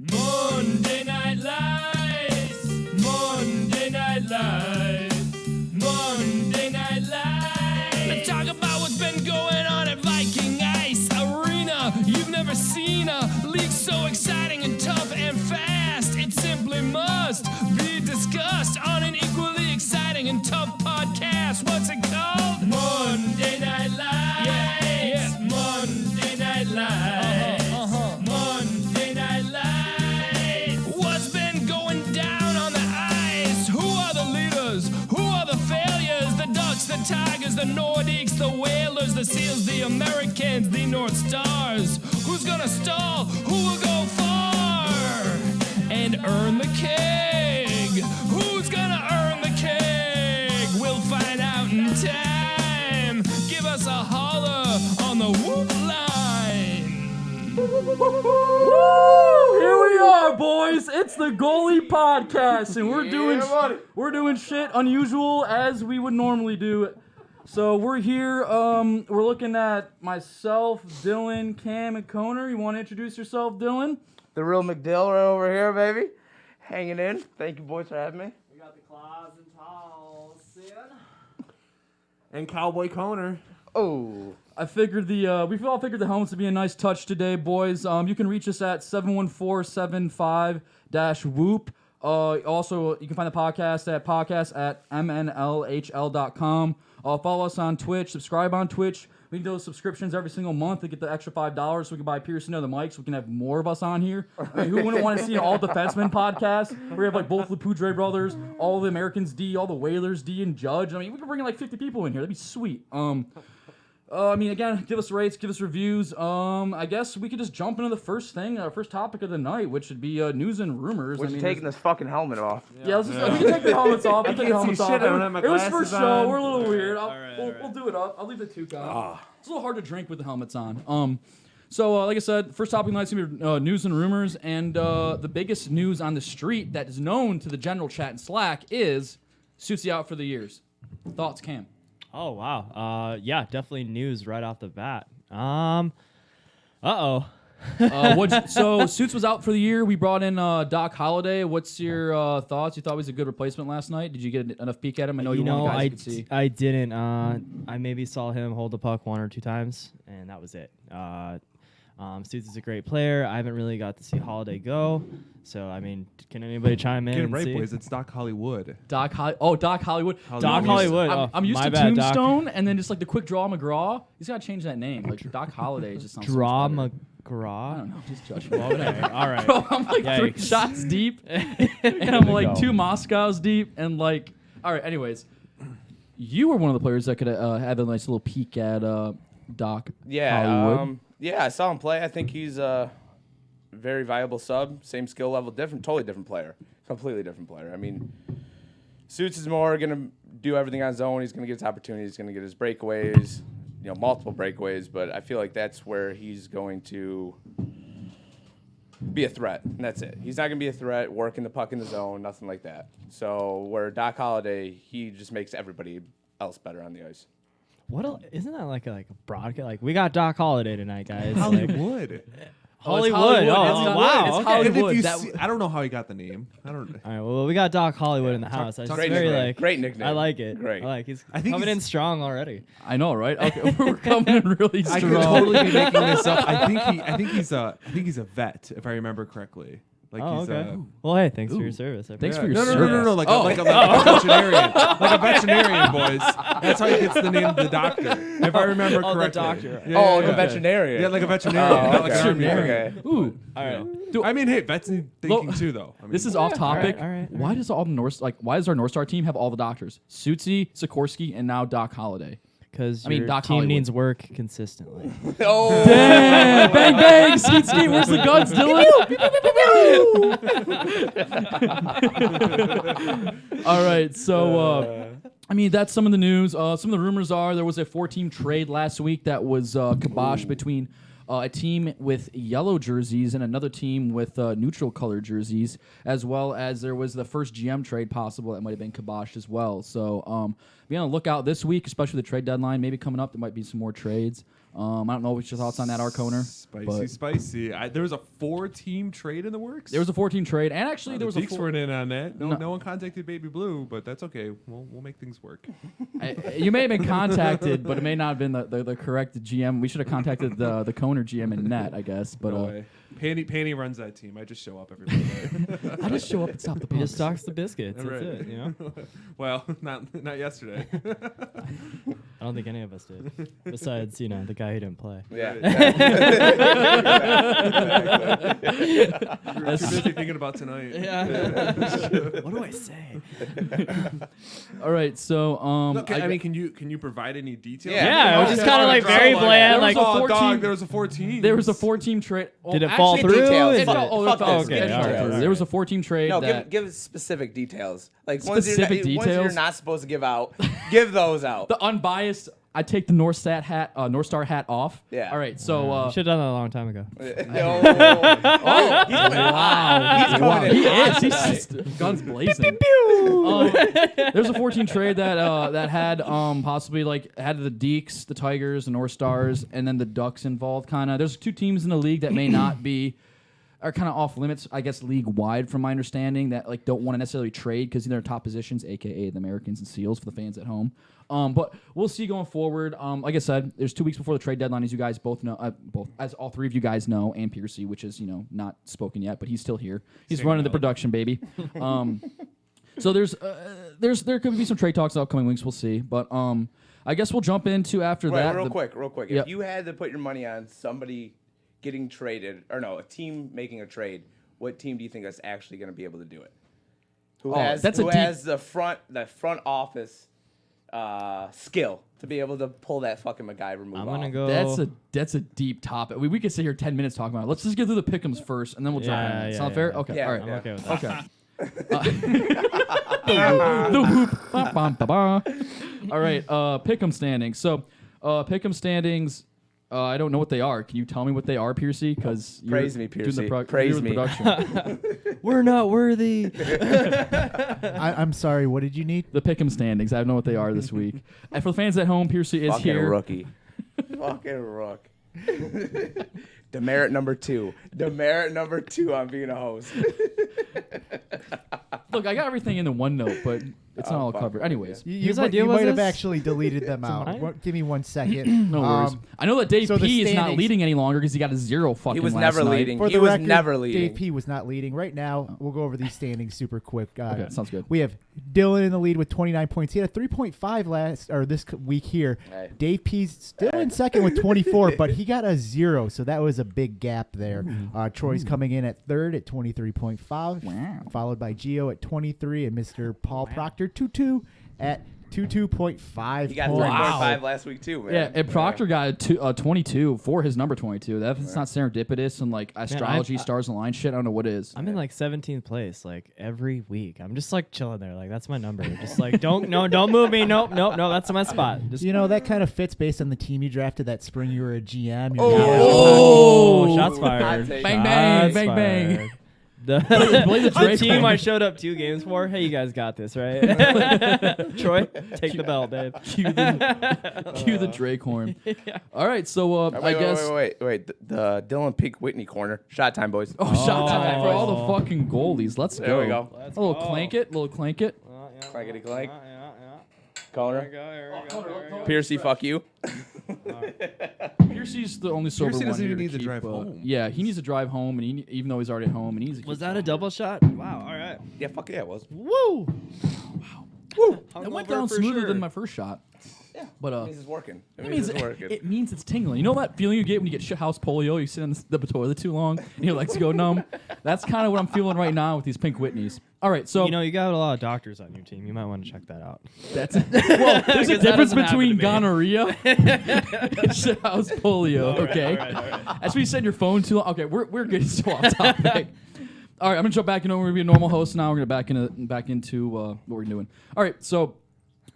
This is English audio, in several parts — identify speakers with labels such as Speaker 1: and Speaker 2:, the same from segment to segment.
Speaker 1: Monday Night Lights, Monday Night Lights, Monday Night Lights. Let's talk about what's been going on at Viking Ice Arena. You've never seen a league so exciting and tough and fast. It simply must be discussed on an equally exciting and tough podcast. What's it called? Monday Night Lights. Yeah. Monday Night Lights. The Tigers, the Nordiques, the Whalers, the Seals, the Americans, the North Stars. Who's gonna stall? Who will go far and earn the keg? Who's gonna earn the keg? We'll find out in time. Give us a holler on the whoop line.
Speaker 2: Woo! Here we are, boys. It's the Goalie Podcast, and we're doing shit unusual as we would normally do. So we're here. We're looking at myself, Dylan, Cam, and Conor. You want to introduce yourself, Dylan?
Speaker 3: The real McDill right over here, baby. Hanging in. Thank you, boys, for having me.
Speaker 4: We got the claws and towels, Sid.
Speaker 5: And Cowboy Conor.
Speaker 3: Oh.
Speaker 2: I figured we all figured the helmets would be a nice touch today, boys. You can reach us at 714-75-WHOOP. Also, you can find the podcast at MNLHL.com. Follow us on Twitch. Subscribe on Twitch. We can do those subscriptions every single month to get the extra $5 so we can buy Pearson other mics. So we can have more of us on here. I mean, who wouldn't want to see an all-defensemen podcast where we have like both the Poudre brothers, all the Americans D, all the Whalers D, and Judge? I mean, we could bring in like 50 people in here. That'd be sweet. Again, give us rates, give us reviews. I guess we could just jump into the first topic of the night, which would be news and rumors.
Speaker 3: We're taking this fucking helmet off.
Speaker 2: Yeah, we can take the helmets off.
Speaker 5: I can't see shit. I don't have my
Speaker 2: It was for
Speaker 5: glasses
Speaker 2: show.
Speaker 5: on.
Speaker 2: We're a little weird.
Speaker 4: All
Speaker 2: We'll do it up. I'll leave the toque on. It's a little hard to drink with the helmets on. So, like I said, first topic of the night's going to be news and rumors. And the biggest news on the street that is known to the general chat and Slack is Suitsy out for the years. Thoughts, Cam?
Speaker 4: Oh, wow. Yeah, definitely news right off the bat.
Speaker 2: So Suits was out for the year. We brought in Doc Holliday. What's your thoughts? You thought he was a good replacement last night? Did you get enough peek at him? I know you one of the guys you could see.
Speaker 4: I didn't. I maybe saw him hold the puck one or two times, and that was it. Suits is a great player. I haven't really got to see Holiday go. So, I mean, can anybody chime in?
Speaker 5: Get it
Speaker 4: and
Speaker 5: right,
Speaker 4: see?
Speaker 5: boys. It's Doc Hollywood.
Speaker 2: Doc Hollywood.
Speaker 4: Doc Hollywood.
Speaker 2: I'm used
Speaker 4: my
Speaker 2: to
Speaker 4: bad,
Speaker 2: Tombstone,
Speaker 4: Doc.
Speaker 2: and then just like the quick draw McGraw. He's got to change that name. Like Doc Holiday just sounds
Speaker 4: Draw
Speaker 2: so much better.
Speaker 4: McGraw.
Speaker 2: I don't know. Just judge me.
Speaker 4: Okay, all right.
Speaker 2: Bro, I'm like 3 shots deep, and I'm like 2 Moscows deep, and like, all right. Anyways, you were one of the players that could have a nice little peek at Doc Hollywood.
Speaker 3: Yeah, I saw him play. I think he's a very viable sub. Same skill level, totally different player. Completely different player. I mean, Suits is more going to do everything on his own. He's going to get his opportunities. He's going to get his breakaways, multiple breakaways. But I feel like that's where he's going to be a threat, and that's it. He's not going to be a threat, working the puck in the zone, nothing like that. So where Doc Holliday, he just makes everybody else better on the ice.
Speaker 4: Isn't that like a broadcast? Like, we got Doc Holiday tonight, guys.
Speaker 5: Hollywood.
Speaker 4: Hollywood. Oh, wow.
Speaker 2: It's
Speaker 4: Okay.
Speaker 2: Hollywood.
Speaker 5: I don't know how he got the name. I don't.
Speaker 4: All right, well, we got Doc Hollywood in the house. It's
Speaker 3: Great
Speaker 4: very
Speaker 3: nickname.
Speaker 4: like
Speaker 3: Great nickname.
Speaker 4: I like it.
Speaker 3: Great.
Speaker 4: I like he's
Speaker 5: I think
Speaker 4: coming
Speaker 5: he's-
Speaker 4: in strong already.
Speaker 2: I know, right? Okay, we're coming in really
Speaker 5: I
Speaker 2: strong.
Speaker 5: could totally be making this up. I think he's a vet, if I remember correctly. Like
Speaker 4: Oh,
Speaker 5: he's
Speaker 4: okay. Well, hey, thanks for your service.
Speaker 2: Thanks
Speaker 5: yeah.
Speaker 2: for your
Speaker 5: no,
Speaker 2: service.
Speaker 5: like a veterinarian, like a veterinarian, boys. That's how he gets the name of the doctor, if I remember correctly.
Speaker 4: the doctor.
Speaker 5: Yeah,
Speaker 3: like
Speaker 5: yeah.
Speaker 3: a veterinarian.
Speaker 5: Yeah, like a veterinarian, not like an army.
Speaker 3: Okay.
Speaker 2: Ooh.
Speaker 4: All right.
Speaker 5: I mean, hey, vets need thinking too, though. I mean,
Speaker 2: This is off topic.
Speaker 4: All right.
Speaker 2: Why does why does our North Star team have all the doctors? Suitsy, Sikorsky, and now Doc Holiday.
Speaker 4: Because
Speaker 2: I mean,
Speaker 4: your
Speaker 2: Doc
Speaker 4: team
Speaker 2: Hollywood.
Speaker 4: needs work consistently.
Speaker 3: Oh,
Speaker 2: Damn! Bang bang! Skeet skeet! Where's the guns, Dylan? All right, so I mean that's some of the news. Some of the rumors are there was a 4-team trade last week that was kiboshed between a team with yellow jerseys and another team with neutral colored jerseys, as well as there was the first GM trade possible that might have been kiboshed as well. So be on the lookout this week, especially the trade deadline. Maybe coming up, there might be some more trades. I don't know what your thoughts on that are, Koner.
Speaker 5: Spicy. There was a 4-team trade in the works.
Speaker 2: There was a 14 trade, and actually there was a
Speaker 5: Deeks weren't in on that. No one contacted Baby Blue, but that's okay. We'll make things work.
Speaker 2: You may have been contacted, but it may not have been the correct GM. We should have contacted the Koner GM in net, I guess. But
Speaker 5: No way. Panty runs that team. I just show up every Monday.
Speaker 2: I just show up and stop the
Speaker 4: He
Speaker 2: pucks.
Speaker 4: just stocks the biscuits. That's
Speaker 5: Right.
Speaker 4: it. You know.
Speaker 5: Well, not yesterday.
Speaker 4: I don't think any of us did. Besides, the guy who didn't play.
Speaker 3: Yeah.
Speaker 5: You're too busy thinking about tonight.
Speaker 4: Yeah. What do I say?
Speaker 2: All right, so
Speaker 5: Look, I mean, can you provide any details?
Speaker 3: Yeah.
Speaker 4: Yeah, it was just kind of like very bland. Like,
Speaker 5: There was a 14.
Speaker 2: there was a 4-team trade. Well,
Speaker 4: did it fall
Speaker 3: actually,
Speaker 4: through?
Speaker 3: details.
Speaker 4: Is
Speaker 2: It
Speaker 3: Fuck
Speaker 2: fell,
Speaker 4: it-
Speaker 2: oh,
Speaker 3: fuck
Speaker 2: it fell,
Speaker 3: this.
Speaker 2: okay,
Speaker 3: Get
Speaker 2: it fell
Speaker 3: details.
Speaker 2: through. There was a 4-team trade.
Speaker 3: No,
Speaker 2: that
Speaker 3: give specific details. Like
Speaker 2: Specific
Speaker 3: ones you're
Speaker 2: details?
Speaker 3: not supposed to give out. Give those out.
Speaker 2: the unbiased. I take the North Star hat off.
Speaker 3: Yeah.
Speaker 2: All right, so
Speaker 4: Should have done that a long time ago.
Speaker 3: No. Oh, he's coming hot. He's coming in
Speaker 2: he
Speaker 3: hot
Speaker 2: is.
Speaker 3: tonight.
Speaker 2: He's just guns blazing. There's a 14 trade that had possibly had the Deeks, the Tigers, the North Stars, and then the Ducks involved. Kind of. There's 2 teams in the league that may not be. Are kind of off limits, I guess, league wide from my understanding. That don't want to necessarily trade because they're in top positions, aka the Americans and Seals for the fans at home. But we'll see going forward. Like I said, there's 2 weeks before the trade deadline, as you guys both know, as all 3 of you guys know, and Piercy, which is not spoken yet, but he's still here. He's running the production, baby. So there could be some trade talks in the upcoming weeks. We'll see, but I guess we'll jump into after
Speaker 3: Right,
Speaker 2: that.
Speaker 3: real quick.
Speaker 2: Yep.
Speaker 3: If you had to put your money on somebody getting traded, or no, a team making a trade, what team do you think is actually going to be able to do it? Who has the front office skill to be able to pull that fucking MacGyver move
Speaker 4: I'm
Speaker 3: off?
Speaker 4: gonna go.
Speaker 2: That's a deep topic. We could sit here 10 minutes talking about it. Let's just get through the pick'ems first, and then we'll jump in.
Speaker 4: Yeah,
Speaker 2: Sound
Speaker 4: yeah,
Speaker 2: fair?
Speaker 4: yeah.
Speaker 2: Okay.
Speaker 3: Yeah,
Speaker 2: All right.
Speaker 4: I'm okay with that.
Speaker 2: Okay. The whoop. Ba, ba, ba, ba. All right. Pick'em standings. So, pick'em standings. I don't know what they are. Can you tell me what they are, Piercy? Because
Speaker 3: Praise me, Piercy.
Speaker 2: You're
Speaker 3: Praise
Speaker 2: the
Speaker 3: me.
Speaker 2: production.
Speaker 4: We're not worthy.
Speaker 6: I'm sorry. What did you need?
Speaker 2: The pick'em standings. I don't know what they are this week. And for the fans at home, Piercy is
Speaker 3: Fucking
Speaker 2: here.
Speaker 3: rookie. Fucking rook. Demerit number 2. Demerit number 2 on being a host.
Speaker 2: Look, I got everything in the OneNote, but it's not all
Speaker 3: fuck.
Speaker 2: covered. Anyways,
Speaker 4: Whose idea was
Speaker 6: might have
Speaker 4: this?
Speaker 6: actually deleted them out.
Speaker 4: mine?
Speaker 6: Give me 1 second.
Speaker 2: no worries. I know that Dave
Speaker 6: so the
Speaker 2: P is not
Speaker 6: standings-
Speaker 2: leading any longer because he got a 0 fucking
Speaker 3: He was
Speaker 2: last
Speaker 3: never
Speaker 2: night.
Speaker 3: leading.
Speaker 6: For
Speaker 3: He
Speaker 6: the
Speaker 3: was
Speaker 6: record,
Speaker 3: never leading.
Speaker 6: Dave P was not leading. Right now, we'll go over these standings super quick.
Speaker 2: Okay, sounds good.
Speaker 6: We have Dylan in the lead with 29 points. He had a 3.5 this week here.
Speaker 3: Hey.
Speaker 6: Dave P's still in second with 24, but he got a 0, so that was a big gap there. Troy's coming in at third at 23.5,
Speaker 2: Wow.
Speaker 6: followed by Gio at 23, and Mr. Paul Proctor 22 at 22.5
Speaker 3: He got
Speaker 6: points.
Speaker 3: 3.5 last week too, man.
Speaker 2: Yeah, and Proctor got a 22 for his number 22. That's not serendipitous and astrology, stars aligned shit. I don't know what is.
Speaker 4: I'm in 17th place every week. I'm just chilling there. That's my number. Just don't move me. Nope. That's my spot. Just
Speaker 6: That kind of fits based on the team you drafted that spring. You were a GM.
Speaker 4: oh, shots fired.
Speaker 3: take
Speaker 2: Bang,
Speaker 3: it.
Speaker 2: bang,
Speaker 4: Shots
Speaker 2: bang, bang.
Speaker 4: fired. The
Speaker 2: Play the Drake
Speaker 4: team
Speaker 2: horn.
Speaker 4: I showed up 2 games for. Hey, you guys got this, right? Troy, take the belt, babe.
Speaker 2: Cue the Drake horn. All right, so I guess.
Speaker 3: Wait. The Dylan Peak Whitney corner. Shot time, boys.
Speaker 2: Oh, shot time for all the fucking goalies. Let's go.
Speaker 3: There we go.
Speaker 4: Let's
Speaker 2: A little
Speaker 4: go.
Speaker 2: clank it,
Speaker 3: Clankety clank.
Speaker 4: Yeah.
Speaker 3: Corner.
Speaker 4: Here we go.
Speaker 3: Piercy, fuck you.
Speaker 2: Piercy's the only sober
Speaker 5: Piercy
Speaker 2: one
Speaker 5: doesn't
Speaker 2: here
Speaker 5: even need to
Speaker 2: keep,
Speaker 5: drive home.
Speaker 2: Yeah, he needs to drive home, and even though he's already at home, and he's
Speaker 4: Was that a double shot? Wow. All right.
Speaker 3: Yeah, fuck yeah, it was.
Speaker 4: Woo.
Speaker 2: It went down smoother than my first shot.
Speaker 3: Yeah.
Speaker 2: But
Speaker 3: It means it's working.
Speaker 2: it means it's tingling. You know that feeling you get when you get shithouse polio? You sit on the toilet too long and your legs go numb. That's kind of what I'm feeling right now with these Pink Whitneys. All right, so
Speaker 4: You got a lot of doctors on your team. You might want to check that out.
Speaker 2: that's well. There's a
Speaker 4: Because that
Speaker 2: difference
Speaker 4: doesn't happen
Speaker 2: between
Speaker 4: to me.
Speaker 2: gonorrhea and shithouse polio. Okay,
Speaker 4: all right.
Speaker 2: as we said, your phone too long. Okay, we're getting so off topic. All right, I'm gonna jump back. We're gonna be a normal host now. We're gonna back into what we're doing. All right, so.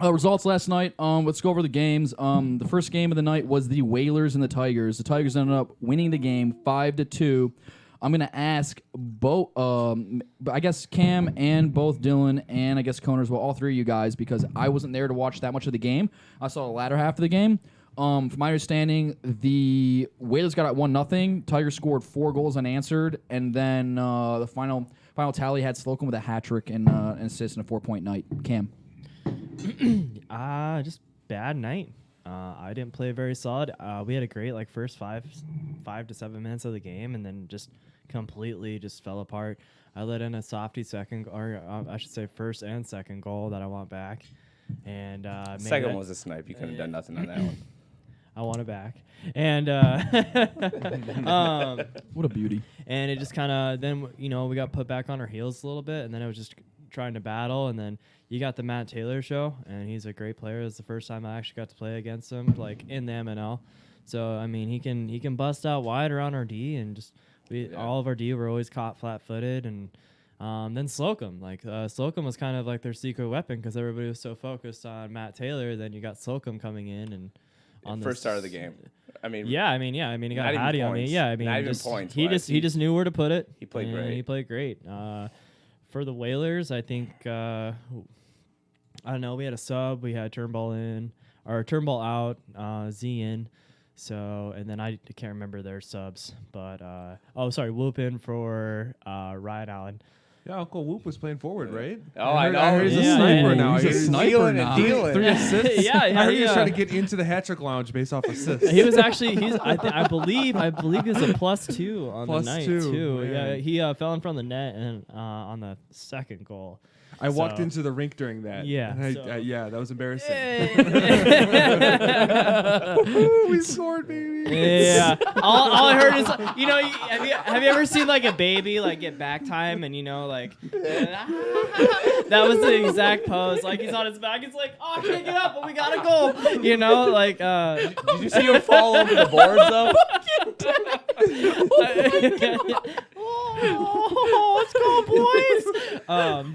Speaker 2: Results last night. Let's go over the games. The first game of the night was the Whalers and the Tigers. The Tigers ended up winning the game 5-2. I'm gonna ask both, I guess Cam and both Dylan and I guess Koner as well, all 3 of you guys, because I wasn't there to watch that much of the game. I saw the latter half of the game. From my understanding, the Whalers got at 1-0. Tigers scored 4 goals unanswered, and then the final tally had Slocum with a hat trick and an assist and a 4-point night. Cam.
Speaker 4: Just bad night. I didn't play very solid. We had a great first 5 to 7 minutes of the game, and then just completely just fell apart. I let in a softy first and second goal that I want back. And
Speaker 3: second one was a snipe. You couldn't have done nothing on that one.
Speaker 4: I want it back. And
Speaker 2: What a beauty.
Speaker 4: and it just kind of then we got put back on our heels a little bit, and then it was just trying to battle. And then you got the Matt Taylor show, and he's a great player. It's the first time I actually got to play against him in the MNL. So I mean, he can bust out wide around our D, and just all of our D were always caught flat-footed. And then Slocum, Slocum was kind of like their secret weapon because everybody was so focused on Matt Taylor. Then you got Slocum coming in and on the
Speaker 3: first start of the game. I mean,
Speaker 4: he got Hattie on me. Yeah, I mean,
Speaker 3: not even
Speaker 4: just,
Speaker 3: points.
Speaker 4: he just knew where to put it.
Speaker 3: He played great.
Speaker 4: He played great. For the Whalers, I think I don't know. We had a sub. We had Turnbull out, Z in. So, and then I can't remember their subs, but Whoop in for Ryan Allen.
Speaker 5: Yeah, Uncle Whoop was playing forward, right?
Speaker 3: Oh, I know.
Speaker 5: I heard he's a
Speaker 4: Yeah,
Speaker 5: sniper
Speaker 4: yeah,
Speaker 5: now.
Speaker 2: he's a
Speaker 5: He's
Speaker 2: sniper
Speaker 3: dealing
Speaker 2: now.
Speaker 3: and dealing.
Speaker 5: 3 assists.
Speaker 4: Yeah,
Speaker 5: I heard he was
Speaker 4: yeah.
Speaker 5: trying to get into the hat trick lounge based off assists.
Speaker 4: He was actually I believe he was a +2 on
Speaker 5: +2,
Speaker 4: the night too.
Speaker 5: man.
Speaker 4: Yeah, he fell in front of the net and on the second goal.
Speaker 5: I walked
Speaker 4: So-
Speaker 5: into the rink during that.
Speaker 4: Yeah,
Speaker 5: and
Speaker 4: so-
Speaker 5: yeah, that was embarrassing.
Speaker 4: Yeah.
Speaker 5: Ooh, we scored, baby.
Speaker 4: Yeah. All I heard is have you ever seen a baby get back time and that was the exact pose. He's on his back. It's oh, I can't get up, but we gotta go.
Speaker 3: Did you see him fall over the boards though?
Speaker 4: Oh, let's go, boys.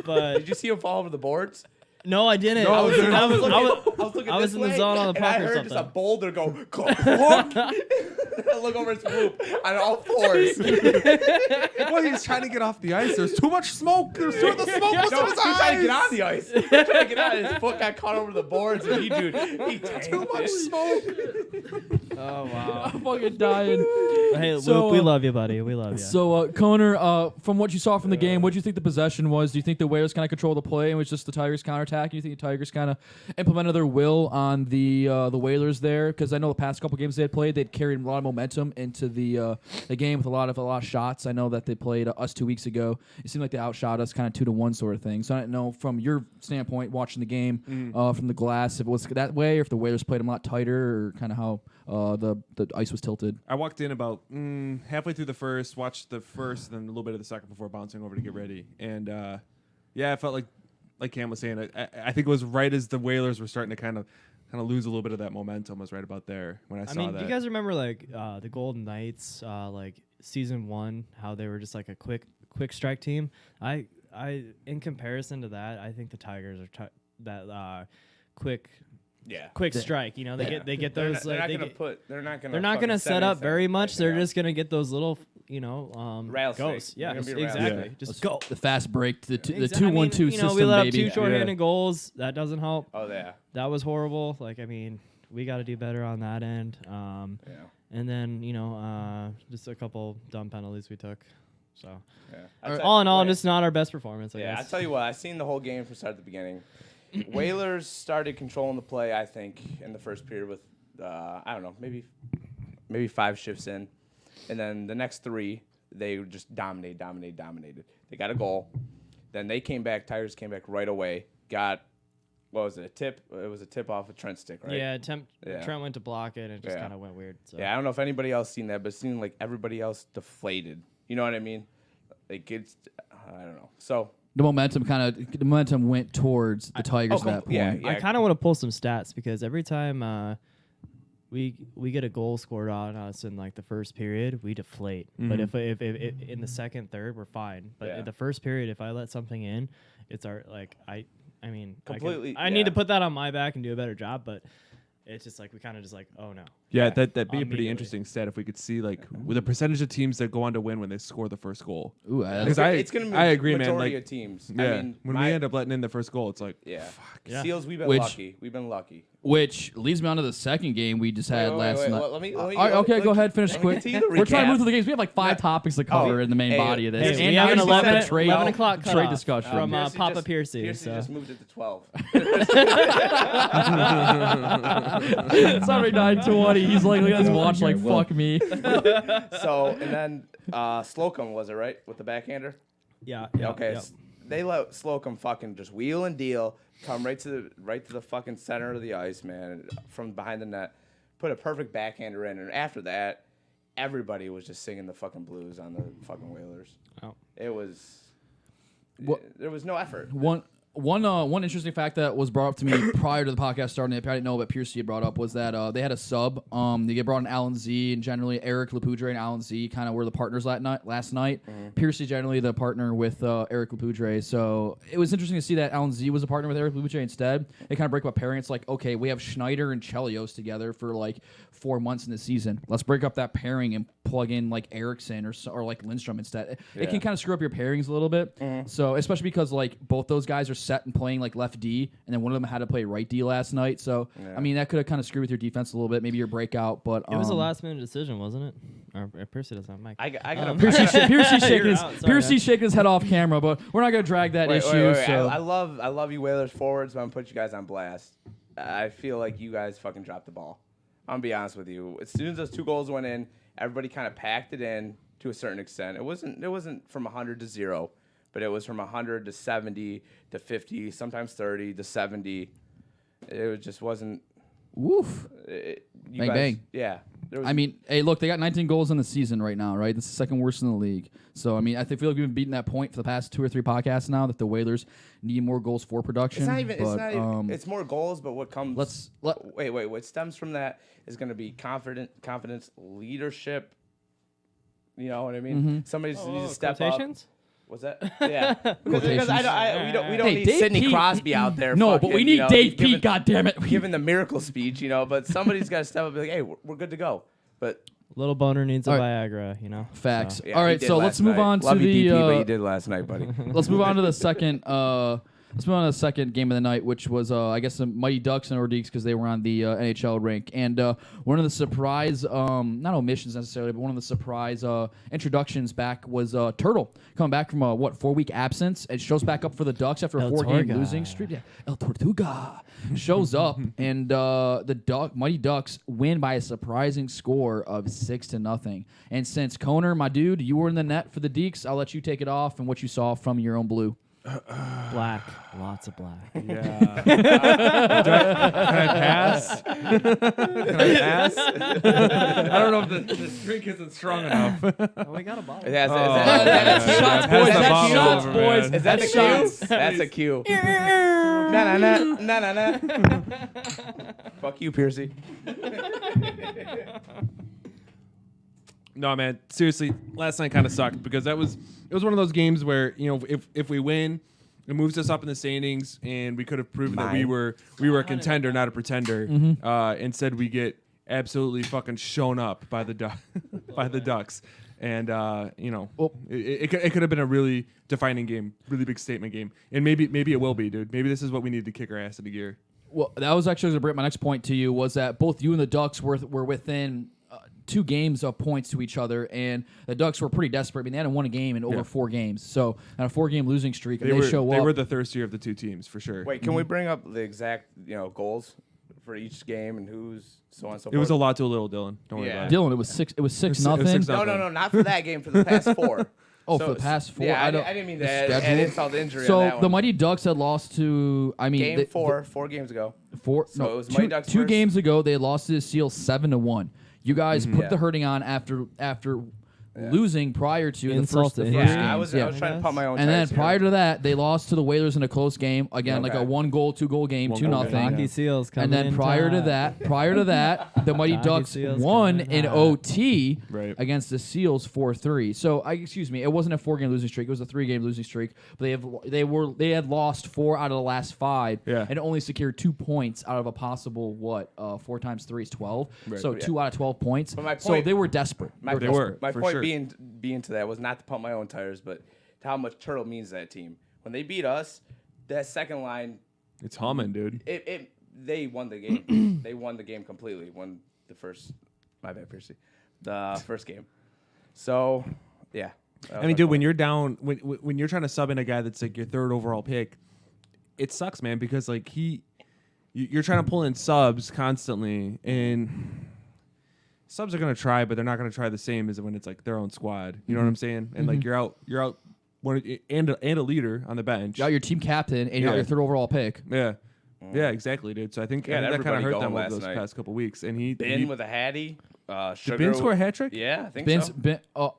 Speaker 4: But
Speaker 3: Did you see him fall over the boards?
Speaker 4: no, I didn't.
Speaker 5: No,
Speaker 4: I was
Speaker 5: dude.
Speaker 3: I was looking
Speaker 4: I was
Speaker 3: this
Speaker 4: in the
Speaker 3: way,
Speaker 4: zone on the
Speaker 3: and
Speaker 4: puck
Speaker 3: I
Speaker 4: or
Speaker 3: heard
Speaker 4: something.
Speaker 3: just a boulder go clunk. I look over at Swoop on all fours.
Speaker 5: Well, he's trying to get off the ice. There's too much smoke. There's too much smoke was
Speaker 3: No,
Speaker 5: in
Speaker 3: he's
Speaker 5: his
Speaker 3: trying to get on
Speaker 5: eyes.
Speaker 3: the ice. He's trying to get out. His foot got caught over the boards, and he
Speaker 5: Too
Speaker 3: tanked
Speaker 5: much
Speaker 3: it.
Speaker 5: smoke.
Speaker 4: Oh wow.
Speaker 2: I'm fucking dying.
Speaker 4: Hey,
Speaker 2: So,
Speaker 4: Whoop, we love you, buddy. We love you.
Speaker 2: So, Connor, from what you saw from the game, what do you think the possession was? Do you think the Whalers kind of controlled the play and it was just the Tigers counterattack? Do you think the Tigers kind of implemented their will on the Whalers there? Because I know the past couple games they had played, they'd carried a lot of momentum into the game with a lot of shots. I know that they played us 2 weeks ago. It seemed like they outshot us kind of 2-1 sort of thing. So I don't know from your standpoint watching the game from the glass if it was that way or if the Whalers played them a lot tighter or kind of how the ice was tilted.
Speaker 5: I walked in about halfway through the first, watched the first, then a little bit of the second before bouncing over to get ready. And I felt like Cam was saying, I think it was right as the Whalers were starting to kind of lose a little bit of that momentum. Was right about there when I saw that.
Speaker 4: Do you guys remember the Golden Knights, season 1, how they were just a quick strike team? I in comparison to that, I think the Tigers are that quick.
Speaker 3: Yeah.
Speaker 4: Quick strike, they get those.
Speaker 3: They're not
Speaker 4: gonna set up very much. They're just gonna get those little,
Speaker 3: Rattlesnake.
Speaker 4: ghosts. Yeah,
Speaker 3: They're gonna be a
Speaker 4: exactly.
Speaker 3: rattlesnake.
Speaker 4: Just go.
Speaker 2: The fast break, the
Speaker 4: Exactly.
Speaker 2: 2-1-2 system,
Speaker 4: we let up
Speaker 2: baby.
Speaker 4: 2 shorthanded goals. That doesn't help.
Speaker 3: Oh yeah.
Speaker 4: That was horrible. We got to do better on that end.
Speaker 3: Yeah.
Speaker 4: And then just a couple dumb penalties we took. So
Speaker 3: Yeah.
Speaker 4: all in all, just not our best performance. I
Speaker 3: Yeah, I
Speaker 4: guess.
Speaker 3: tell you what, I seen the whole game from start to beginning. Whalers started controlling the play, I think, in the first period with I don't know, maybe 5 shifts in, and then the next 3 they just dominated. They got a goal, then they came back. Tigers came back right away. Got what was it? A tip? It was a tip off a Trent's stick, right?
Speaker 4: Yeah,
Speaker 3: Yeah.
Speaker 4: Trent went to block it, and it just
Speaker 3: Yeah.
Speaker 4: kind of went weird. So.
Speaker 3: Yeah, I don't know if anybody else seen that, but it seemed like everybody else deflated. You know what I mean? It's I don't know. So.
Speaker 2: The momentum went towards the Tigers at that point.
Speaker 3: yeah.
Speaker 4: I kind of want to pull some stats because every time we get a goal scored on us in the first period, we deflate. But if in the second, third, we're fine. But in the first period, if I let something in, it's our
Speaker 3: Completely,
Speaker 4: I need to put that on my back and do a better job. But it's just we kind of just oh no,
Speaker 5: Yeah, that'd be a pretty
Speaker 4: Immediately.
Speaker 5: interesting stat if we could see like with the percentage of teams that go on to win when they score the first goal.
Speaker 2: Ooh,
Speaker 5: Because
Speaker 3: It's going to be
Speaker 5: I agree, man.
Speaker 3: majority
Speaker 5: Like,
Speaker 3: of teams.
Speaker 5: yeah,
Speaker 3: I mean,
Speaker 5: when we end up letting in the first goal, it's like,
Speaker 3: yeah.
Speaker 4: Yeah.
Speaker 3: Seals, we've been
Speaker 2: Which-
Speaker 3: lucky. We've been lucky.
Speaker 2: which leads me on to the second game we just had last night.
Speaker 3: Let me,
Speaker 2: All right, okay, go ahead, finish
Speaker 3: let me
Speaker 2: quick.
Speaker 3: continue the
Speaker 2: We're trying to
Speaker 3: recap.
Speaker 2: move through the games. We have like 5 topics to cover in the main
Speaker 3: hey,
Speaker 2: body of this.
Speaker 4: Hey,
Speaker 2: and
Speaker 4: we have an
Speaker 2: now we just
Speaker 4: 11,
Speaker 2: had trade,
Speaker 4: 11 o'clock
Speaker 2: trade
Speaker 4: cutoff
Speaker 2: discussion.
Speaker 4: from
Speaker 3: Piercy
Speaker 4: Papa
Speaker 3: just-
Speaker 4: Piercy.
Speaker 3: Piercy
Speaker 4: So.
Speaker 3: just moved it to 12.
Speaker 2: Sorry, 920. He's like, look at this watch, like, fuck me.
Speaker 3: So, and then Slocum, was it right? With the backhander?
Speaker 4: Yeah.
Speaker 3: Okay.
Speaker 4: Yep.
Speaker 3: They let Slocum fucking just wheel and deal, come right to the fucking center of the ice, man, from behind the net, put a perfect backhander in, and after that, everybody was just singing the fucking blues on the fucking Whalers.
Speaker 4: Oh.
Speaker 3: It was.
Speaker 2: What-
Speaker 3: There was no effort.
Speaker 2: One interesting fact that was brought up to me prior to the podcast starting, that I didn't know, but Piercy had brought up, was that they had a sub. They get brought in Alan Z, and generally Eric Lapoudre and Alan Z kind of were the partners last night. Piercy generally the partner with Eric Lapoudre. So it was interesting to see that Alan Z was a partner with Eric Lapoudre instead. They kind of break up a pairing. It's like, okay, we have Schneider and Chelios together for like 4 months in the season. Let's break up that pairing and plug in like Eriksson or like Lindstrom instead. It can kind of screw up your pairings a little bit. So especially because like both those guys are set and playing like left D, and then one of them had to play right D last night. So I mean that could have kind of screwed with your defense a little bit, maybe your breakout. But
Speaker 4: It was a last minute decision, wasn't it? Or Piercy doesn't have mic.
Speaker 3: I got
Speaker 2: Piercy's shaking
Speaker 4: You're
Speaker 2: his
Speaker 4: out, sorry,
Speaker 2: Piercy's shaking his head off camera, but we're not gonna drag that issue. So
Speaker 3: I love you Whalers forwards, but I'm gonna put you guys on blast. I feel like you guys fucking dropped the ball. I'm gonna be honest with you. As soon as those 2 goals went in, everybody kind of packed it in to a certain extent. It wasn't from 100 to 0, but it was from 100 to 70 to 50, sometimes 30 to 70. It just wasn't.
Speaker 2: woof. Bang, bang.
Speaker 3: Yeah.
Speaker 2: I mean, hey, look, they got 19 goals in the season right now, right? This is the second worst in the league. So, I mean, I feel like we've been beating that point for the past 2 or 3 podcasts now that the Whalers need more goals for production.
Speaker 3: it's not even.
Speaker 2: But,
Speaker 3: It's more goals, but what comes? Wait. What stems from that is going to be confidence, leadership. You know what I mean? Somebody needs to step
Speaker 4: quotations?
Speaker 3: up. What's that? Yeah, because we don't
Speaker 2: Hey,
Speaker 3: need
Speaker 2: Dave
Speaker 3: Sidney
Speaker 2: Pete-
Speaker 3: Crosby out there.
Speaker 2: No,
Speaker 3: fucking,
Speaker 2: but we need Dave Pete, goddammit.
Speaker 3: giving the miracle speech, But somebody's got to step up and be like, "Hey, we're good to go." But
Speaker 4: Little boner needs a
Speaker 2: All
Speaker 4: Viagra, you know.
Speaker 2: Facts.
Speaker 4: So.
Speaker 3: yeah,
Speaker 2: All
Speaker 3: he
Speaker 2: right,
Speaker 3: did
Speaker 2: so
Speaker 3: last
Speaker 2: let's move
Speaker 3: night.
Speaker 2: on to
Speaker 3: Love you,
Speaker 2: the.
Speaker 3: DP, but you did last night, buddy.
Speaker 2: Let's move on to the second. Let's move on to the second game of the night, which was, I guess, the Mighty Ducks and Nordiques because they were on the NHL rink. And one of the surprise, not omissions necessarily, but one of the surprise introductions back was Turtle coming back from a 4-week absence. It shows back up for the Ducks after a
Speaker 4: El
Speaker 2: 4-game
Speaker 4: Torga.
Speaker 2: losing streak. Yeah, El Tortuga shows up, and the Mighty Ducks win by a surprising score of 6-0. And since Koner, my dude, you were in the net for the Deeks, I'll let you take it off and what you saw from your own blue.
Speaker 4: Black. Lots of black.
Speaker 5: yeah. Can I pass? Can I pass? I don't know if this drink isn't strong enough.
Speaker 4: Oh, we got a bottle.
Speaker 3: Is that
Speaker 2: Shots,
Speaker 5: Pass
Speaker 2: boys.
Speaker 5: the
Speaker 2: That's
Speaker 5: bottle
Speaker 2: shots,
Speaker 5: over,
Speaker 2: boys.
Speaker 5: man.
Speaker 3: Is that the
Speaker 2: Shots.
Speaker 3: cue? That's a cue. Na. Fuck you, Piercy.
Speaker 5: No, man. Seriously, last night kind of sucked because it was one of those games where if we win, it moves us up in the standings, and we could have proven that we were a contender, not a pretender. Instead, we get absolutely fucking shown up by the Ducks, and it could have been a really defining game, really big statement game, and maybe it will be, dude. Maybe this is what we need to kick our ass into gear.
Speaker 2: Well, that was actually going to bring up my next point to you, was that both you and the Ducks were within 2 games of points to each other, and the Ducks were pretty desperate. I mean, they hadn't won a game in over 4 games. So on a 4-game losing streak, they show up.
Speaker 5: They were the thirstier of the 2 teams for sure.
Speaker 3: Wait, can we bring up the exact goals for each game and who's so on and so forth?
Speaker 5: It was a lot to a little, Dylan. Don't worry
Speaker 3: Yeah.
Speaker 5: about it.
Speaker 2: Dylan, it was 6
Speaker 5: It was
Speaker 2: nothing.
Speaker 5: 6-0.
Speaker 3: No, not for that game. For the past 4.
Speaker 2: Oh, for the past 4.
Speaker 3: Yeah, I
Speaker 2: don't-
Speaker 3: didn't mean
Speaker 2: the
Speaker 3: to add
Speaker 2: schedule.
Speaker 3: insult to injury on
Speaker 2: So
Speaker 3: that
Speaker 2: the
Speaker 3: one.
Speaker 2: Mighty Ducks had lost to,
Speaker 3: Game 4 games ago. So it was
Speaker 2: two,
Speaker 3: Mighty Ducks
Speaker 2: 2
Speaker 3: versus-
Speaker 2: games ago they lost to the Seals 7-1. You guys put
Speaker 3: Yeah.
Speaker 2: the hurting on after losing prior to the first
Speaker 4: Insulted.
Speaker 2: game.
Speaker 3: Yeah, I was trying to pump my own.
Speaker 2: And then
Speaker 3: tires
Speaker 2: prior
Speaker 3: here.
Speaker 2: to that, they lost to the Whalers in a close game. Again, like
Speaker 3: Okay.
Speaker 2: a 1-goal, 2-goal game, 2-0.
Speaker 4: Hockey Seals coming
Speaker 2: And then
Speaker 4: in
Speaker 2: prior to
Speaker 4: top.
Speaker 2: that, the Mighty
Speaker 4: Hockey
Speaker 2: Ducks
Speaker 4: Seals
Speaker 2: won
Speaker 4: coming
Speaker 2: in
Speaker 4: hot.
Speaker 2: OT
Speaker 5: Right.
Speaker 2: against the Seals 4-3. So, excuse me, it wasn't a 4-game losing streak; it was a 3-game losing streak. But they had lost 4 out of the last 5,
Speaker 5: Yeah.
Speaker 2: and only secured 2 points out of a possible 4 times 3 is 12. So 2 out of 12 points.
Speaker 3: But my
Speaker 2: So
Speaker 3: point-
Speaker 2: they were desperate.
Speaker 3: My
Speaker 5: They were,
Speaker 3: My
Speaker 5: for
Speaker 3: point
Speaker 5: sure.
Speaker 3: being to that was not to pump my own tires, but to how much Turtle means to that team. When they beat us, that second line,
Speaker 5: It's humming, dude.
Speaker 3: they won the game. They won the game completely. Won the first. My bad, Piercy. The first game. So, yeah.
Speaker 5: I mean, dude, when you're down, when you're trying to sub in a guy that's like your 3rd overall pick, it sucks, man, because like you're trying to pull in subs constantly, and subs are gonna try, but they're not gonna try the same as when it's like their own squad. You know what I'm saying? And like you're out and a leader on the bench.
Speaker 2: You got your team captain and you got
Speaker 5: Yeah.
Speaker 2: your 3rd overall pick.
Speaker 5: Yeah. Yeah, exactly, dude. So I think,
Speaker 3: Yeah,
Speaker 5: that kind of
Speaker 3: everybody
Speaker 5: hurt
Speaker 3: going
Speaker 5: them over
Speaker 3: last
Speaker 5: those
Speaker 3: night.
Speaker 5: past couple weeks. And he
Speaker 3: with a Hattie. Sugar.
Speaker 5: did Ben score a hat trick?
Speaker 3: Yeah, I think
Speaker 2: Ben's,
Speaker 3: so.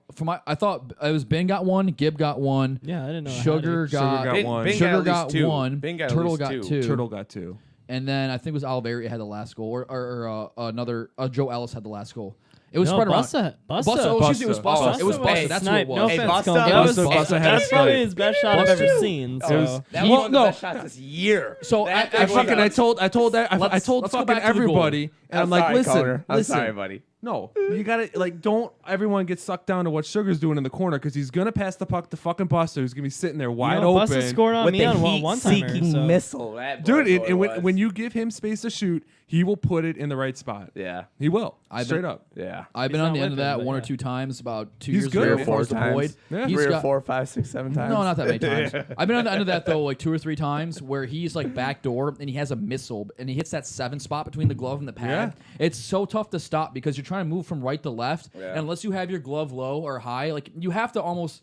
Speaker 2: I thought it was Ben got 1, Gib got 1.
Speaker 4: Yeah, I didn't know.
Speaker 2: Sugar got
Speaker 5: got one.
Speaker 3: Ben
Speaker 2: Sugar
Speaker 3: got, at
Speaker 2: got
Speaker 3: least 2.
Speaker 2: 1.
Speaker 3: Ben got at
Speaker 2: Turtle
Speaker 3: least
Speaker 2: got
Speaker 3: 2.
Speaker 2: 2.
Speaker 5: Turtle got 2.
Speaker 2: And then I think it was Alberia had the last goal, or another Joe Ellis had the last goal. It was
Speaker 4: No,
Speaker 2: spread around.
Speaker 4: Busta.
Speaker 2: Busta. Oh, excuse me, it was
Speaker 3: Busta.
Speaker 2: Busta.
Speaker 3: Oh,
Speaker 2: It was
Speaker 3: Busta
Speaker 2: Busta.
Speaker 3: was
Speaker 2: That's
Speaker 4: snipe.
Speaker 2: what it
Speaker 4: No
Speaker 2: was.
Speaker 4: offense,
Speaker 3: Busta-
Speaker 4: Cole. That
Speaker 3: Busta-
Speaker 4: was
Speaker 5: Busta had a
Speaker 4: that's probably
Speaker 5: snipe.
Speaker 4: his best shot I've ever seen. So
Speaker 3: That was one of the best shots this year.
Speaker 2: So
Speaker 3: That-
Speaker 5: I
Speaker 3: that
Speaker 5: fucking
Speaker 3: was-
Speaker 5: I told
Speaker 2: Let's
Speaker 5: fucking
Speaker 2: go back to the goal.
Speaker 5: everybody, and I'm like,
Speaker 3: sorry,
Speaker 5: listen,
Speaker 3: Connor. I'm
Speaker 5: listen.
Speaker 3: sorry, buddy.
Speaker 5: No, you gotta like don't everyone get sucked down to what Sugar's doing in the corner because he's gonna pass the puck to fucking Buster, who's gonna be sitting there wide open.
Speaker 4: Busta scored on
Speaker 3: With
Speaker 4: me
Speaker 3: the
Speaker 4: on one timer.
Speaker 3: heat-seeking
Speaker 4: So.
Speaker 3: missile. That
Speaker 5: Dude,
Speaker 3: was what it
Speaker 5: and
Speaker 3: was.
Speaker 5: when you give him space to shoot, he will put it in the right spot.
Speaker 3: Yeah.
Speaker 5: He will.
Speaker 2: I've
Speaker 5: Straight
Speaker 2: been-
Speaker 5: up.
Speaker 3: Yeah.
Speaker 2: I've been
Speaker 4: He's
Speaker 2: on the
Speaker 4: not
Speaker 2: end of
Speaker 4: with him,
Speaker 2: that
Speaker 4: but
Speaker 2: 1 or
Speaker 4: yeah.
Speaker 2: 2 times, about 2
Speaker 5: He's
Speaker 2: years
Speaker 5: good.
Speaker 2: ago
Speaker 5: 3 or
Speaker 2: before I
Speaker 3: 4
Speaker 2: was deployed.
Speaker 3: times.
Speaker 5: Yeah.
Speaker 2: He's
Speaker 3: 3 or
Speaker 2: got-
Speaker 3: 4, 5, 6, 7 times.
Speaker 2: No, not that many times. I've been on the end of that though, like 2 or 3 times, where he's like backdoor and he has a missile and he hits that 7 spot between the glove and the pad. It's so tough to stop because you're trying to move from right to left,
Speaker 3: Yeah.
Speaker 2: and unless you have your glove low or high, like you have to almost.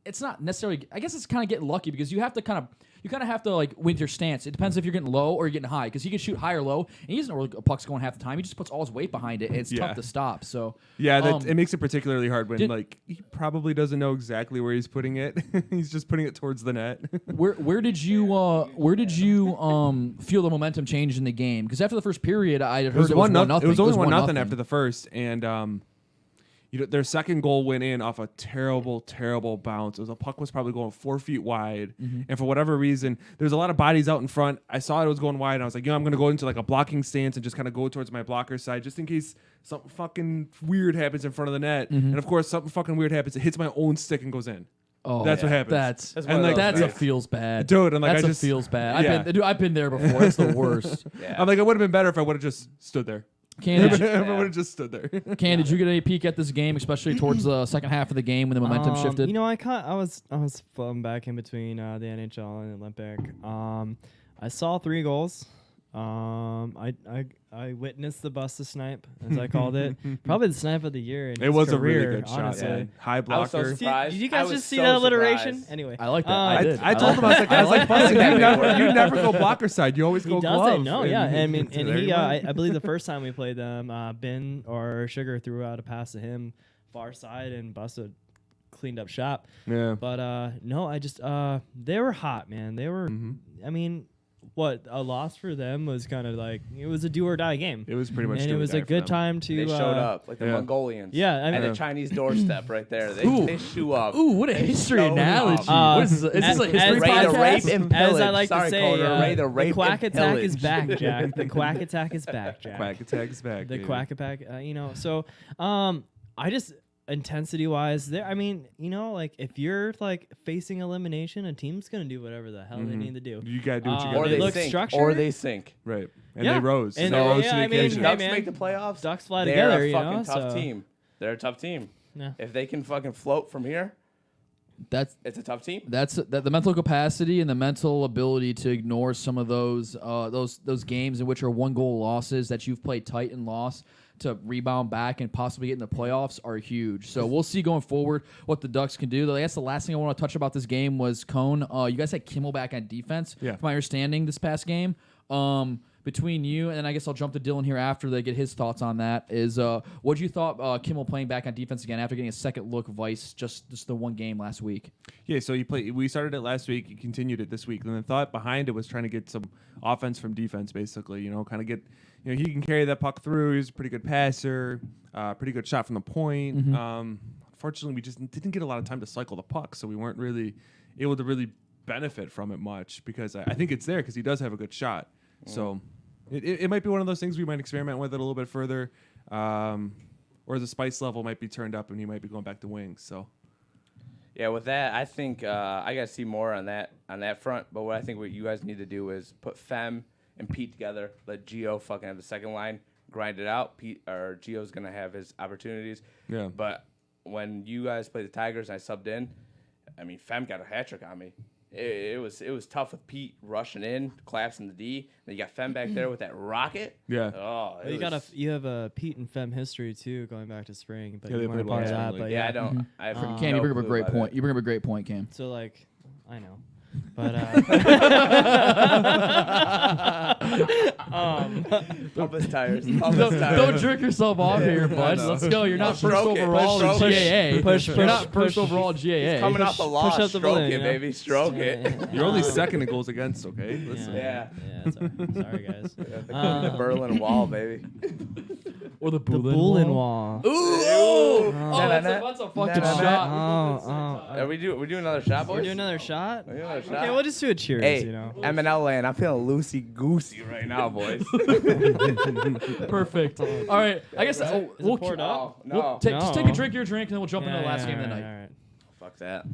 Speaker 2: It's not necessarily. I guess it's kind of getting lucky because you have to kind of have to like with your stance. It depends if you're getting low or you're getting high because he can shoot high or low, and he doesn't know where the puck's going half the time. He just puts all his weight behind it, and it's
Speaker 5: Yeah.
Speaker 2: tough to stop. So
Speaker 5: Yeah, it makes it particularly hard when
Speaker 2: did-
Speaker 5: like he probably doesn't know exactly where he's putting it. He's just putting it towards the net.
Speaker 2: Where did you feel the momentum change in the game? Because after the first period, I had heard it was 1-0.
Speaker 5: It was only 1-0 after the first, and their second goal went in off a terrible, terrible bounce. The puck was probably going 4 feet wide, and for whatever reason, there's a lot of bodies out in front. I saw it was going wide, and I was like, I'm going to go into like a blocking stance and just kind of go towards my blocker side, just in case something fucking weird happens in front of the net. And of course, something fucking weird happens. It hits my own stick and goes in.
Speaker 2: Oh,
Speaker 5: That's what happens.
Speaker 2: That's
Speaker 3: one
Speaker 2: and
Speaker 3: of
Speaker 2: like
Speaker 3: those
Speaker 2: that's
Speaker 3: nights.
Speaker 2: a feels bad,
Speaker 5: Dude, and like,
Speaker 2: that's
Speaker 5: I
Speaker 2: a
Speaker 5: just-
Speaker 2: feels bad.
Speaker 5: yeah.
Speaker 2: I've been there before. It's the worst.
Speaker 3: Yeah.
Speaker 5: I'm like, it would have been better if I would have just stood there.
Speaker 2: Can
Speaker 5: If
Speaker 2: did,
Speaker 5: I would have just stood there.
Speaker 2: did you get any peek at this game, especially towards the second half of the game when the momentum shifted?
Speaker 4: You know, I was floating back in between the NHL and Olympic. I saw 3 goals. I witnessed the Busta snipe, as I called it. Probably the snipe of the year. In
Speaker 5: It
Speaker 4: his
Speaker 5: was a
Speaker 4: career,
Speaker 5: really good
Speaker 4: honestly.
Speaker 5: shot. Man. High
Speaker 3: I was so
Speaker 5: blocker.
Speaker 3: surprised.
Speaker 4: Did you
Speaker 3: I
Speaker 4: guys
Speaker 3: was
Speaker 4: just see
Speaker 3: so
Speaker 4: that alliteration?
Speaker 3: surprised.
Speaker 4: Anyway,
Speaker 2: I like that. I did.
Speaker 5: I told him, I was like,
Speaker 2: like
Speaker 5: Busta, you never go blocker side. You always
Speaker 4: he
Speaker 5: go
Speaker 4: does
Speaker 5: glove.
Speaker 4: it. No, yeah. I mean, and
Speaker 5: there
Speaker 4: he,
Speaker 5: you went.
Speaker 4: I believe the first time we played them, Ben or Sugar threw out a pass to him far side, and Busta cleaned up shop.
Speaker 5: Yeah.
Speaker 4: But no, I just they were hot, man. They were. I mean, what a loss for them was kind of like it was a do or die game,
Speaker 5: It was pretty much
Speaker 4: and
Speaker 5: do
Speaker 4: it
Speaker 5: or
Speaker 4: was
Speaker 5: die
Speaker 4: a
Speaker 5: for
Speaker 4: good
Speaker 5: them.
Speaker 4: time to.
Speaker 3: They showed up like the
Speaker 5: Yeah.
Speaker 3: Mongolians.
Speaker 4: Yeah, I
Speaker 3: at
Speaker 4: mean,
Speaker 3: the Chinese doorstep right there.
Speaker 2: Ooh.
Speaker 3: They shoe up.
Speaker 2: Ooh, what a history
Speaker 3: showed
Speaker 2: analogy!
Speaker 3: up.
Speaker 2: What is this? Is this a
Speaker 4: as-
Speaker 2: history
Speaker 3: Ready to
Speaker 2: podcast?
Speaker 3: rape and pillage.
Speaker 4: As I like
Speaker 3: Sorry,
Speaker 4: to say,
Speaker 3: Coder, ready to
Speaker 4: the
Speaker 3: rape
Speaker 4: quack
Speaker 3: and
Speaker 4: attack is
Speaker 3: pillage.
Speaker 4: back, Jack. The quack attack is back, Jack.
Speaker 5: Quack attack is back.
Speaker 4: The
Speaker 5: baby.
Speaker 4: quack attack. So I just intensity wise, there. I mean, like if you're like facing elimination, a team's gonna do whatever the hell they need to do.
Speaker 5: You gotta do what you
Speaker 4: Or
Speaker 5: gotta
Speaker 3: Or
Speaker 4: they
Speaker 3: they
Speaker 5: do.
Speaker 4: look
Speaker 3: sink.
Speaker 4: structured.
Speaker 3: Or they sink.
Speaker 5: Right. And
Speaker 4: Yeah.
Speaker 5: they rose.
Speaker 4: And
Speaker 5: they
Speaker 4: they-
Speaker 5: rose
Speaker 4: yeah,
Speaker 5: to the
Speaker 4: I mean,
Speaker 5: occasion.
Speaker 4: hey,
Speaker 3: Ducks
Speaker 4: man.
Speaker 3: make the playoffs.
Speaker 4: Ducks fly
Speaker 3: They're
Speaker 4: together,
Speaker 3: a
Speaker 4: you
Speaker 3: fucking
Speaker 4: know,
Speaker 3: tough
Speaker 4: so-
Speaker 3: team. They're a tough team.
Speaker 4: Yeah.
Speaker 3: If they can fucking float from here,
Speaker 2: That's
Speaker 3: it's a tough team.
Speaker 2: That's the mental capacity and the mental ability to ignore some of those games in which are 1-goal losses that you've played tight and lost to rebound back and possibly get in the playoffs are huge. So we'll see going forward what the Ducks can do. I guess the last thing I want to touch about this game was Cone. You guys had Kimmel back on defense,
Speaker 5: Yeah.
Speaker 2: from my understanding, this past game. between you, and then I guess I'll jump to Dylan here after they get his thoughts on that, is what you thought Kimmel playing back on defense again after getting a second look Vice just the one game last week?
Speaker 5: Yeah, so we started it last week, you continued it this week, and the thought behind it was trying to get some offense from defense, basically, kind of get, he can carry that puck through, he's a pretty good passer, pretty good shot from the point. Unfortunately, we just didn't get a lot of time to cycle the puck, so we weren't really able to really benefit from it much, because I think it's there because he does have a good shot. So it might be one of those things we might experiment with it a little bit further, or the spice level might be turned up and he might be going back to wings. So
Speaker 3: yeah, with that, I think I got to see more on that front. But what I think what you guys need to do is put Fem and Pete together. Let Gio fucking have the second line, grind it out. Gio's gonna have his opportunities. Yeah. But when you guys played the Tigers and I subbed in, I mean, Fem got a hat trick on me. It was tough with Pete rushing in, collapsing the D. Then you got Fem back there with that rocket.
Speaker 5: Yeah.
Speaker 3: Oh,
Speaker 4: you have a Pete and Fem history too, going back to spring. But
Speaker 5: Yeah,
Speaker 4: you weren't a part of that. But
Speaker 3: I don't. I have
Speaker 2: Cam, you
Speaker 3: no
Speaker 2: bring up a
Speaker 3: clue
Speaker 2: great
Speaker 3: about
Speaker 2: point.
Speaker 3: it.
Speaker 2: You bring up a great point, Cam.
Speaker 4: So I know. But
Speaker 3: pump his tires. Pump his tires.
Speaker 2: Don't jerk yourself off here, bud. Let's go. You're not first
Speaker 3: Stroke it.
Speaker 2: overall in
Speaker 3: Stroke
Speaker 2: GAA.
Speaker 4: Push,
Speaker 2: You're not first overall in GAA.
Speaker 3: Coming off the law,
Speaker 4: push up the
Speaker 3: stroke
Speaker 4: balloon,
Speaker 3: it, baby. Stroke it.
Speaker 5: you're only second in goals against, okay? Listen.
Speaker 3: Yeah.
Speaker 4: Sorry, guys.
Speaker 3: The Berlin Wall, baby.
Speaker 2: Or the
Speaker 4: The
Speaker 2: Boulin
Speaker 4: Boulin
Speaker 2: Wall.
Speaker 4: Wall.
Speaker 2: Ooh!
Speaker 3: Nah,
Speaker 2: That's a fucking
Speaker 3: Nah, nah,
Speaker 2: shot.
Speaker 3: Are we doing another shot, boys?
Speaker 4: We're doing another shot.
Speaker 3: We're doing another shot.
Speaker 4: Okay, we'll just do a cheers.
Speaker 3: Hey,
Speaker 4: You know.
Speaker 3: MNL land. I'm feeling loosey goosey right now, boys.
Speaker 2: Perfect. All right. I guess we'll
Speaker 4: poured up?
Speaker 3: No.
Speaker 2: just take a drink of your drink, and then we'll jump into the last game of the night.
Speaker 4: All right.
Speaker 3: Fuck that.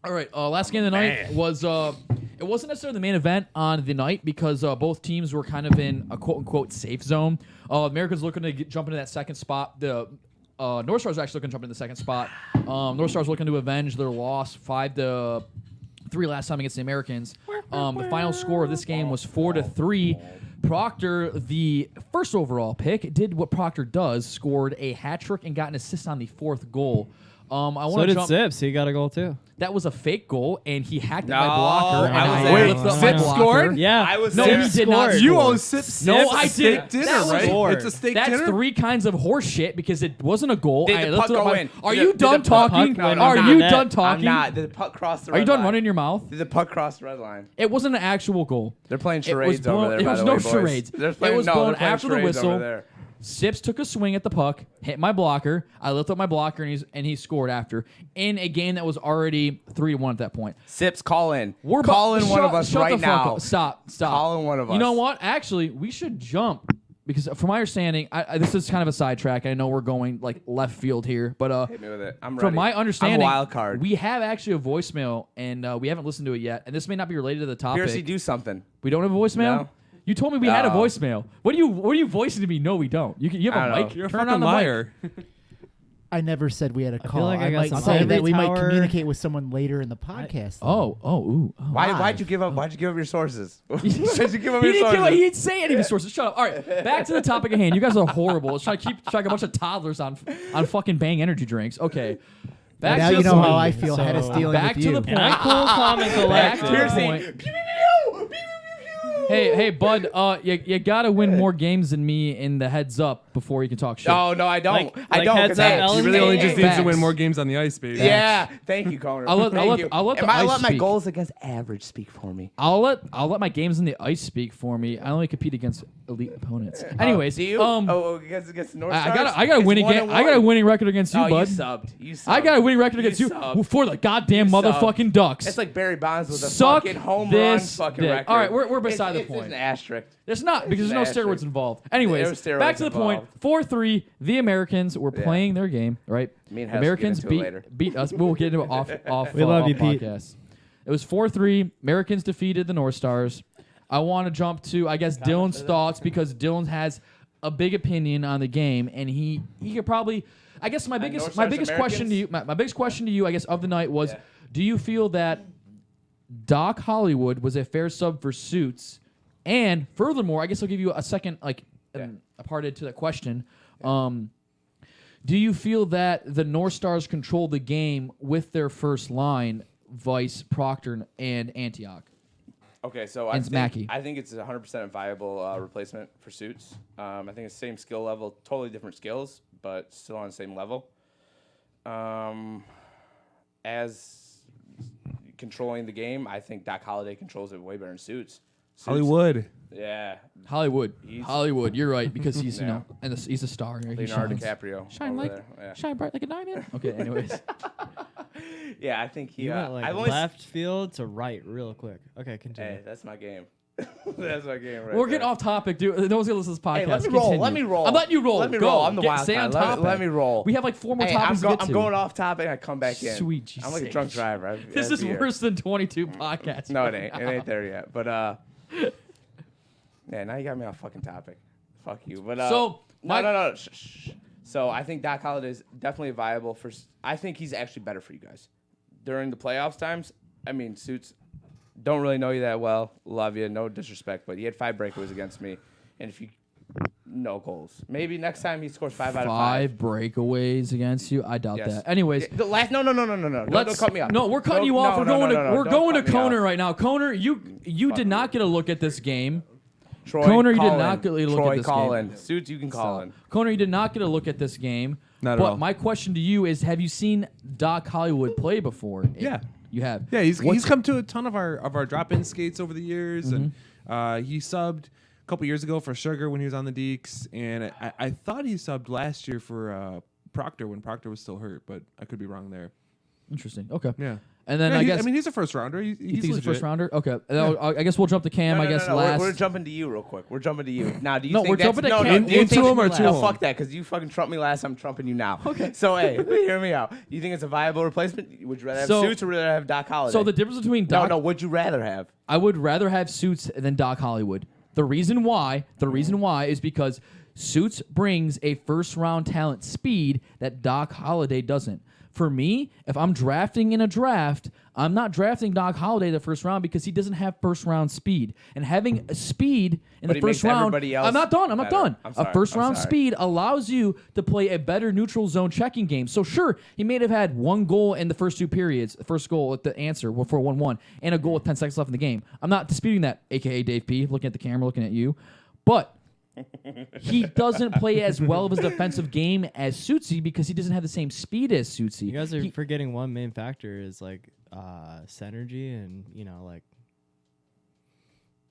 Speaker 2: All right, last game of the night was it wasn't necessarily the main event on the night because both teams were kind of in a quote-unquote safe zone. America's looking to jump into that second spot. The North Stars actually looking to jump into the second spot. North Stars looking to avenge their loss 5-3 last time against the Americans. The final score of this game was 4-3. Proctor, the first overall pick, did what Proctor does, scored a hat trick and got an assist on the fourth goal.
Speaker 4: So did Sips. He got a goal too.
Speaker 2: That was a fake goal, and he hacked
Speaker 3: No,
Speaker 2: my blocker. And
Speaker 3: I was
Speaker 2: I
Speaker 3: there.
Speaker 2: lifted up my
Speaker 5: Sips
Speaker 2: blocker.
Speaker 5: scored?
Speaker 4: Yeah.
Speaker 3: I was
Speaker 2: No,
Speaker 3: there.
Speaker 2: he did not
Speaker 4: scored.
Speaker 5: You
Speaker 2: score.
Speaker 5: owe Sips
Speaker 2: No, I
Speaker 5: steak
Speaker 2: did.
Speaker 5: dinner,
Speaker 2: That was
Speaker 5: right?
Speaker 4: scored.
Speaker 5: It's a steak
Speaker 2: That's
Speaker 5: dinner?
Speaker 2: 3 kinds of horse shit because it wasn't a goal.
Speaker 3: Did
Speaker 2: I
Speaker 3: the
Speaker 2: lifted
Speaker 3: puck
Speaker 2: up
Speaker 3: go
Speaker 2: my-
Speaker 3: in?
Speaker 2: Are
Speaker 3: Did
Speaker 2: you
Speaker 3: the
Speaker 2: done
Speaker 3: puck-
Speaker 2: talking?
Speaker 3: No,
Speaker 2: Are
Speaker 3: I'm
Speaker 2: you
Speaker 4: not.
Speaker 2: done
Speaker 3: I'm
Speaker 2: talking?
Speaker 3: not. Did the puck cross the red
Speaker 2: Are you done
Speaker 3: line?
Speaker 2: running your mouth?
Speaker 3: Did the puck cross the red line?
Speaker 2: It wasn't an actual goal.
Speaker 3: They're playing
Speaker 2: It was
Speaker 3: charades over
Speaker 2: blown.
Speaker 3: there,
Speaker 2: It
Speaker 3: by
Speaker 2: was
Speaker 3: the
Speaker 2: no
Speaker 3: way, boys.
Speaker 2: charades.
Speaker 3: They're
Speaker 2: It
Speaker 3: playing,
Speaker 2: was
Speaker 3: no,
Speaker 2: blown
Speaker 3: they're playing
Speaker 2: after the
Speaker 3: charades over
Speaker 2: whistle.
Speaker 3: there.
Speaker 2: Sips took a swing at the puck, hit my blocker. I lifted up my blocker, and he scored after in a game that was already 3-1 at that point.
Speaker 3: Sips, call in.
Speaker 2: We're
Speaker 3: calling one of us
Speaker 2: shut
Speaker 3: right
Speaker 2: the fuck
Speaker 3: now.
Speaker 2: up. Stop.
Speaker 3: Calling one of us.
Speaker 2: You know what? Actually, we should jump because, from my understanding, this is kind of a sidetrack. I know we're going like left field here, but
Speaker 3: Hit me with it. I'm ready.
Speaker 2: from my understanding,
Speaker 3: I'm a wild card.
Speaker 2: we have actually a voicemail, and we haven't listened to it yet. And this may not be related to the topic.
Speaker 3: Piercy, do something.
Speaker 2: We don't have a voicemail.
Speaker 3: No.
Speaker 2: You told me we had a
Speaker 3: No.
Speaker 2: voicemail. What are you voicing to me? No, we don't. You have
Speaker 3: I
Speaker 2: a
Speaker 3: don't
Speaker 2: mic.
Speaker 3: know.
Speaker 5: You're a
Speaker 2: Turn
Speaker 5: fucking
Speaker 2: on the
Speaker 5: liar.
Speaker 6: I never said we had a
Speaker 4: feel
Speaker 6: call.
Speaker 4: like I
Speaker 6: I
Speaker 4: got
Speaker 6: might
Speaker 4: some
Speaker 6: say that we might
Speaker 4: power.
Speaker 6: communicate with someone later in the podcast.
Speaker 2: Oh.
Speaker 3: Why'd you give up? Why'd you give up your sources? Why'd you give up
Speaker 2: He
Speaker 3: your
Speaker 2: didn't,
Speaker 3: sources?
Speaker 2: he didn't say any of his sources. Shut up. All right, back to the topic at hand. You guys are horrible. Let's try to keep track of a bunch of toddlers on fucking Bang energy drinks. Okay. Back
Speaker 6: now
Speaker 2: to
Speaker 6: you
Speaker 2: the
Speaker 6: know
Speaker 2: point.
Speaker 6: how I feel head of
Speaker 4: So,
Speaker 6: stealing
Speaker 2: back
Speaker 6: with
Speaker 2: to
Speaker 6: you.
Speaker 2: the point.
Speaker 4: And I'm cool, calm, and
Speaker 2: Back to
Speaker 4: collected.
Speaker 2: the point. Hey, bud. You gotta win more games than me in the heads up before you can talk shit.
Speaker 3: No, I don't.
Speaker 4: Like
Speaker 3: I don't.
Speaker 4: heads
Speaker 3: 'cause
Speaker 4: up,
Speaker 3: I-
Speaker 4: Ellen?
Speaker 5: You really only just need to
Speaker 2: Facts.
Speaker 5: win more games on the ice, baby.
Speaker 3: Yeah. Thank you, Connor.
Speaker 2: I'll let-
Speaker 3: Thank
Speaker 2: I'll let-
Speaker 3: you.
Speaker 2: I'll let the
Speaker 3: And I
Speaker 2: ice
Speaker 3: let my
Speaker 2: speak.
Speaker 3: goals against average speak for me.
Speaker 2: I'll let my games in the ice speak for me. I only compete against elite opponents. Anyways,
Speaker 3: do you? Against North
Speaker 2: I
Speaker 3: Stars?
Speaker 2: got a
Speaker 3: It's
Speaker 2: winning
Speaker 3: 1-1.
Speaker 2: I got a winning record against you,
Speaker 3: Oh,
Speaker 2: bud.
Speaker 3: you subbed. You subbed.
Speaker 2: I got a winning record against you
Speaker 3: subbed.
Speaker 2: for the goddamn
Speaker 3: You
Speaker 2: motherfucking
Speaker 3: subbed.
Speaker 2: Ducks.
Speaker 3: It's like Barry Bonds with a
Speaker 2: Suck
Speaker 3: fucking home run
Speaker 2: this
Speaker 3: fucking
Speaker 2: dick.
Speaker 3: record.
Speaker 2: All right, we're beside the
Speaker 3: It's
Speaker 2: point.
Speaker 3: an asterisk.
Speaker 2: There's not because there's no
Speaker 3: Asterisk.
Speaker 2: steroids involved. Anyways,
Speaker 3: There were
Speaker 2: back
Speaker 3: steroids
Speaker 2: to the point.
Speaker 3: involved.
Speaker 2: 4-3. The Americans were playing their game, right?
Speaker 3: Me and Hess will
Speaker 2: Americans
Speaker 3: get into it later.
Speaker 2: beat us. We'll get into it off.
Speaker 4: We love
Speaker 2: off
Speaker 4: you, Pete.
Speaker 2: podcast. It was 4-3. Americans defeated the North Stars. I want to jump to Dylan's thoughts because Dylan has a big opinion on the game, and he could probably. I guess my biggest question to you, my biggest question to you, I guess, of the night was, do you feel that Doc Hollywood was a fair sub for Suits? And furthermore, I guess I'll give you a second, a part to that question. Do you feel that the North Stars controlled the game with their first line, Vice, Proctor, and Antioch?
Speaker 3: Okay, so
Speaker 2: And Mackey.
Speaker 3: I think it's a 100% viable replacement for Suits. I think it's the same skill level, totally different skills, but still on the same level. As controlling the game, I think Doc Holliday controls it way better than Suits.
Speaker 5: Hollywood.
Speaker 3: Yeah.
Speaker 2: Hollywood.
Speaker 3: He's-
Speaker 2: Hollywood. You're right because he's
Speaker 3: Yeah.
Speaker 2: and he's a star. He
Speaker 3: Leonardo
Speaker 2: shines.
Speaker 3: DiCaprio.
Speaker 2: Shine
Speaker 3: over
Speaker 2: like
Speaker 3: there. Yeah.
Speaker 2: shine bright like a diamond. Okay. Anyways.
Speaker 3: Yeah, I think he.
Speaker 4: You went like
Speaker 3: I've only
Speaker 4: left field to right real quick. Okay, continue.
Speaker 3: Hey, that's my game. That's my game right
Speaker 2: We're getting
Speaker 3: there.
Speaker 2: off topic, dude. No one's gonna listen to this podcast.
Speaker 3: Hey, let me roll.
Speaker 2: Continue.
Speaker 3: Let me roll.
Speaker 2: I'm letting you roll.
Speaker 3: Let me
Speaker 2: Go.
Speaker 3: roll. I'm the wild
Speaker 2: Stay on
Speaker 3: card.
Speaker 2: topic.
Speaker 3: Let me roll.
Speaker 2: We have like 4 more
Speaker 3: Hey,
Speaker 2: topics to get to.
Speaker 3: I'm going off topic. I come back in.
Speaker 2: Sweet Jesus.
Speaker 3: I'm like a drunk driver.
Speaker 2: This is worse than 22 podcasts.
Speaker 3: No, it ain't. It ain't there yet. But yeah, now you got me off fucking topic. Fuck you. But
Speaker 2: So,
Speaker 3: no. Shh. So I think Doc Holliday is definitely viable for. I think he's actually better for you guys during the playoffs times. I mean, Suits don't really know you that well. Love you, no disrespect, but he had 5 breakaways against me, and if you no goals, maybe next time he scores 5 out of 5.
Speaker 2: 5 breakaways against you. I doubt
Speaker 3: Yes.
Speaker 2: that. Anyways,
Speaker 3: The last no. Don't cut me off.
Speaker 2: No, we're cutting you off. We're going to Koner right now. Koner, you did not get a look at this game.
Speaker 3: Troy,
Speaker 2: Koner, you
Speaker 3: call
Speaker 2: did not
Speaker 3: in.
Speaker 2: get a look
Speaker 3: Troy,
Speaker 2: at this
Speaker 3: call
Speaker 2: game.
Speaker 3: in. Suits, you can call in.
Speaker 2: Koner, you did not get a look at this game.
Speaker 5: Not at
Speaker 2: but
Speaker 5: all.
Speaker 2: my question to you is: have you seen Doc Hollywood play before?
Speaker 5: Yeah.
Speaker 2: You have.
Speaker 5: Yeah, he's
Speaker 2: What's-
Speaker 5: come to a ton of our drop-in skates over the years, and he subbed a couple years ago for Sugar when he was on the Deeks, and I thought he subbed last year for Proctor when Proctor was still hurt, but I could be wrong there.
Speaker 2: Interesting. Okay.
Speaker 5: Yeah.
Speaker 2: And then
Speaker 5: Yeah,
Speaker 2: I guess
Speaker 5: he's a first rounder. He's
Speaker 2: you think he's a
Speaker 5: legit.
Speaker 2: first rounder. Okay. I guess we'll jump to Cam. I guess
Speaker 3: No,
Speaker 2: last.
Speaker 3: We're jumping to you real quick. We're jumping to you. Now, do you
Speaker 2: No,
Speaker 3: think
Speaker 2: we're
Speaker 3: that's...
Speaker 2: jumping to
Speaker 3: no,
Speaker 2: Cam.
Speaker 3: do you
Speaker 5: Into
Speaker 3: think-
Speaker 5: him or to
Speaker 3: no,
Speaker 5: him?
Speaker 3: fuck that, because you fucking trumped me last, I'm trumping you now. Okay. So, hey, hear me out. You think it's a viable replacement? Would you rather have
Speaker 2: So-
Speaker 3: Suits or rather have Doc Holliday?
Speaker 2: So the difference between Doc,
Speaker 3: No, would you rather have?
Speaker 2: I would rather have Suits than Doc Hollywood. The reason why is because Suits brings a first round talent speed that Doc Holliday doesn't. For me, if I'm drafting in a draft, I'm not drafting Doc Holliday the first round because he doesn't have first round speed. And having a speed in
Speaker 3: But
Speaker 2: the
Speaker 3: he
Speaker 2: first
Speaker 3: makes
Speaker 2: round,
Speaker 3: everybody else
Speaker 2: I'm not done.
Speaker 3: better. I'm
Speaker 2: A
Speaker 3: sorry,
Speaker 2: first
Speaker 3: I'm
Speaker 2: round
Speaker 3: sorry.
Speaker 2: speed allows you to play a better neutral zone checking game. So sure, he may have had 1 goal in the first 2 periods, the first goal at the answer for 1-1, and a goal with 10 seconds left in the game. I'm not disputing that, aka Dave P, looking at the camera, looking at you. But he doesn't play as well of his defensive game as Suitsy because he doesn't have the same speed as Suitsy.
Speaker 4: You guys are forgetting one main factor is like synergy, and like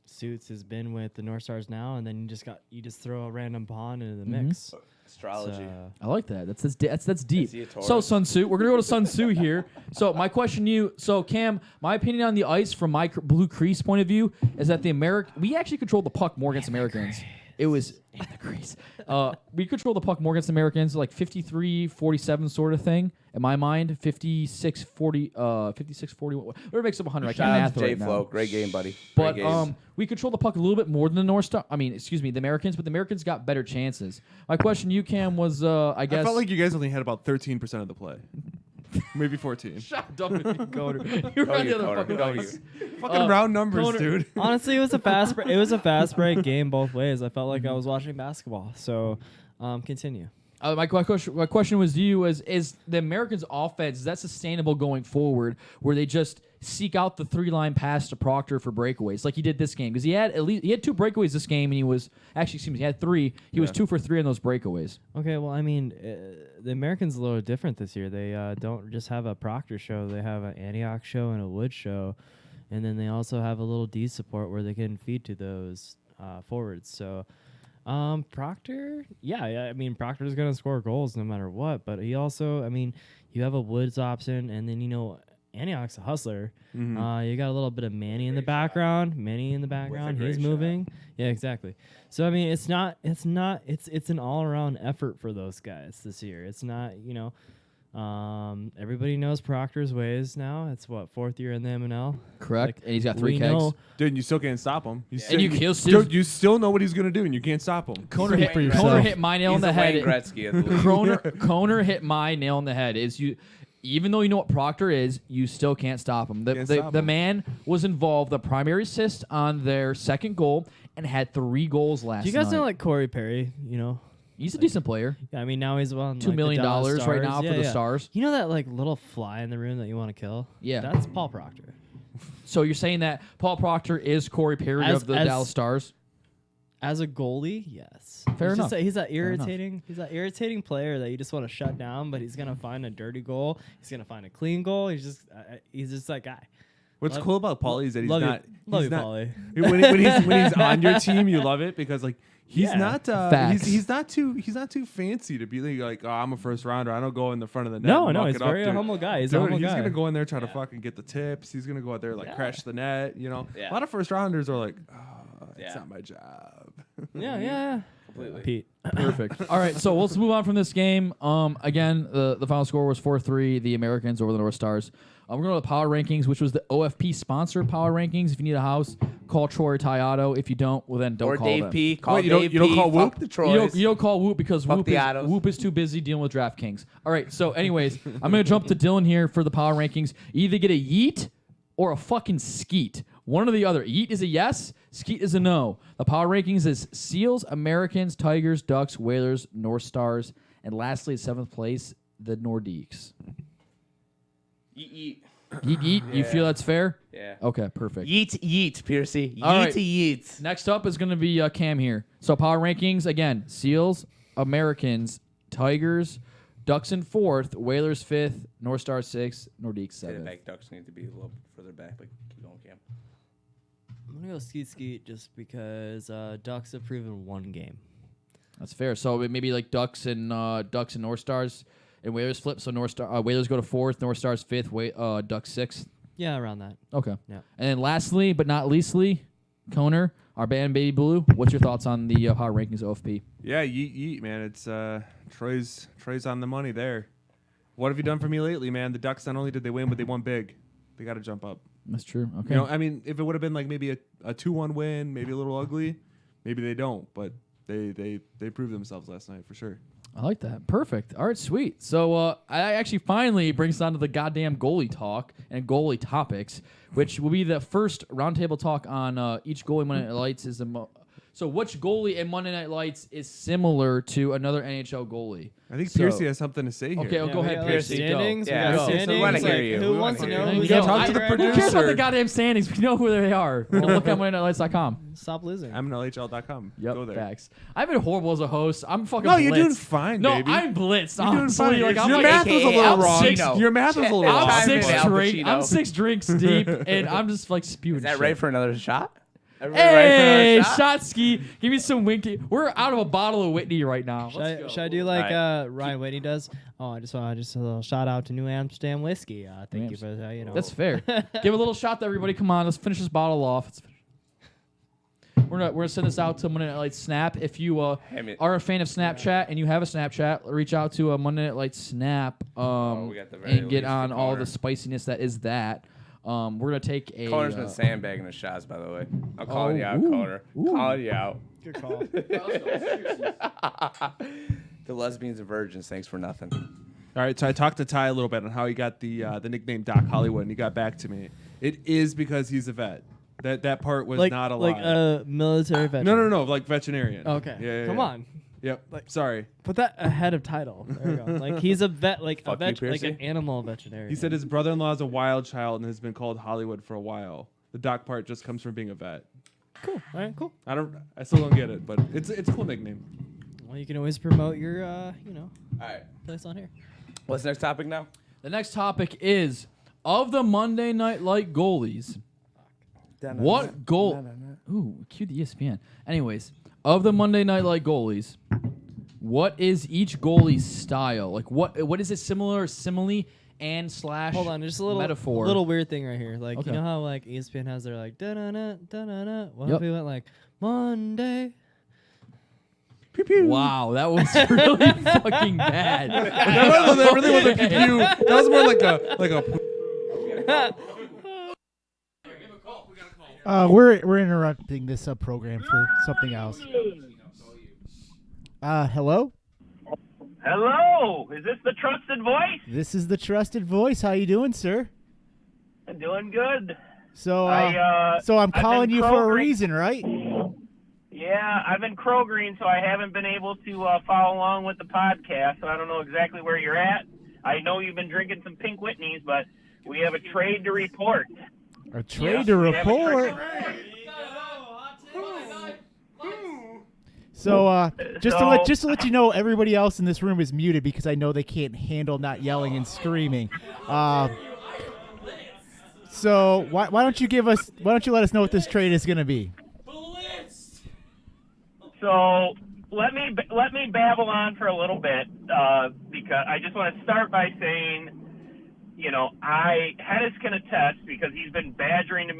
Speaker 4: Suits has been with the North Stars now, and then you just throw a random pawn into the mix.
Speaker 3: Astrology.
Speaker 4: So,
Speaker 2: I like that. That's deep.
Speaker 3: Is he a Taurus?
Speaker 2: So Sun Tzu, we're gonna go to Sun Tzu here. So my question to you, so Cam, my opinion on the ice from my blue crease point of view is that we actually controlled the puck more against Americans. It was in the crease. We controlled the puck more against Americans, like 53-47 sort of thing. In my mind, 56-40, 56-40. Whatever makes up 100. I
Speaker 3: Shout
Speaker 2: can't
Speaker 3: out
Speaker 2: math
Speaker 3: to
Speaker 2: right
Speaker 3: J
Speaker 2: now.
Speaker 3: Flow. Great game, buddy.
Speaker 2: But
Speaker 3: Great game.
Speaker 2: we controlled the puck a little bit more than the North Star. The Americans, but the Americans got better chances. My question to you, Cam, was I guess.
Speaker 5: I felt like you guys only had about 13% of the play. Maybe 14.
Speaker 2: Shut up, Coder. You're on the other
Speaker 3: Coder.
Speaker 2: fucking
Speaker 3: Go
Speaker 2: ice.
Speaker 5: Fucking round numbers,
Speaker 2: Coder-
Speaker 5: dude.
Speaker 4: honestly, it was a fast break game both ways. I felt like I was watching basketball. So, continue.
Speaker 2: My question was to you is the Americans' offense, is that sustainable going forward, where they just seek out the 3-line pass to Proctor for breakaways like he did this game? Because he had 2 breakaways this game, and he had 3. He was 2 for 3 on those breakaways.
Speaker 4: Okay, well, I mean, the Americans a little different this year. They don't just have a Proctor show; they have an Antioch show and a Wood show, and then they also have a little D support where they can feed to those forwards. So, Proctor, I mean, Proctor's gonna score goals no matter what. But he also, I mean, you have a Woods option, and then Antioch's a hustler. You got a little bit of Manny in the background. He's moving. Yeah, exactly. So I mean, it's an all around effort for those guys this year. It's not, everybody knows Proctor's ways now. It's 4th year in the MNL.
Speaker 2: Correct. And he's got 3
Speaker 4: we
Speaker 2: kegs.
Speaker 4: know-
Speaker 5: Dude, and you still can't stop him.
Speaker 2: You
Speaker 5: still know what he's going to do, and you can't stop him.
Speaker 2: Koner
Speaker 6: Speak for yourself.
Speaker 2: Koner hit my nail in
Speaker 3: He's
Speaker 2: the
Speaker 3: the
Speaker 2: head.
Speaker 3: Wayne Gretzky of the league.
Speaker 2: Koner hit my nail in the head. Even though you know what Proctor is, you still can't stop him.
Speaker 5: Can't stop
Speaker 2: The
Speaker 5: him.
Speaker 2: man was involved, the primary assist on their second goal, and had 3 goals last
Speaker 4: Do you guys
Speaker 2: night.
Speaker 4: know like Corey Perry?
Speaker 2: He's a decent player.
Speaker 4: I mean, now he's on
Speaker 2: $2 million
Speaker 4: the Dallas
Speaker 2: right
Speaker 4: Stars.
Speaker 2: now for the Stars.
Speaker 4: You know that like little fly in the room that you want to kill?
Speaker 2: Yeah.
Speaker 4: That's Paul Proctor.
Speaker 2: So you're saying that Paul Proctor is Corey Perry
Speaker 4: As-
Speaker 2: of the
Speaker 4: as-
Speaker 2: Dallas Stars?
Speaker 4: As a goalie, yes.
Speaker 2: Fair
Speaker 4: He's
Speaker 2: enough.
Speaker 4: He's that
Speaker 2: Fair enough.
Speaker 4: irritating. He's that irritating player that you just want to shut down, but he's gonna find a dirty goal. He's gonna find a clean goal. He's just that guy.
Speaker 5: What's
Speaker 4: Love-
Speaker 5: cool about Paulie is that he's
Speaker 4: love
Speaker 5: not.
Speaker 4: you, love
Speaker 5: he's
Speaker 4: you,
Speaker 5: not
Speaker 4: Paulie.
Speaker 5: when he's on your team, you love it because like he's
Speaker 4: Yeah.
Speaker 5: not
Speaker 2: Facts.
Speaker 5: he's not too fancy to be like, oh, I'm a first rounder. I don't go in the front of the net.
Speaker 4: No,
Speaker 5: and
Speaker 4: no,
Speaker 5: muck
Speaker 4: he's
Speaker 5: it up,
Speaker 4: very a
Speaker 5: dude.
Speaker 4: humble guy. He's
Speaker 5: Dude,
Speaker 4: a humble
Speaker 5: he's
Speaker 4: guy.
Speaker 5: gonna go in there try to fucking get the tips. He's gonna go out there like crash the net. You know, a lot of first rounders are like, oh, it's not my job.
Speaker 4: Yeah.
Speaker 3: Completely.
Speaker 4: Pete.
Speaker 2: Perfect. All right, so let's move on from this game. Again, the final score was 4-3, the Americans over the North Stars. We're going to the power rankings, which was the OFP sponsored power rankings. If you need a house, call Troy or Ty Otto. If you don't, well then don't
Speaker 3: Or
Speaker 2: call
Speaker 3: Dave
Speaker 2: them.
Speaker 3: P. Call
Speaker 5: Wait, you
Speaker 3: Dave
Speaker 5: don't
Speaker 3: P.
Speaker 5: call
Speaker 3: Fuck
Speaker 5: Whoop?
Speaker 3: the
Speaker 2: You
Speaker 3: Troys.
Speaker 2: don't call Whoop because
Speaker 3: Fuck
Speaker 2: Whoop
Speaker 3: the
Speaker 2: is,
Speaker 3: Ottos.
Speaker 2: Whoop is too busy dealing with DraftKings. All right, so anyways, I'm going to jump to Dylan here for the power rankings. You either get a yeet or a fucking skeet. One or the other. Yeet is a yes, skeet is a no. The power rankings is Seals, Americans, Tigers, Ducks, Whalers, North Stars, and lastly, 7th place, the Nordiques.
Speaker 3: Yeet.
Speaker 2: Yeet. You feel that's fair?
Speaker 3: Yeah.
Speaker 2: Okay, perfect.
Speaker 3: Yeet, Piercy.
Speaker 2: All right.
Speaker 3: Yeet.
Speaker 2: Next up is going to be Cam here. So power rankings, again, Seals, Americans, Tigers, Ducks in 4th, Whalers 5th, North Stars 6th, Nordiques
Speaker 3: Say the
Speaker 2: 7th.
Speaker 3: back Ducks need to be a little further back, but keep going, Cam.
Speaker 4: I'm gonna go skeet just because Ducks have proven one game.
Speaker 2: That's fair. So maybe like Ducks and North Stars and Whalers flip. So Whalers go to 4th, North Stars 5th, Ducks 6th.
Speaker 4: Yeah, around that.
Speaker 2: Okay.
Speaker 4: Yeah.
Speaker 2: And then lastly, but not leastly, Koner, our band Baby Blue. What's your thoughts on the power rankings OFP?
Speaker 5: Yeah, yeet, man. It's Troy's on the money there. What have you done for me lately, man? The Ducks not only did they win, but they won big. They got to jump up.
Speaker 2: That's true. Okay.
Speaker 5: You know, I mean, if it would have been like maybe a 2-1 win, maybe a little ugly, maybe they don't. But they proved themselves last night for sure.
Speaker 2: I like that. Perfect. All right, sweet. So I actually finally brings us on to the goddamn goalie talk and goalie topics, which will be the first roundtable talk on each goalie Monday Night Lights is so which goalie in Monday Night Lights is similar to another NHL goalie?
Speaker 5: I think
Speaker 2: So-
Speaker 5: Piercy has something to say here.
Speaker 2: Okay, go ahead,
Speaker 4: we got,
Speaker 2: Piercy. Go.
Speaker 4: Standings.
Speaker 3: Yeah,
Speaker 4: we got
Speaker 3: go.
Speaker 4: standings.
Speaker 3: We wanna hear
Speaker 4: like,
Speaker 3: you.
Speaker 4: Who
Speaker 3: We
Speaker 4: wants to
Speaker 3: wanna
Speaker 4: know?
Speaker 3: hear you.
Speaker 4: who's
Speaker 5: You
Speaker 4: up
Speaker 5: gotta talk to
Speaker 4: right
Speaker 5: the
Speaker 4: now?
Speaker 2: Who cares about the
Speaker 5: Producer.
Speaker 2: goddamn standings? We know who they are. Go look at MondayNightLights.com.
Speaker 4: Stop losing.
Speaker 5: MNLHL.com.
Speaker 2: Yep,
Speaker 5: Go there.
Speaker 2: facts. I've been horrible as a host. I'm fucking
Speaker 5: No,
Speaker 2: blitzed.
Speaker 5: you're doing fine,
Speaker 2: No,
Speaker 5: baby.
Speaker 2: I'm blitzed.
Speaker 5: You're doing
Speaker 2: honestly.
Speaker 5: fine.
Speaker 2: Like, I'm
Speaker 5: Your
Speaker 2: like,
Speaker 5: math was a little
Speaker 2: I'm
Speaker 5: wrong.
Speaker 2: six-
Speaker 5: Your math was a little
Speaker 2: I'm
Speaker 5: off.
Speaker 3: Time in, Al Pacino.
Speaker 2: I'm 6 drinks deep, and I'm just like spewing
Speaker 3: Is that
Speaker 2: shit.
Speaker 3: right for another shot? Everybody
Speaker 2: Hey,
Speaker 3: ready for another shot?
Speaker 2: Shotski, give me some winky. We're out of a bottle of Whitney right now.
Speaker 4: Should I do like
Speaker 3: All
Speaker 4: Ryan Whitney does? Oh, I just want a little shout out to New Amsterdam whiskey. Thank you for
Speaker 2: That's fair. Give a little shot to everybody. Come on, let's finish this bottle off. We're gonna send this out to Monday Night Lights Snap. If you are a fan of Snapchat and you have a Snapchat, reach out to Monday Night Lights Snap
Speaker 3: we got the very
Speaker 2: and get
Speaker 3: least
Speaker 2: on
Speaker 3: for
Speaker 2: all
Speaker 3: Connor.
Speaker 2: the spiciness that is that. We're gonna take a.
Speaker 3: Connor's been sandbagging his shots, by the way. I'm
Speaker 2: Oh,
Speaker 3: calling you out,
Speaker 2: ooh,
Speaker 3: Connor.
Speaker 2: ooh.
Speaker 3: Calling you out.
Speaker 4: Good call.
Speaker 3: The lesbians and virgins, thanks for nothing.
Speaker 5: All right, so I talked to Ty a little bit on how he got the nickname Doc Hollywood, and he got back to me. It is because he's a vet. That part was not a lie.
Speaker 4: like a military veteran.
Speaker 5: No, like veterinarian.
Speaker 4: Okay.
Speaker 5: Yeah,
Speaker 4: Come
Speaker 5: yeah.
Speaker 4: on.
Speaker 5: Yep.
Speaker 4: Like-
Speaker 5: Sorry.
Speaker 4: Put that ahead of title. There you go. Like he's a vet, like
Speaker 3: Fuck
Speaker 4: a
Speaker 3: you,
Speaker 4: vet, like an
Speaker 3: Piercy.
Speaker 4: animal veterinarian.
Speaker 5: He said his brother-in-law is a wild child and has been called Hollywood for a while. The Doc part just comes from being a vet.
Speaker 4: Cool. All right. Cool.
Speaker 5: I still don't get it, but it's a cool nickname.
Speaker 4: Well, you can always promote your,
Speaker 3: All right.
Speaker 4: place on here.
Speaker 3: What's the next topic now?
Speaker 2: The next topic is of the Monday Night Light goalies. What goal? Ooh, cue the ESPN. Anyways, of the Monday Night Light goalies, what is each goalie's style? Like, what is it similar, simile, and slash?
Speaker 4: Hold on, just a little
Speaker 2: metaphor.
Speaker 4: little weird thing right here. Like
Speaker 2: Okay.
Speaker 4: you know how like ESPN has their like da da da da da da. What
Speaker 2: Yep.
Speaker 4: if we went like Monday?
Speaker 2: Wow, that was really fucking bad.
Speaker 5: That really wasn't pew. That was more like a.
Speaker 6: We're interrupting this program for something else. Hello?
Speaker 7: Hello, is this the trusted voice?
Speaker 6: This is the trusted voice. How you doing, sir?
Speaker 7: I'm doing good.
Speaker 6: So,
Speaker 7: I've
Speaker 6: I'm
Speaker 7: been
Speaker 6: calling you for a
Speaker 7: Kroger-
Speaker 6: reason, right?
Speaker 7: Yeah, I've been Krogering, so I haven't been able to follow along with the podcast, so I don't know exactly where you're at. I know you've been drinking some Pink Whitneys, but we have a trade to report.
Speaker 6: A trade to report. So just to let you know, everybody else in this room is muted because I know they can't handle not yelling and screaming. So why don't you let us know what this trade is going to be?
Speaker 7: So let me babble on for a little bit because I just want to start by saying, Hedis can attest because he's been badgering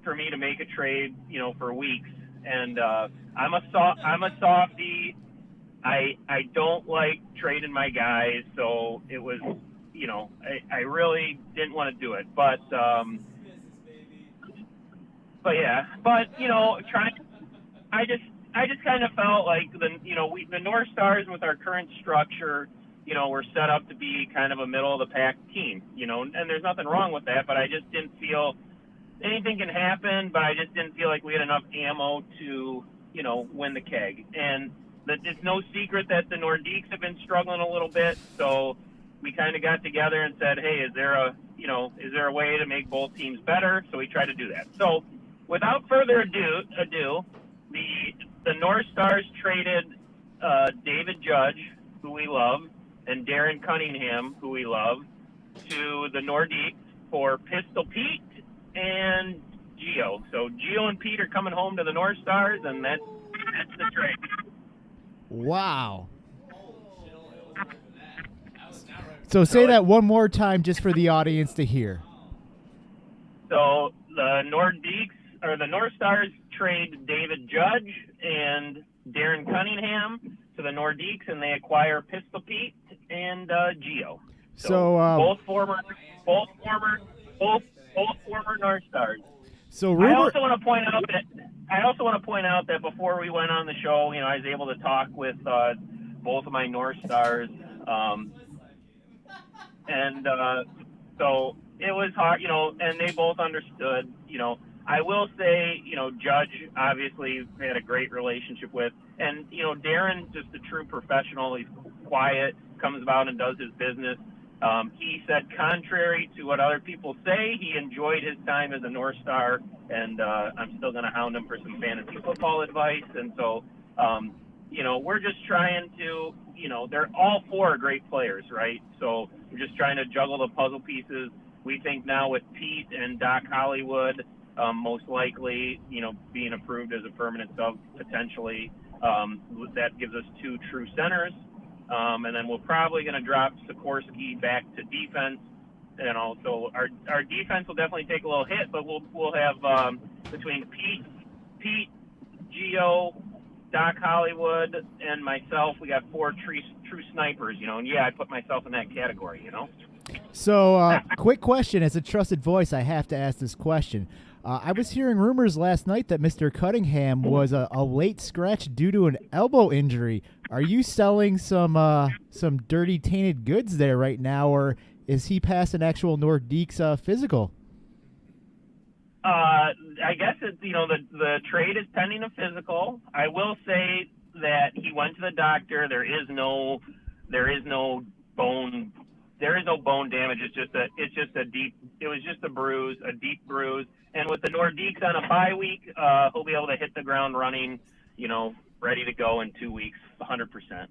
Speaker 7: for me to make a trade, for weeks, and I'm a softie. I don't like trading my guys, so it was, I really didn't want to do it, but I just kind of felt like the North Stars with our current structure, we're set up to be kind of a middle of the pack team, and there's nothing wrong with that, but I just didn't feel anything can happen, but I just didn't feel like we had enough ammo to, win the keg. And it's no secret that the Nordiques have been struggling a little bit, so we kind of got together and said, hey, is there a way to make both teams better? So we tried to do that. So without further ado, the North Stars traded David Judge, who we love, and Darren Cunningham, who we love, to the Nordiques for Pistol Pete and Gio. So Gio and Pete are coming home to the North Stars, and that's the trade.
Speaker 6: Wow. So say that one more time just for the audience to hear.
Speaker 7: So the North Stars trade David Judge and Darren Cunningham to the Nordiques, and they acquire Pistol Pete and Gio.
Speaker 6: So
Speaker 7: both former North Stars.
Speaker 6: So
Speaker 7: I also want to point out that before we went on the show, I was able to talk with both of my North Stars, and so it was hard, and they both understood. I will say, Judge obviously had a great relationship with, and Darren's just a true professional. He's quiet, comes about and does his business. He said, contrary to what other people say, he enjoyed his time as a North Star, and I'm still going to hound him for some fantasy football advice. And so, we're just trying to, they're all four great players, right? So we're just trying to juggle the puzzle pieces. We think now with Pete and Doc Hollywood, most likely, being approved as a permanent sub potentially, that gives us two true centers. And then we're probably going to drop Sikorsky back to defense. And also our defense will definitely take a little hit, but we'll have between Pete, Gio, Doc Hollywood, and myself, we got four true snipers, and I put myself in that category,
Speaker 6: So quick question. As a trusted voice, I have to ask this question. I was hearing rumors last night that Mr. Cunningham was a late scratch due to an elbow injury. Are you selling some dirty, tainted goods there right now, or is he past an actual Nordiques physical?
Speaker 7: I guess it's, the trade is pending a physical. I will say that he went to the doctor. There is no bone damage. It was just a deep bruise. And with the Nordiques on a bye week, he'll be able to hit the ground running, ready to go in 2 weeks, 100%.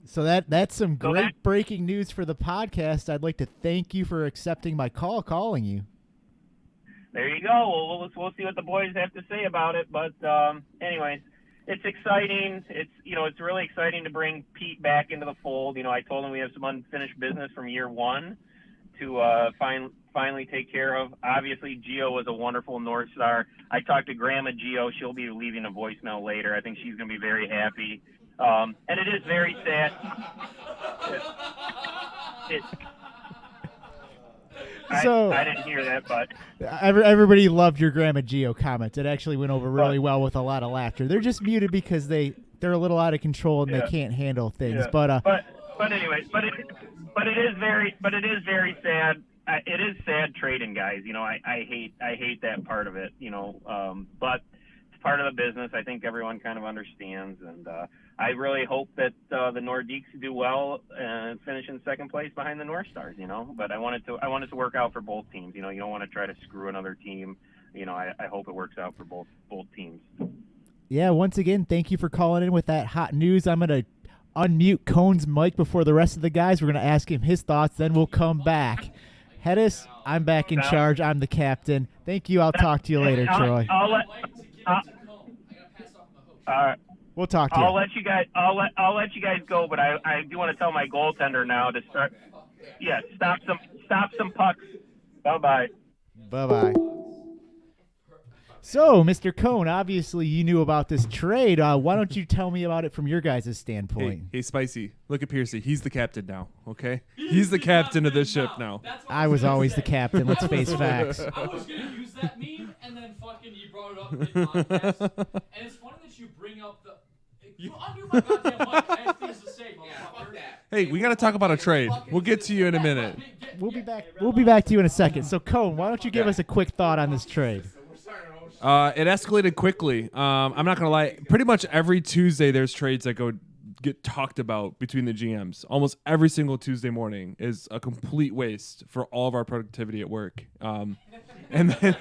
Speaker 6: So that's some great breaking news for the podcast. I'd like to thank you for accepting my calling you.
Speaker 7: There you go. We'll see what the boys have to say about it. But anyways, it's exciting. It's really exciting to bring Pete back into the fold. I told him we have some unfinished business from year one to finally take care of. Obviously, Gio was a wonderful North Star. I talked to Grandma Gio. She'll be leaving a voicemail later. I think she's going to be very happy. And it is very sad. I didn't hear that, but
Speaker 6: everybody loved your Grandma Gio comments. It actually went over really well with a lot of laughter. They're just muted because they're a little out of control and they can't handle things.
Speaker 7: Yeah. But anyways, it is very sad. It is sad trading, guys. I hate that part of it. But it's part of the business. I think everyone kind of understands, and I really hope that the Nordiques do well and finish in second place behind the North Stars. But I want it to work out for both teams. You don't want to try to screw another team. I hope it works out for both teams.
Speaker 6: Yeah, once again, thank you for calling in with that hot news. I'm going to unmute Cone's mic before the rest of the guys. We're going to ask him his thoughts, then we'll come back. Hedis, I'm back in charge. I'm the captain. Thank you. I'll talk to you later, Troy. We'll talk to you.
Speaker 7: I'll let you guys go, but I do want to tell my goaltender now to start. Yeah, stop some pucks. Bye-bye.
Speaker 6: Bye-bye. So, Mr. Cone, obviously you knew about this trade. Why don't you tell me about it from your guys' standpoint?
Speaker 5: Hey, Spicy, look at Piercy. He's the captain now, okay? He's the captain of this ship now.
Speaker 6: I was always the captain. Let's face facts.
Speaker 2: I was going to use that meme, and then fucking you brought it up in podcast. And it's funny that you bring up the... You undo my goddamn mic. I have things to say, motherfucker.
Speaker 5: Hey, we got to talk about a trade. We'll get to you in a minute.
Speaker 6: We'll be back. We'll be back to you in a second. So, Cone, why don't you give us a quick thought on this trade?
Speaker 5: It escalated quickly. I'm not gonna lie. Pretty much every Tuesday, there's trades that get talked about between the GMs. Almost every single Tuesday morning is a complete waste for all of our productivity at work. And then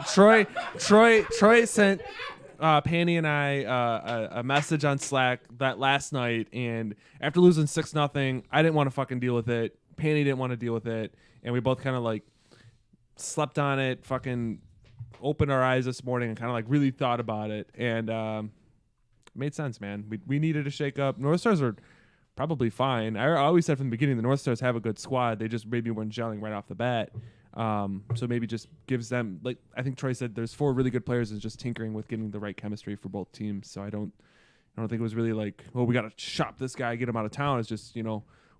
Speaker 5: Troy sent Panny and I a message on Slack that last night, and after losing 6-0, I didn't want to fucking deal with it. Panny didn't want to deal with it, and we both kind of like slept on it, fucking opened our eyes this morning and kind of like really thought about it, and made sense, man. We needed a shake up. North Stars are probably fine. I always said from the beginning the North Stars have a good squad. They just maybe weren't gelling right off the bat. So maybe just gives them, like I think Troy said, there's 4 really good players and just tinkering with getting the right chemistry for both teams. So I don't think it was really like, oh, we got to shop this guy, get him out of town. It's just,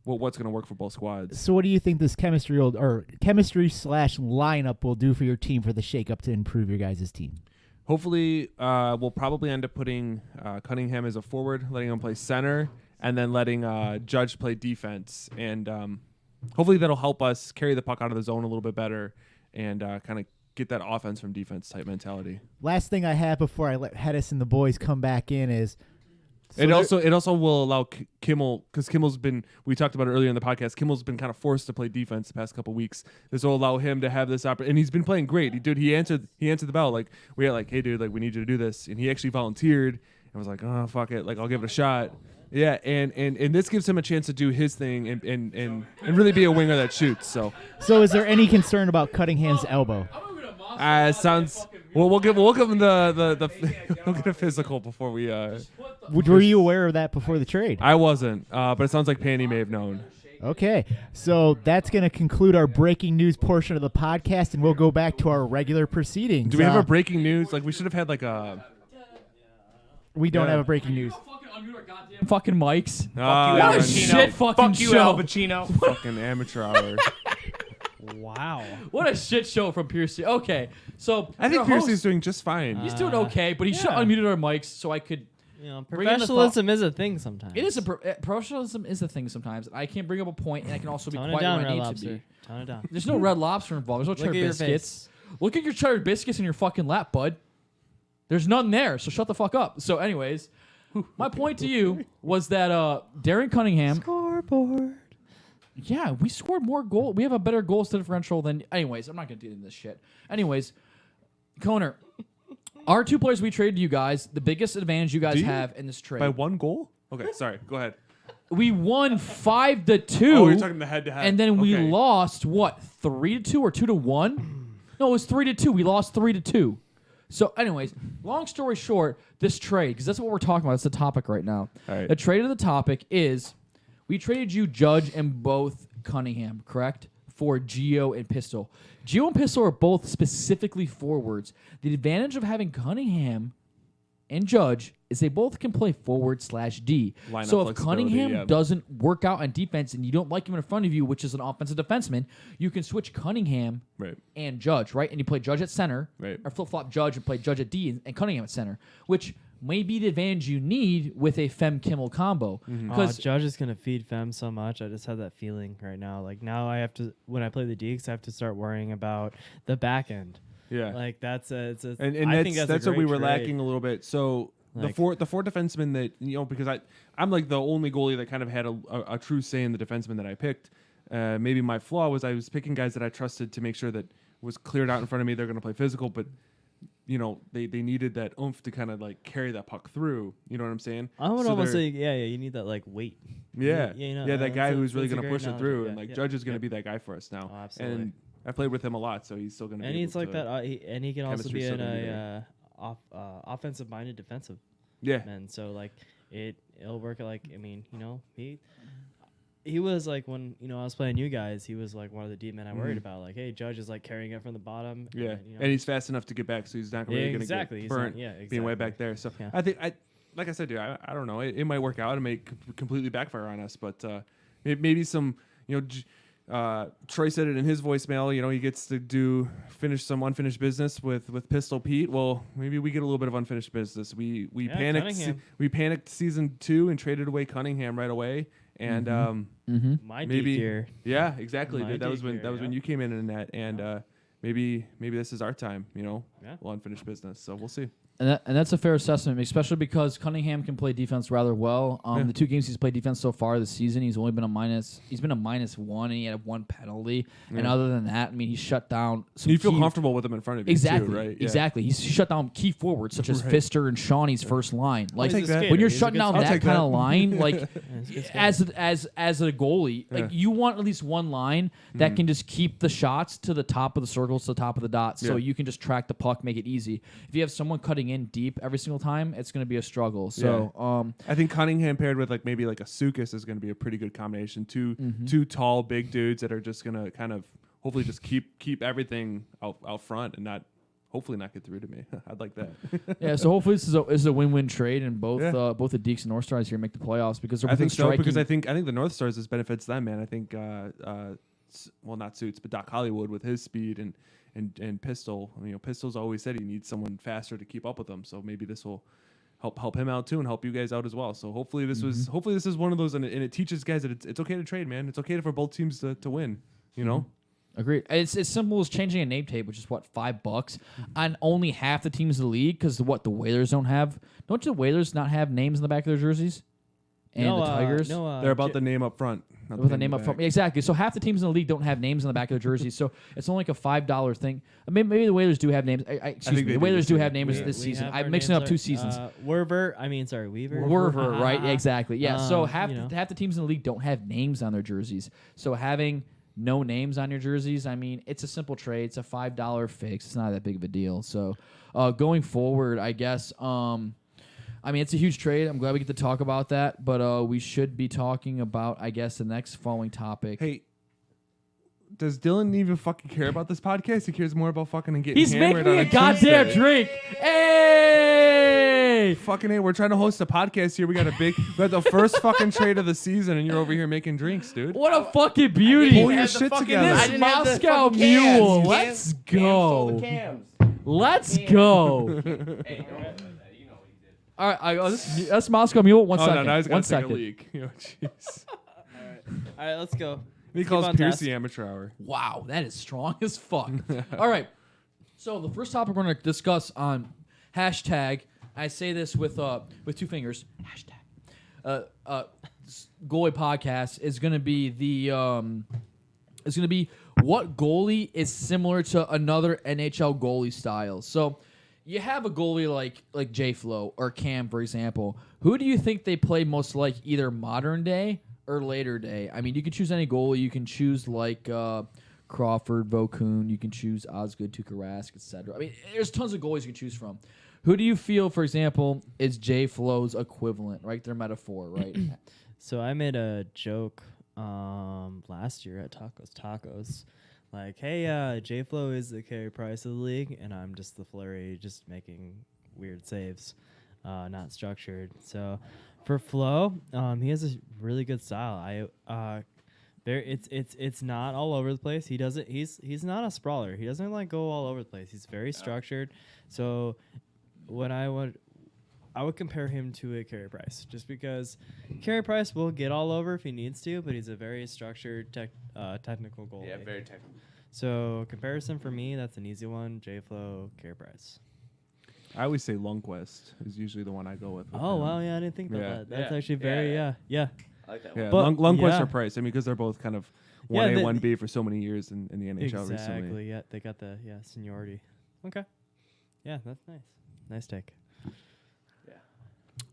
Speaker 5: what's going to work for both squads.
Speaker 6: So what do you think this chemistry lineup will do for your team for the shakeup to improve your guys' team?
Speaker 5: Hopefully, we'll probably end up putting Cunningham as a forward, letting him play center, and then letting Judge play defense. And hopefully that'll help us carry the puck out of the zone a little bit better and kind of get that offense from defense type mentality.
Speaker 6: Last thing I have before I let Hedis and the boys come back in is...
Speaker 5: So it also will allow Kimmel, because Kimmel's been, we talked about it earlier in the podcast, Kimmel's been kind of forced to play defense the past couple weeks. This will allow him to have this opportunity, and he's been playing great. He answered the bell. Like, we had like, hey dude, like we need you to do this, and he actually volunteered and was like, oh fuck it, like I'll give it a shot. Yeah, and this gives him a chance to do his thing and really be a winger that shoots. So
Speaker 6: is there any concern about Cunningham's elbow?
Speaker 5: Sounds. Well, we'll give him the we'll get a physical before we.
Speaker 6: Were you aware of that before the trade?
Speaker 5: I wasn't, but it sounds like Panny may have known.
Speaker 6: Okay, so that's going to conclude our breaking news portion of the podcast, and we'll go back to our regular proceedings.
Speaker 5: Do we have a breaking news? Like we should have had like a.
Speaker 6: We don't have a breaking news.
Speaker 2: Fucking mics.
Speaker 3: What
Speaker 2: a shit fucking
Speaker 3: Fuck you,
Speaker 2: show.
Speaker 3: Al Pacino.
Speaker 5: Fucking amateur hour.
Speaker 4: Wow.
Speaker 2: What a shit show from Piercy. Okay, so
Speaker 5: I think Piercy's doing just fine.
Speaker 2: He's doing okay, but he should have unmuted our mics so I could.
Speaker 4: Professionalism is a thing sometimes.
Speaker 2: It is professionalism is a thing sometimes. I can't bring up a point, and I can also be
Speaker 4: Tone
Speaker 2: quiet
Speaker 4: it down,
Speaker 2: when I
Speaker 4: Red
Speaker 2: need
Speaker 4: Lobster.
Speaker 2: to be.
Speaker 4: Tone it down.
Speaker 2: There's no Red Lobster involved. There's no cheddar
Speaker 4: at your
Speaker 2: biscuits.
Speaker 4: face.
Speaker 2: Look at your cheddar biscuits in your fucking lap, bud. There's none there, so shut the fuck up. So, anyways, my point to you was that Darren Cunningham.
Speaker 4: Scoreboard.
Speaker 2: Yeah, we scored more goals. We have a better goals differential than. Anyways, I'm not gonna do this shit. Anyways, Koner, our 2 players we traded to you guys, the biggest advantage you guys have in this trade.
Speaker 5: By 1 goal? Okay, sorry. Go ahead.
Speaker 2: We won 5-2.
Speaker 5: Oh, you're talking the head-to-head.
Speaker 2: And then we
Speaker 5: Okay.
Speaker 2: lost what, 3-2 or 2-1? No, it was 3-2. We lost 3-2. So, anyways, long story short, this trade, because that's what we're talking about. That's the topic right now.
Speaker 5: All right.
Speaker 2: The trade of the topic is we traded you Judge and both Cunningham, correct? For Gio and Pistol. Gio and Pistol are both specifically forwards. The advantage of having Cunningham and Judge is they both can play forward/D.
Speaker 5: Line
Speaker 2: So
Speaker 5: up
Speaker 2: if
Speaker 5: flexibility,
Speaker 2: Cunningham
Speaker 5: yeah.
Speaker 2: doesn't work out on defense and you don't like him in front of you, which is an offensive defenseman, you can switch Cunningham
Speaker 5: Right.
Speaker 2: and Judge, right? And you play Judge at center,
Speaker 5: Right.
Speaker 2: or flip-flop Judge and play Judge at D and Cunningham at center, which may be the advantage you need with a Fem-Kimmel combo. Because
Speaker 4: Judge is gonna feed Fem so much. I just have that feeling right now. Like now I have to, when I play the Deeks, I have to start worrying about the back end.
Speaker 5: Yeah.
Speaker 4: Like that's
Speaker 5: And
Speaker 4: I think
Speaker 5: that's
Speaker 4: a
Speaker 5: what we
Speaker 4: great
Speaker 5: were
Speaker 4: trade.
Speaker 5: lacking a little bit. So
Speaker 4: Like,
Speaker 5: the four defensemen that because I'm like the only goalie that kind of had a true say in the defenseman that I picked. Maybe my flaw was I was picking guys that I trusted to make sure that was cleared out in front of me. They're going to play physical, but they needed that oomph to kind of like carry that puck through. You know what I'm saying?
Speaker 4: I would
Speaker 5: So
Speaker 4: almost
Speaker 5: they're-
Speaker 4: say, you need that like weight.
Speaker 5: Yeah, that
Speaker 4: that's
Speaker 5: guy
Speaker 4: a-
Speaker 5: who's really
Speaker 4: that's a
Speaker 5: going to
Speaker 4: great
Speaker 5: push it
Speaker 4: analogy.
Speaker 5: through,
Speaker 4: Yeah,
Speaker 5: and like
Speaker 4: yeah.
Speaker 5: Judge is going to be that guy for us now.
Speaker 4: Oh, absolutely.
Speaker 5: And I played with him a lot, so he's still going to.
Speaker 4: And
Speaker 5: be
Speaker 4: he's
Speaker 5: able
Speaker 4: like
Speaker 5: to,
Speaker 4: that, and he can also
Speaker 5: chemistry's
Speaker 4: be in
Speaker 5: still gonna be
Speaker 4: a offensive-minded defensive.
Speaker 5: Yeah,
Speaker 4: And so like it'll work. Like I mean, he was like when I was playing you guys, he was like one of the deep men I worried about. Like, hey, Judge is like carrying it from the bottom.
Speaker 5: yeah,
Speaker 4: and,
Speaker 5: and he's fast enough to get back, so he's not really going to
Speaker 4: exactly.
Speaker 5: get
Speaker 4: He's
Speaker 5: burnt.
Speaker 4: not-
Speaker 5: Being way
Speaker 4: exactly.
Speaker 5: back there. So
Speaker 4: Yeah.
Speaker 5: I think like I said, dude, I don't know. It might work out. It may completely backfire on us, but maybe some Troy said it in his voicemail. He gets to finish some unfinished business with Pistol Pete. Well, maybe we get a little bit of unfinished business. We panicked.
Speaker 4: Cunningham.
Speaker 5: We panicked season 2 and traded away Cunningham right away. And
Speaker 4: My
Speaker 5: maybe
Speaker 4: gear.
Speaker 5: yeah, exactly.
Speaker 4: My
Speaker 5: Dude. That was
Speaker 4: gear,
Speaker 5: when you came in that, and maybe this is our time. We'll unfinished business. So we'll see.
Speaker 2: And that's a fair assessment, especially because Cunningham can play defense rather well. The 2 games he's played defense so far this season, he's only been a -1, and he had 1 penalty. And other than that, I mean, he shut down.
Speaker 5: You feel comfortable with him in front of you,
Speaker 2: exactly,
Speaker 5: too, right? Yeah.
Speaker 2: Exactly. He's shut down key forwards such as Fister and Shawnee's first line. Like
Speaker 5: take that.
Speaker 2: when you're
Speaker 4: He's a
Speaker 2: shutting
Speaker 4: good
Speaker 2: down
Speaker 5: I'll
Speaker 2: that
Speaker 5: take
Speaker 2: kind
Speaker 5: that.
Speaker 2: of line, like
Speaker 4: he's a good
Speaker 2: as a goalie, like you want at least one line that can just keep the shots to the top of the circles, to the top of the dots, so
Speaker 5: Yeah.
Speaker 2: you can just track the puck, make it easy. If you have someone cutting in deep every single time, it's going to be a struggle. So,
Speaker 5: I think Cunningham paired with maybe a Sukas is going to be a pretty good combination. Two tall, big dudes that are just going to kind of hopefully just keep everything out front and hopefully not get through to me. I'd like that.
Speaker 2: yeah. So hopefully this is a win-win trade, and both
Speaker 5: Yeah.
Speaker 2: both the Deeks and North Stars here make the playoffs because they're
Speaker 5: I think so
Speaker 2: striking.
Speaker 5: because I think the North Stars this benefits them, man. I think not Suits, but Doc Hollywood with his speed and Pistol. Pistol's always said he needs someone faster to keep up with him. So maybe this will help him out too and help you guys out as well. So hopefully this is one of those, and it teaches guys that it's okay to trade, man. It's okay for both teams to win.
Speaker 2: Agreed. It's as simple as changing a name tape, which is what, $5 on only half the teams in the league, because the Whalers don't have. Don't the Whalers not have names in the back of their jerseys? And the Tigers.
Speaker 5: They're about the name up front. not
Speaker 2: with a
Speaker 5: in
Speaker 2: name
Speaker 5: the
Speaker 2: up front.
Speaker 5: back.
Speaker 2: Exactly. So half the teams in the league don't have names on the back of their jerseys, so it's only like a $5 thing. Maybe the Whalers do have names. Excuse
Speaker 5: think
Speaker 2: me.
Speaker 5: they
Speaker 2: The
Speaker 5: do
Speaker 2: Whalers
Speaker 5: this
Speaker 2: do
Speaker 5: year.
Speaker 2: have names
Speaker 4: We-
Speaker 2: this
Speaker 4: we
Speaker 2: season.
Speaker 4: have
Speaker 2: I'm
Speaker 4: our
Speaker 2: mixing up
Speaker 4: names
Speaker 2: 2
Speaker 4: are,
Speaker 2: seasons.
Speaker 4: Weaver,
Speaker 2: Werver, right? Exactly. Yeah. So half
Speaker 4: you know.
Speaker 2: half the teams in the league don't have names on their jerseys. So having no names on your jerseys, I mean, it's a simple trade. It's a $5 fix. It's not that big of a deal. So going forward, I guess. I mean, it's a huge trade. I'm glad we get to talk about that. But we should be talking about, I guess, the next following topic.
Speaker 5: Hey, does Dylan even fucking care about this podcast? He cares more about fucking getting
Speaker 2: He's
Speaker 5: hammered
Speaker 2: making me
Speaker 5: on
Speaker 2: a goddamn
Speaker 5: Tuesday.
Speaker 2: drink. Hey!
Speaker 5: Fucking hey, we're trying to host a podcast here. We got the first fucking trade of the season, and you're over here making drinks, dude.
Speaker 2: What a fucking beauty.
Speaker 5: Pull your shit together.
Speaker 2: This Moscow Mule. Let's go. Let's go. All right, that's Moscow Mule. One
Speaker 5: Oh
Speaker 2: second.
Speaker 5: no, now he's
Speaker 2: One
Speaker 5: gonna take a
Speaker 2: second.
Speaker 5: leak. Jeez.
Speaker 4: All right, let's go.
Speaker 5: He
Speaker 4: Keep
Speaker 5: calls
Speaker 4: on
Speaker 5: Pierce
Speaker 4: task.
Speaker 5: the amateur hour.
Speaker 2: Wow, that is strong as fuck. All right. So the first topic we're going to discuss on hashtag, I say this with 2 fingers, hashtag, goalie podcast is going to be what goalie is similar to another NHL goalie style. So you have a goalie like J Flo or Cam, for example. Who do you think they play most like, either modern day or later day? I mean, you can choose any goalie. You can choose like Crawford, Vokun. You can choose Osgood, Tukarask, etc. I mean, there's tons of goalies you can choose from. Who do you feel, for example, is J Flo's equivalent, right? Their metaphor, right?
Speaker 4: So I made a joke last year at Tacos. Like, hey, J Flo is the Carey Price of the league, and I'm just the Flurry, just making weird saves, not structured. So for Flo, he has a really good style. It's not all over the place. He doesn't. He's not a sprawler. He doesn't like go all over the place. He's very structured. So when I would compare him to a Carey Price, just because Carey Price will get all over if he needs to, but he's a very structured, technical goalie.
Speaker 3: Yeah, very technical.
Speaker 4: So comparison for me, that's an easy one. J Flo, Carey Price.
Speaker 5: I always say Lundqvist is usually the one I go with.
Speaker 4: Oh,
Speaker 5: him.
Speaker 4: wow, yeah, I didn't think about
Speaker 5: Yeah.
Speaker 4: that. That's
Speaker 3: Yeah.
Speaker 4: actually very,
Speaker 3: Yeah.
Speaker 4: yeah.
Speaker 3: I like that
Speaker 5: Yeah,
Speaker 3: one.
Speaker 4: But-
Speaker 5: Lundqvist
Speaker 4: yeah.
Speaker 5: or Price. I mean, because they're both kind of
Speaker 4: Yeah,
Speaker 5: 1A,
Speaker 4: they-
Speaker 5: 1B for so many years in the NHL
Speaker 4: Exactly,
Speaker 5: recently.
Speaker 4: yeah. They got the, seniority. Okay. Yeah, that's nice. Nice take.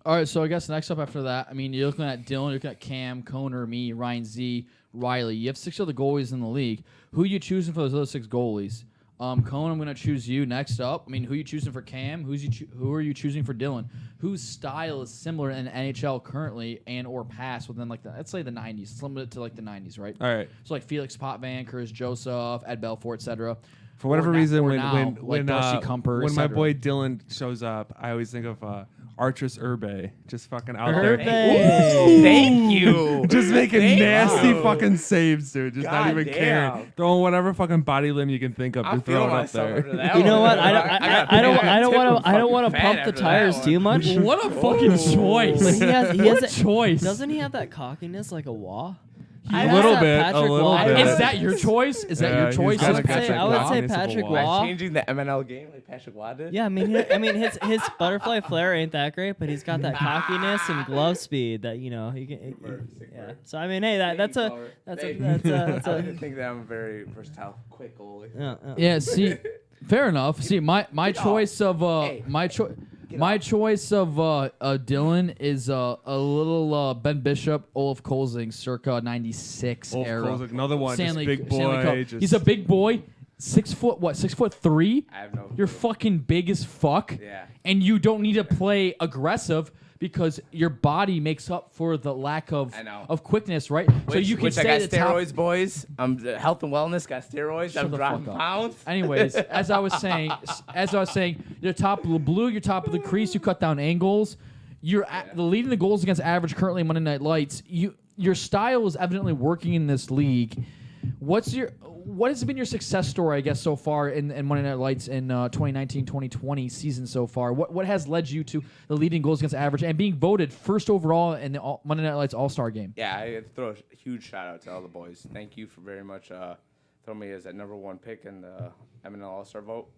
Speaker 2: All right, so I guess next up after that, I mean, you're looking at Dylan, you're looking at Cam, Conor, me, Ryan Z, Riley. You have 6 other goalies in the league. Who are you choosing for those other 6 goalies? Conor, I'm going to choose you next up. I mean, who are you choosing for Cam? Who are you choosing for Dylan? Whose style is similar in the NHL currently and or past within like let's say the 90s. It's limited to like the 90s, right?
Speaker 5: All right.
Speaker 2: So like Felix Potvin, Chris Joseph, Ed Belfort, etc.
Speaker 5: For whatever reason, when
Speaker 2: Darcy Kumper,
Speaker 5: when my
Speaker 2: etc.
Speaker 5: boy Dylan shows up, I always think of Artris Urbe, just fucking out there.
Speaker 3: Thank you.
Speaker 5: Just making
Speaker 3: Thank
Speaker 5: nasty
Speaker 3: you.
Speaker 5: fucking saves, dude. Just not
Speaker 3: God
Speaker 5: even
Speaker 3: damn.
Speaker 5: caring. Throwing whatever fucking body limb you can think of,
Speaker 3: I'm
Speaker 5: just throw
Speaker 3: feeling
Speaker 5: it up
Speaker 3: myself
Speaker 5: there.
Speaker 3: after that
Speaker 4: You know
Speaker 3: one.
Speaker 4: what? I don't want to pump the tires too much.
Speaker 2: What a fucking choice!
Speaker 4: But he has
Speaker 2: What a
Speaker 4: that-
Speaker 2: choice!
Speaker 4: Doesn't he have that cockiness like a Wah?
Speaker 5: A little bit, a little bit.
Speaker 2: Is that your choice? Is that
Speaker 5: Yeah,
Speaker 2: your
Speaker 5: he's
Speaker 2: choice?
Speaker 5: got
Speaker 4: I
Speaker 5: a
Speaker 4: would say
Speaker 5: cockiness of
Speaker 4: Patrick
Speaker 5: a
Speaker 4: Waugh.
Speaker 3: Changing the MNL game like Patrick Waugh did?
Speaker 4: Yeah, I mean, his butterfly flare ain't that great, but he's got that cockiness and glove speed that you know he can. Yeah. So I mean, hey, that's a.
Speaker 3: I like to think that I'm a very versatile, quick goalie.
Speaker 2: Yeah. See, fair enough. See, my choice of
Speaker 3: Hey.
Speaker 2: my choice of Dylan is a little Ben Bishop, Olaf Kolzing, circa '96
Speaker 5: Olaf
Speaker 2: era.
Speaker 5: Kolzing, another one, just big
Speaker 2: Stanley
Speaker 5: boy,
Speaker 2: Cup.
Speaker 5: just-
Speaker 2: He's a big boy. 6'3".
Speaker 3: I have no.
Speaker 2: You're fucking big as fuck.
Speaker 3: Yeah.
Speaker 2: And you don't need to play aggressive because your body makes up for the lack of
Speaker 3: I know.
Speaker 2: of quickness, right? So you can
Speaker 3: Which I
Speaker 2: stay
Speaker 3: got
Speaker 2: at the top.
Speaker 3: steroids, boys. Health and wellness got steroids.
Speaker 2: Shut
Speaker 3: I'm
Speaker 2: the
Speaker 3: dropping
Speaker 2: fuck up.
Speaker 3: pounds.
Speaker 2: Anyways, as I was saying, you're top of the blue, you're top of the crease, you cut down angles. You're the leading the goals against average currently in Monday Night Lights. Your style is evidently working in this league. What has been your success story, I guess, so far in Monday Night Lights in 2019-2020 season so far? What has led you to the leading goals against average and being voted first overall in the Monday Night Lights All-Star game?
Speaker 3: Yeah, I had to throw a huge shout out to all the boys. Thank you for very much throwing me as that number 1 pick in the MNL All-Star vote.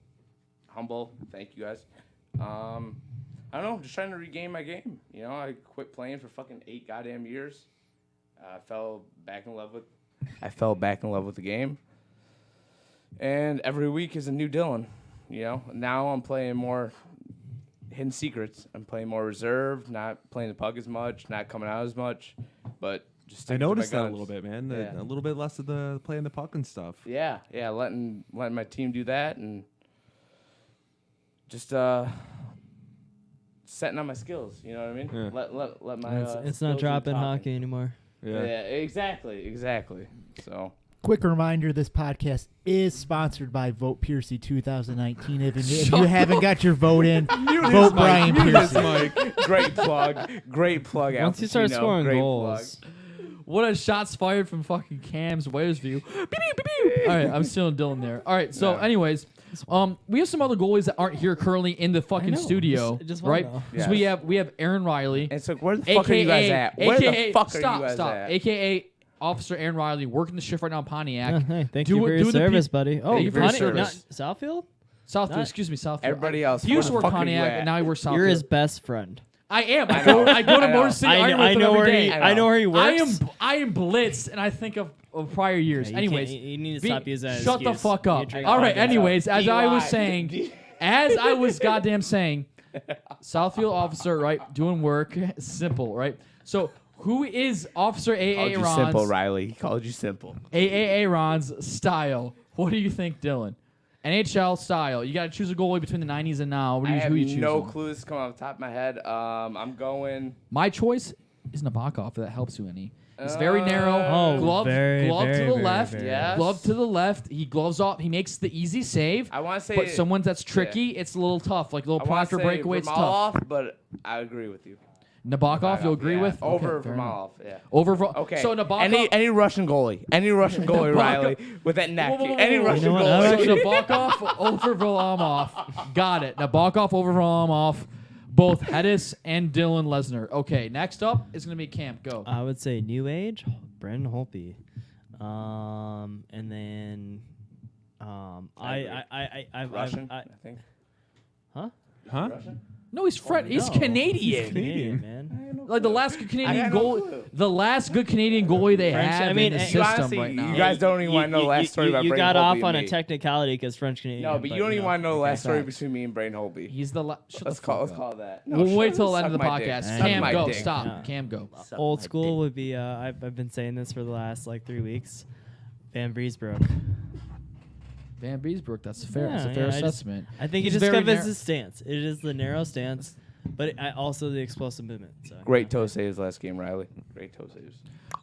Speaker 3: Humble. Thank you guys. I don't know, just trying to regain my game. You know, I quit playing for fucking 8 goddamn years. I fell back in love with the game. And every week is a new Dylan. You know, now I'm playing more hidden secrets. I'm playing more reserved, not playing the puck as much, not coming out as much, but just
Speaker 5: I
Speaker 3: sticking to my
Speaker 5: noticed that a
Speaker 3: guns.
Speaker 5: little bit, man.
Speaker 3: Yeah.
Speaker 5: A little bit less of the playing the puck and stuff.
Speaker 3: Yeah, letting my team do that and just setting on my skills. You know what I mean?
Speaker 5: Yeah.
Speaker 3: Let my
Speaker 4: It's not
Speaker 3: skills do
Speaker 4: dropping
Speaker 3: talking.
Speaker 4: hockey anymore.
Speaker 3: Yeah, exactly. So
Speaker 6: Quick reminder, this podcast is sponsored by Vote Piercy 2019. If you haven't got your vote in, vote Brian Piercy.
Speaker 3: great plug. Al
Speaker 4: Once you start
Speaker 3: Pacino.
Speaker 4: scoring
Speaker 3: Great
Speaker 4: goals,
Speaker 3: plug.
Speaker 2: What a shots fired from fucking Cam's Wales view. Beep, beep, beep, beep. All right, I'm still Dylan there. All right, so anyways, we have some other goalies that aren't here currently in the fucking
Speaker 4: know.
Speaker 2: studio,
Speaker 4: Just wanna
Speaker 2: right?
Speaker 4: know.
Speaker 2: So we have Aaron Riley.
Speaker 3: And so where the fuck are you guys at? Where the fuck are you guys at?
Speaker 2: AKA Officer Aaron Riley, working the shift right now in Pontiac.
Speaker 4: hey, thank
Speaker 2: Do
Speaker 4: you
Speaker 2: it-
Speaker 4: for
Speaker 2: do
Speaker 4: your
Speaker 2: the
Speaker 4: service,
Speaker 2: peop-
Speaker 4: buddy. Oh,
Speaker 2: Thank you for your
Speaker 4: Pontiac, not
Speaker 2: service.
Speaker 4: Southfield?
Speaker 2: Southfield,
Speaker 4: Not-
Speaker 2: excuse me, Southfield.
Speaker 3: Everybody else,
Speaker 2: He used to
Speaker 3: where
Speaker 2: work
Speaker 3: the fuck are you
Speaker 2: Pontiac,
Speaker 3: at?
Speaker 2: and now he works Southfield.
Speaker 4: You're his best friend.
Speaker 2: I am. I
Speaker 3: know.
Speaker 2: go to
Speaker 3: I know.
Speaker 2: Motor City Iron with him
Speaker 4: know
Speaker 2: every
Speaker 4: where
Speaker 2: day.
Speaker 4: I know where he works.
Speaker 2: I am blitzed, and I think of prior years.
Speaker 4: Yeah, you
Speaker 2: Anyways,
Speaker 4: can't- you need to stop using that
Speaker 2: shut the
Speaker 4: excuse.
Speaker 2: fuck
Speaker 4: You
Speaker 2: up.
Speaker 4: drink
Speaker 2: All right.
Speaker 4: vodka.
Speaker 2: Anyways, as I was
Speaker 3: DUI.
Speaker 2: goddamn saying, Southfield officer, right, doing work, simple, right. So who is Officer
Speaker 3: Called
Speaker 2: AA
Speaker 3: you simple,
Speaker 2: Ron's
Speaker 3: Riley. He called you simple.
Speaker 2: AAA Ron's style? What do you think, Dylan? NHL style. You got to choose a goalie between the 90s and now.
Speaker 3: I have
Speaker 2: Who you choosing?
Speaker 3: no clue. This is coming off the top of my head. I'm going.
Speaker 2: My choice is Nabokov, if that helps you any. It's very narrow.
Speaker 4: Oh,
Speaker 2: glove
Speaker 4: very,
Speaker 2: to
Speaker 4: very,
Speaker 2: the
Speaker 4: very,
Speaker 2: left.
Speaker 4: very.
Speaker 3: Yes.
Speaker 2: Glove to the left. He gloves off. He makes the easy save.
Speaker 3: I want to say.
Speaker 2: But someone that's tricky, it's a little tough. Like a little
Speaker 3: I want
Speaker 2: Proctor
Speaker 3: to say
Speaker 2: breakaway, it's tough.
Speaker 3: Vermaloff, but I agree with you.
Speaker 2: Nabokov, you'll agree
Speaker 3: Yeah,
Speaker 2: with?
Speaker 3: over
Speaker 2: Okay, fair enough.
Speaker 3: Vermaloff. Yeah.
Speaker 2: Over.
Speaker 3: Okay.
Speaker 2: So Nabokov.
Speaker 3: Any Russian goalie. Any Russian goalie,
Speaker 2: Nabokov-
Speaker 3: Riley, with that neck.
Speaker 2: Whoa, whoa, whoa,
Speaker 3: Any
Speaker 2: whoa, whoa.
Speaker 3: Russian
Speaker 4: You know what?
Speaker 3: goalie.
Speaker 2: So Nabokov over Varlamov. Got it. Nabokov over Varlamov. Both Hedis and Dylan Lesnar. Okay, next up is going to be Camp. Go.
Speaker 4: I would say New Age, Brendan Holtby, and then I
Speaker 3: Russian, I think.
Speaker 4: huh?
Speaker 5: Huh?
Speaker 2: No, he's He's
Speaker 4: No.
Speaker 2: Canadian.
Speaker 4: Canadian, man.
Speaker 2: Like the last good Canadian
Speaker 3: had no
Speaker 2: goal,
Speaker 3: clue.
Speaker 2: the last good Canadian goalie they
Speaker 4: French-
Speaker 2: have
Speaker 4: I mean,
Speaker 2: in the
Speaker 4: you
Speaker 2: system
Speaker 3: honestly-
Speaker 2: right now.
Speaker 3: you guys don't even want to know the last story about
Speaker 4: You
Speaker 3: Braden
Speaker 4: got
Speaker 3: Holtby
Speaker 4: off
Speaker 3: and
Speaker 4: on a
Speaker 3: me.
Speaker 4: technicality because French Canadian.
Speaker 3: No, but you don't even want to know the last story between me and Braden Holtby.
Speaker 2: He's the last.
Speaker 3: Let's call that. No,
Speaker 2: We'll
Speaker 3: shut
Speaker 2: wait
Speaker 3: up.
Speaker 2: till the end of the
Speaker 3: Suck my dick.
Speaker 2: podcast.
Speaker 3: Suck
Speaker 2: Cam,
Speaker 3: my
Speaker 2: go.
Speaker 3: dick.
Speaker 2: Stop.
Speaker 4: Yeah.
Speaker 2: Cam, go.
Speaker 4: Old school would be. I've been saying this for the last like 3 weeks. Van Vriesbroek.
Speaker 2: Van Beesbrook, that's fair.
Speaker 4: Yeah,
Speaker 2: That's a fair
Speaker 4: yeah,
Speaker 2: assessment.
Speaker 4: I think
Speaker 2: He's
Speaker 4: it just
Speaker 2: very
Speaker 4: covers his stance. It is the narrow stance, but also the explosive movement. So,
Speaker 3: Great toe saves last game, Riley. Great toe saves.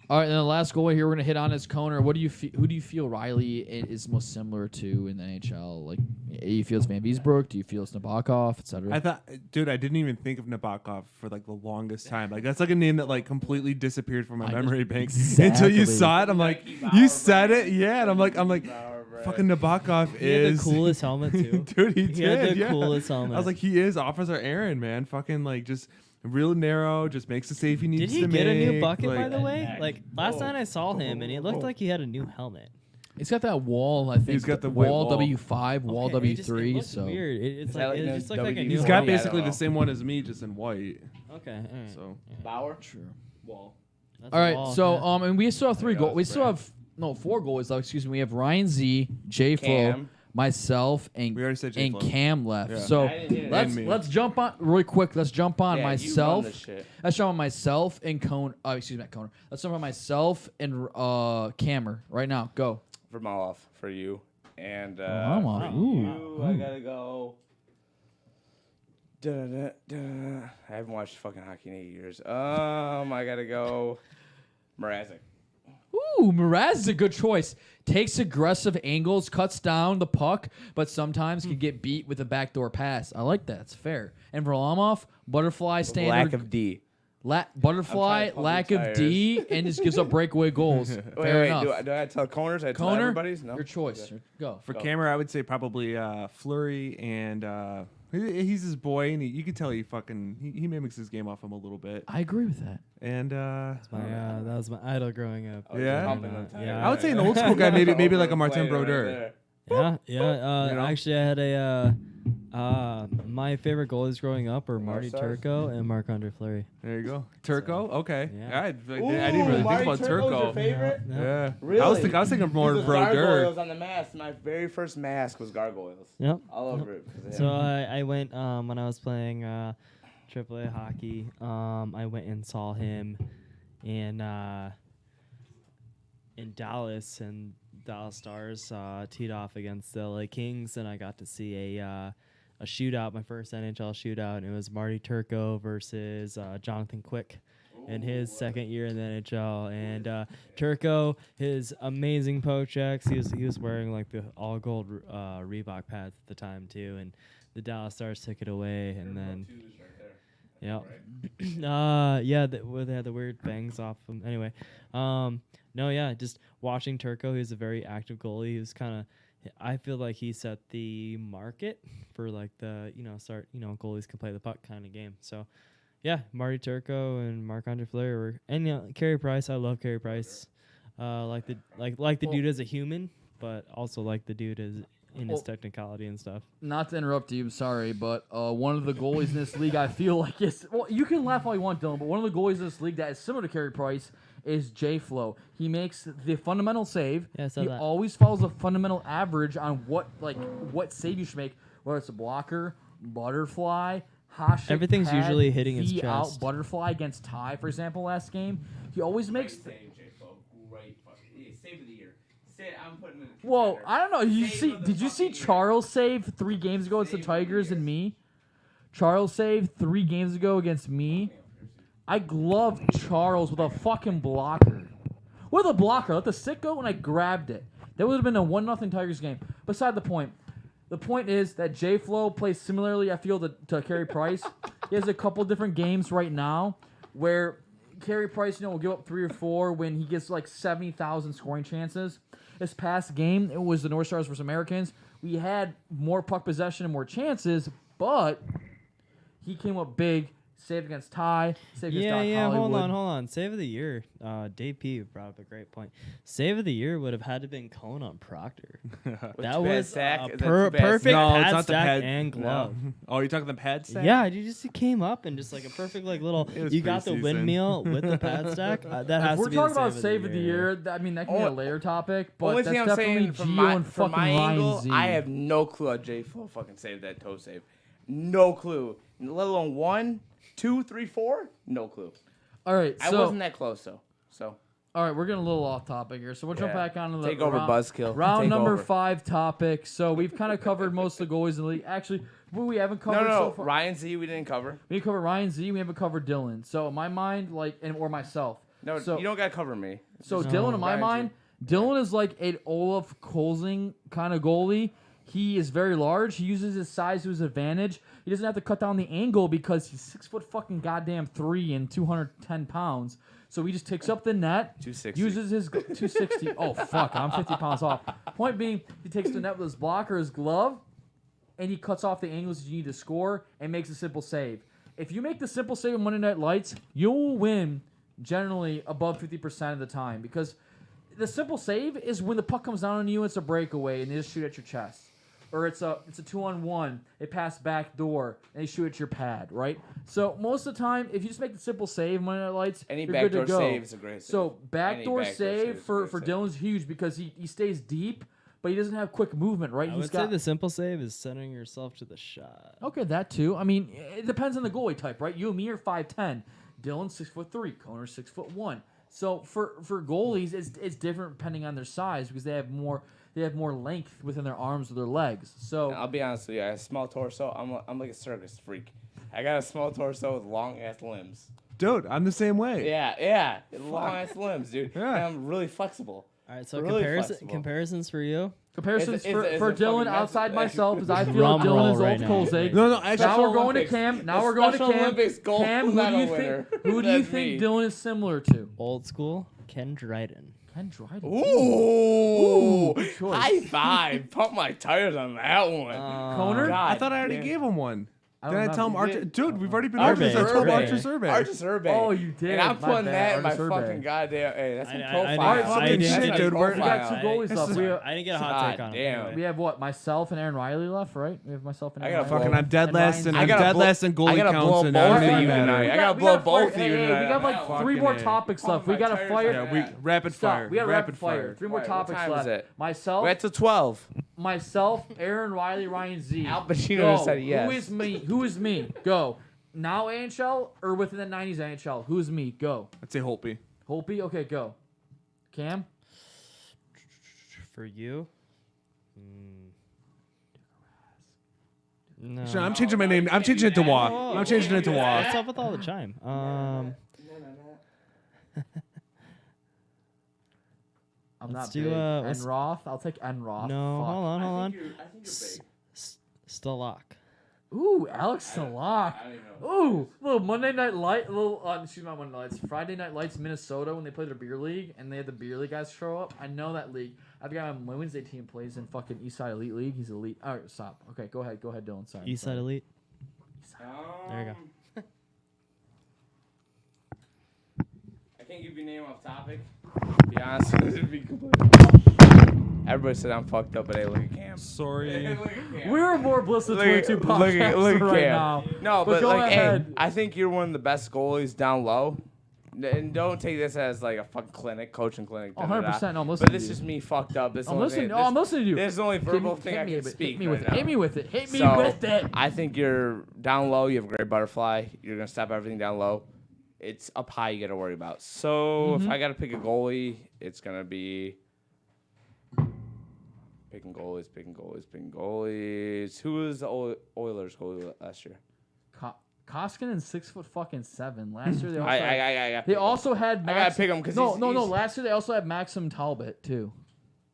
Speaker 2: All right, and the last goal here we're gonna hit on is Koner. What do you who do you feel Riley is most similar to in the NHL? Like, do you feel it's Van Beesbrook? Do you feel it's Nabokov, etc.?
Speaker 5: I thought, dude, I didn't even think of Nabokov for like the longest time. Like that's like a name that like completely disappeared from my memory bank until you saw it. I'm like, you said it, yeah, and I'm like, fucking Nabokov
Speaker 4: he had
Speaker 5: is
Speaker 4: the coolest helmet too.
Speaker 5: dude. He
Speaker 4: He had
Speaker 5: did,
Speaker 4: the
Speaker 5: yeah.
Speaker 4: coolest helmet.
Speaker 5: I was like, he is Officer Aaron, man. Fucking like just real narrow, just makes the save he needs
Speaker 4: Did he
Speaker 5: to
Speaker 4: get a new
Speaker 5: make,
Speaker 4: bucket by
Speaker 5: like-
Speaker 4: the way? Like last night I saw him and it looked like he had a new helmet.
Speaker 2: He's got that wall. I think
Speaker 5: He's got the white
Speaker 2: wall
Speaker 5: wall.
Speaker 2: W5, wall
Speaker 4: Okay, it
Speaker 2: W3.
Speaker 4: looked
Speaker 2: So
Speaker 4: weird. It's
Speaker 3: that
Speaker 4: like
Speaker 3: like
Speaker 4: it
Speaker 3: the
Speaker 4: just looked like a
Speaker 3: W-
Speaker 4: new
Speaker 5: He's got
Speaker 3: Yeah, I
Speaker 4: helmet.
Speaker 3: don't
Speaker 5: basically
Speaker 3: know.
Speaker 5: the same one as me, just in white.
Speaker 4: Okay, all right.
Speaker 5: So
Speaker 3: Bauer?
Speaker 2: true.
Speaker 4: That's
Speaker 2: All
Speaker 4: a
Speaker 2: right,
Speaker 4: ball,
Speaker 2: so
Speaker 4: yeah.
Speaker 2: and we still have 3
Speaker 3: Yeah,
Speaker 2: goals. We
Speaker 3: that's
Speaker 2: still
Speaker 3: right.
Speaker 2: have 4 goals left. Excuse me. We have Ryan Z, J Flo,
Speaker 3: Cam.
Speaker 2: myself, and
Speaker 5: We already said
Speaker 2: and
Speaker 5: J-Flo.
Speaker 2: Cam left.
Speaker 5: Yeah.
Speaker 2: So
Speaker 3: I didn't hear
Speaker 2: let's
Speaker 5: that. And me.
Speaker 2: let's jump on really quick. Let's jump on
Speaker 3: Yeah, you run
Speaker 2: myself.
Speaker 3: this shit.
Speaker 2: Let's jump on myself and Cone. Excuse me, not Coner. Let's jump on myself and Cammer right now. Go.
Speaker 3: Vermaloff for you. And
Speaker 2: Vermaloff,
Speaker 3: for
Speaker 2: ooh,
Speaker 3: you, I gotta go. I haven't watched fucking hockey in 8 years. I gotta go. Mrazek.
Speaker 2: Ooh, Mraz is a good choice. Takes aggressive angles, cuts down the puck, but sometimes can get beat with a backdoor pass. I like that. It's fair. And Varlamov, butterfly standard.
Speaker 3: Lack of D.
Speaker 2: Butterfly,
Speaker 3: I'm trying to
Speaker 2: lack
Speaker 3: pump
Speaker 2: of
Speaker 3: your
Speaker 2: D, and just gives up breakaway goals. Fair
Speaker 3: Wait,
Speaker 2: enough.
Speaker 3: do I tell Coners? I tell
Speaker 2: Coner,
Speaker 3: everybody's? No.
Speaker 2: your choice. Go.
Speaker 5: for
Speaker 3: Go.
Speaker 5: camera, I would say probably Fleury and he's his boy, and you could tell he mimics his game off him a little bit.
Speaker 2: I agree with that.
Speaker 5: And
Speaker 4: that was my idol growing up.
Speaker 5: Yeah?
Speaker 3: Pumping them
Speaker 4: Yeah.
Speaker 3: tires.
Speaker 5: I would say an old school guy, maybe like a Martin
Speaker 3: Overplaying right
Speaker 5: Brodeur.
Speaker 3: there.
Speaker 4: Yeah.
Speaker 5: You know?
Speaker 4: Actually, I had a my favorite goalies growing up were Marty
Speaker 3: Stars?
Speaker 4: Turco and Marc-Andre Fleury.
Speaker 5: There you go, Turco. Okay,
Speaker 4: yeah.
Speaker 5: I didn't really think about Turco.
Speaker 3: favorite?
Speaker 5: Yeah,
Speaker 3: Really?
Speaker 5: I was thinking more Brodeur.
Speaker 3: Gargoyles on the mask. My very first mask was gargoyles.
Speaker 4: Yep.
Speaker 3: All over it. 'cause of
Speaker 4: So
Speaker 3: him.
Speaker 4: I went when I was playing AAA hockey. I went and saw him in Dallas, and Dallas Stars teed off against the LA Kings, and I got to see a shootout, my first NHL shootout, and it was Marty Turco versus Jonathan Quick in his second year in the NHL. And Turco, his amazing poke checks, he was wearing like the all gold Reebok pads at the time too, and the Dallas Stars took it away, and then yeah, where they had the weird bangs off them. Anyway, no, yeah, just watching Turco. He was a very active goalie. He was kind of, I feel like he set the market for like the goalies can play the puck kind of game. So, yeah, Marty Turco and Marc-Andre Fleury were, and Carey Price. I love Carey Price. Like the dude as a human, but also like the dude as in his technicality and stuff.
Speaker 2: Not to interrupt you, I'm sorry, but one of the goalies in this league, I feel like you can laugh all you want, Dylan, but one of the goalies in this league that is similar to Carey Price is J Flo. He makes the fundamental save.
Speaker 4: Yeah, I saw
Speaker 2: he
Speaker 4: that.
Speaker 2: always follows a fundamental average on what save you should make, whether it's a blocker, butterfly, Hasek,
Speaker 4: Everything's
Speaker 2: pad,
Speaker 4: usually hitting his
Speaker 2: V out,
Speaker 4: chest.
Speaker 2: butterfly against Ty, for example, last game. He always makes.
Speaker 3: Great save of the year. I'm putting it.
Speaker 2: Whoa, I don't know. Did you see Charles save 3 games ago against the Tigers and me? Charles saved 3 games ago against me. I gloved Charles with a fucking blocker. With a blocker. Let the stick go and I grabbed it. That would have been a 1-0 Tigers game. Beside the point. The point is that J Flo plays similarly, I feel, to Carey Price. He has a couple different games right now where Carey Price, will give up 3 or 4 when he gets like 70,000 scoring chances. This past game, it was the North Stars versus Americans. We had more puck possession and more chances, but he came up big Save against Ty. Save against Doc
Speaker 4: Yeah. Hold
Speaker 2: Hollywood.
Speaker 4: on. Save of the year. Dave P brought up a great point. Save of the year would have had to been Kona and Proctor. That was
Speaker 3: sack?
Speaker 4: a
Speaker 3: Is that too bad
Speaker 4: perfect
Speaker 3: sack?
Speaker 5: No, it's
Speaker 4: pad
Speaker 5: not the
Speaker 4: stack
Speaker 5: pad.
Speaker 4: and glove.
Speaker 5: No. Oh, you're talking the pad stack?
Speaker 4: Yeah, you just came up and just like a perfect like little.
Speaker 5: It was
Speaker 4: You got the
Speaker 5: preseason.
Speaker 4: windmill with the pad stack. That
Speaker 2: If
Speaker 4: has
Speaker 2: we're
Speaker 4: to be
Speaker 2: talking
Speaker 4: the
Speaker 2: about save of the year, that can be a layer topic, but
Speaker 3: Only
Speaker 2: that's
Speaker 3: thing I'm
Speaker 2: definitely
Speaker 3: saying
Speaker 2: Gio
Speaker 3: from my,
Speaker 2: and
Speaker 3: from
Speaker 2: fucking
Speaker 3: my
Speaker 2: Ryan
Speaker 3: angle,
Speaker 2: Z.
Speaker 3: I have no clue how J Flo fucking saved that toe save. No clue. Let alone 1, 2, 3, 4. No clue.
Speaker 2: All right,
Speaker 3: I
Speaker 2: so
Speaker 3: wasn't that close though. So
Speaker 2: all right, we're getting a little off topic here, so we'll jump
Speaker 3: Yeah.
Speaker 2: back onto the
Speaker 3: Take over,
Speaker 2: round,
Speaker 3: Buzzkill.
Speaker 2: round
Speaker 3: Take
Speaker 2: number
Speaker 3: over.
Speaker 2: 5 topic. So we've kind of covered most of the goalies in the league. Actually, what we haven't covered
Speaker 3: no,
Speaker 2: so far.
Speaker 3: Ryan Z we didn't cover.
Speaker 2: We covered Ryan Z. We haven't covered Dylan. So in my mind, or myself.
Speaker 3: No,
Speaker 2: so,
Speaker 3: you don't gotta cover me.
Speaker 2: So
Speaker 4: No.
Speaker 2: Dylan, in my
Speaker 3: Ryan Z.
Speaker 2: mind, Dylan is like an Olaf Kolzing kind of goalie. He is very large. He uses his size to his advantage. He doesn't have to cut down the angle because he's 6 foot fucking goddamn 3 and 210 pounds. So he just takes up the net.
Speaker 3: 260.
Speaker 2: Uses his 260. Oh fuck, I'm 50 pounds off. Point being, he takes the net with his block or his glove, and he cuts off the angles you need to score and makes a simple save. If you make the simple save on Monday Night Lights, you'll win generally above 50% of the time because the simple save is when the puck comes down on you, it's a breakaway, and they just shoot at your chest. Or it's a 2-on-1, they pass back door, and they shoot at your pad, right? So most of the time, if you just make the simple save, Monday Night Lights,
Speaker 3: Any
Speaker 2: you're good to
Speaker 3: backdoor
Speaker 2: go.
Speaker 3: save is a great save.
Speaker 2: So backdoor
Speaker 3: Any backdoor
Speaker 2: save
Speaker 3: save is a
Speaker 2: for
Speaker 3: great save.
Speaker 2: Dylan's huge because he stays deep, but he doesn't have quick movement, right?
Speaker 4: I
Speaker 2: He's
Speaker 4: would say
Speaker 2: got
Speaker 4: the simple save is sending yourself to the shot.
Speaker 2: okay, that too. I mean, it depends on the goalie type, right? You and me are 5'10", Dylan's 6'3", Connor's 6'1". So for goalies, it's different depending on their size because they have more length within their arms or their legs. So
Speaker 3: I'll be honest with you. I have a small torso. I'm like a circus freak. I got a small torso with long ass limbs.
Speaker 5: Dude, I'm the same way.
Speaker 3: Yeah. Long ass limbs, dude.
Speaker 5: Yeah.
Speaker 3: And I'm really flexible.
Speaker 4: All right, so
Speaker 3: Really flexible.
Speaker 4: comparisons for you.
Speaker 2: comparisons
Speaker 3: It's
Speaker 2: for
Speaker 3: a
Speaker 2: Dylan
Speaker 3: fucking
Speaker 2: outside
Speaker 3: mess.
Speaker 2: myself is I feel
Speaker 4: Drum
Speaker 2: like Dylan
Speaker 4: roll
Speaker 2: is
Speaker 4: right
Speaker 2: old
Speaker 4: now.
Speaker 2: Kolzig.
Speaker 5: No, actually,
Speaker 2: Now we're going to
Speaker 3: Olympics.
Speaker 2: Cam. Now
Speaker 3: The
Speaker 2: we're going to
Speaker 3: Special
Speaker 2: Cam.
Speaker 3: Olympics gold
Speaker 2: Cam, who do
Speaker 3: medal
Speaker 2: you
Speaker 3: winner.
Speaker 2: think? Who do you
Speaker 3: That's
Speaker 2: think
Speaker 3: me.
Speaker 2: Dylan is similar to?
Speaker 4: Old school, Ken Dryden.
Speaker 2: Ken Dryden.
Speaker 3: Ooh.
Speaker 2: good choice.
Speaker 3: High five. Pump my tires on that one.
Speaker 2: Conor?
Speaker 3: God
Speaker 5: I thought I already
Speaker 3: damn.
Speaker 5: gave him one.
Speaker 2: I
Speaker 5: Did
Speaker 2: don't
Speaker 5: I tell him
Speaker 2: know.
Speaker 5: Archer? Dude, we've already been
Speaker 4: Archer
Speaker 5: over this. I told
Speaker 4: Survey.
Speaker 5: Archer Survey.
Speaker 3: Archer Survey.
Speaker 2: Oh, you did.
Speaker 3: And I'm
Speaker 2: My
Speaker 3: putting
Speaker 2: bad.
Speaker 3: that in my
Speaker 2: Archer Survey.
Speaker 3: fucking goddamn. Hey, that's my
Speaker 4: I
Speaker 3: profile.
Speaker 4: didn't-
Speaker 5: Alright,
Speaker 4: I
Speaker 5: fucking
Speaker 4: didn't-
Speaker 5: shit, dude.
Speaker 2: We got two goalies left.
Speaker 4: I didn't get a hot
Speaker 3: God
Speaker 4: take on it.
Speaker 3: damn.
Speaker 4: anyway.
Speaker 2: We have what? Myself and Aaron Riley left, right? We have myself and
Speaker 3: I
Speaker 2: Aaron
Speaker 3: gotta
Speaker 2: Riley.
Speaker 5: Fucking, I'm dead
Speaker 2: And
Speaker 5: last,
Speaker 2: Ryan
Speaker 5: and
Speaker 2: Z.
Speaker 5: I'm
Speaker 3: I gotta
Speaker 5: dead
Speaker 3: blow-
Speaker 5: last in goalie
Speaker 3: I gotta
Speaker 5: counts,
Speaker 3: blow
Speaker 5: and
Speaker 3: both of
Speaker 5: everything
Speaker 3: you
Speaker 5: matters.
Speaker 3: tonight. I gotta
Speaker 2: We
Speaker 3: blow
Speaker 2: got
Speaker 3: both of
Speaker 2: hey,
Speaker 3: you
Speaker 2: hey,
Speaker 3: tonight.
Speaker 2: we got like
Speaker 3: Fucking
Speaker 2: 3 more
Speaker 5: A.
Speaker 2: topics
Speaker 3: Pump
Speaker 2: left. We
Speaker 3: my
Speaker 2: got to
Speaker 3: tires
Speaker 2: fire.
Speaker 3: on
Speaker 5: Yeah, we
Speaker 3: that.
Speaker 5: rapid
Speaker 2: Stop.
Speaker 5: fire.
Speaker 2: We got
Speaker 5: Rapid
Speaker 2: fire.
Speaker 5: fire.
Speaker 2: 3 more
Speaker 3: Right, what
Speaker 2: topics
Speaker 3: time is
Speaker 2: left.
Speaker 3: it?
Speaker 2: Myself,
Speaker 3: We're at the 12.
Speaker 2: Aaron Riley, Ryan Z.
Speaker 3: Al Pacino
Speaker 2: Go.
Speaker 3: said yes.
Speaker 2: Who is me? Who is me? Go. Now NHL or within the 90s NHL? Who is me? Go.
Speaker 5: I'd say Holtby.
Speaker 2: Holtby? Okay, go. Cam?
Speaker 4: For you? No.
Speaker 5: Sure, I'm changing my name. I'm changing it to Wah. I'm changing it to Wah.
Speaker 4: What's up with all the chime?
Speaker 2: I'm
Speaker 4: Let's
Speaker 2: not
Speaker 4: do,
Speaker 2: big.
Speaker 4: what's-
Speaker 2: Enroth? I'll take Enroth.
Speaker 4: No,
Speaker 2: Fuck.
Speaker 4: hold on.
Speaker 3: I think you're
Speaker 4: Stalak.
Speaker 2: Ooh, Alex Salak. Ooh, little Monday Night Light, excuse me, not Monday Nights, Friday Night Lights, Minnesota when they play their beer league and they had the beer league guys show up. I know that league. I have a guy on my Wednesday team plays in fucking Eastside Elite League. He's elite. All right, stop. Okay, go ahead, Dylan. Sorry.
Speaker 4: Eastside
Speaker 2: sorry.
Speaker 4: Elite. There you go.
Speaker 3: I can't give you a name off topic. Be honest, it'd be completely. Everybody said I'm fucked up, but hey, look at Cam.
Speaker 5: Sorry.
Speaker 3: Look at Cam.
Speaker 2: We're more Bliss than 22 podcasts
Speaker 3: look at
Speaker 2: right
Speaker 3: Cam.
Speaker 2: now.
Speaker 3: No, but
Speaker 2: go
Speaker 3: like, hey,
Speaker 2: ahead.
Speaker 3: I think you're one of the best goalies down low. And don't take this as like a fucking clinic, coaching clinic.
Speaker 2: Oh,
Speaker 3: da-da-da.
Speaker 2: 100%. No, I'm listening
Speaker 3: But this
Speaker 2: to you.
Speaker 3: is me fucked up. This is
Speaker 2: I'm
Speaker 3: the only
Speaker 2: listening.
Speaker 3: thing-
Speaker 2: Oh, I'm listening to you.
Speaker 3: This is the only verbal
Speaker 2: Hit
Speaker 3: thing I
Speaker 2: me
Speaker 3: can
Speaker 2: with it.
Speaker 3: speak.
Speaker 2: Hit me with
Speaker 3: right
Speaker 2: it.
Speaker 3: now.
Speaker 2: Hit me with it. Hit me
Speaker 3: So,
Speaker 2: with it.
Speaker 3: I think you're down low. You have a great butterfly. You're gonna stop everything down low. It's up high. You got to worry about. So if I got to pick a goalie, it's gonna be picking goalies. Who was the Oilers goalie last year?
Speaker 2: Koskinen 6'7" last year. They also
Speaker 3: I
Speaker 2: they also had.
Speaker 3: I gotta
Speaker 2: Max,
Speaker 3: pick him because
Speaker 2: no. Last year they also had Maxim Talbot too.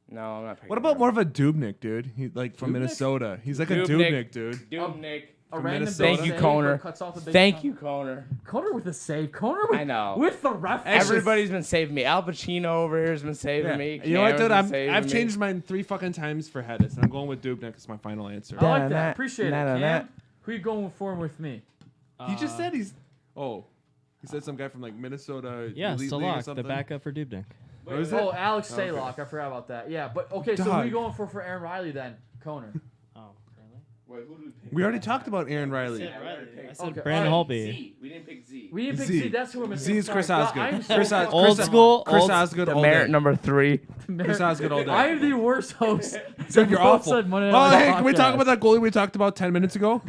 Speaker 3: No, I'm not picking.
Speaker 5: What about
Speaker 3: him.
Speaker 5: more of a Dubnik, dude? He like from
Speaker 2: Dubnyk?
Speaker 5: Minnesota. He's like a
Speaker 3: Dubnyk.
Speaker 5: Dubnik, dude.
Speaker 3: Dubnyk?
Speaker 2: A
Speaker 5: From
Speaker 2: random
Speaker 5: Minnesota.
Speaker 2: big
Speaker 3: Thank you,
Speaker 2: save,
Speaker 3: Conor.
Speaker 2: but cuts off the big
Speaker 3: Thank
Speaker 2: time.
Speaker 3: you, Conor.
Speaker 2: Conor with a save. Conor with,
Speaker 3: I know.
Speaker 2: with the ref.
Speaker 3: Everybody's been saving me. Al Pacino over here has been saving
Speaker 5: Yeah.
Speaker 3: me.
Speaker 5: You know what, dude?
Speaker 3: Cameron's been saving
Speaker 5: I've
Speaker 3: me.
Speaker 5: changed mine 3 fucking times for Hedis, and I'm going with Dubnik as my final answer.
Speaker 2: I like that.
Speaker 3: Nah,
Speaker 2: Appreciate
Speaker 3: nah,
Speaker 2: it,
Speaker 3: nah,
Speaker 2: Cam.
Speaker 3: nah.
Speaker 2: Who you going for with me?
Speaker 5: He just said he's. Oh, he said some guy from like Minnesota.
Speaker 4: Yeah,
Speaker 5: Elite League or
Speaker 4: Stalock, the
Speaker 5: something.
Speaker 4: backup for Dubnik.
Speaker 5: What was
Speaker 2: Oh,
Speaker 5: it?
Speaker 2: Alex
Speaker 5: Okay.
Speaker 2: Stalock. I forgot about that. Yeah, but okay. So who
Speaker 5: Dog.
Speaker 2: are you going for Aaron Riley then, Koner?
Speaker 4: Oh, really?
Speaker 3: Wait, who did we pick?
Speaker 5: We already talked about Aaron Riley.
Speaker 4: I said
Speaker 2: Okay,
Speaker 4: Brandon
Speaker 2: alright.
Speaker 4: Holtby.
Speaker 3: Z. We didn't pick Z.
Speaker 2: We didn't pick
Speaker 5: Z.
Speaker 2: Z. That's who I'm
Speaker 5: Z is Chris
Speaker 2: I'm
Speaker 5: Osgood.
Speaker 2: so
Speaker 5: Chris
Speaker 2: fucking-
Speaker 4: Old school.
Speaker 5: Chris
Speaker 4: Old
Speaker 5: Osgood all
Speaker 3: Demerit
Speaker 5: day.
Speaker 3: number 3.
Speaker 5: Chris Osgood all day.
Speaker 2: I am the worst host.
Speaker 5: Dude, you're awful.
Speaker 2: Said Monday
Speaker 5: Oh,
Speaker 2: Night
Speaker 5: hey, can we talk
Speaker 2: Podcast.
Speaker 5: about that goalie we talked about 10 minutes ago?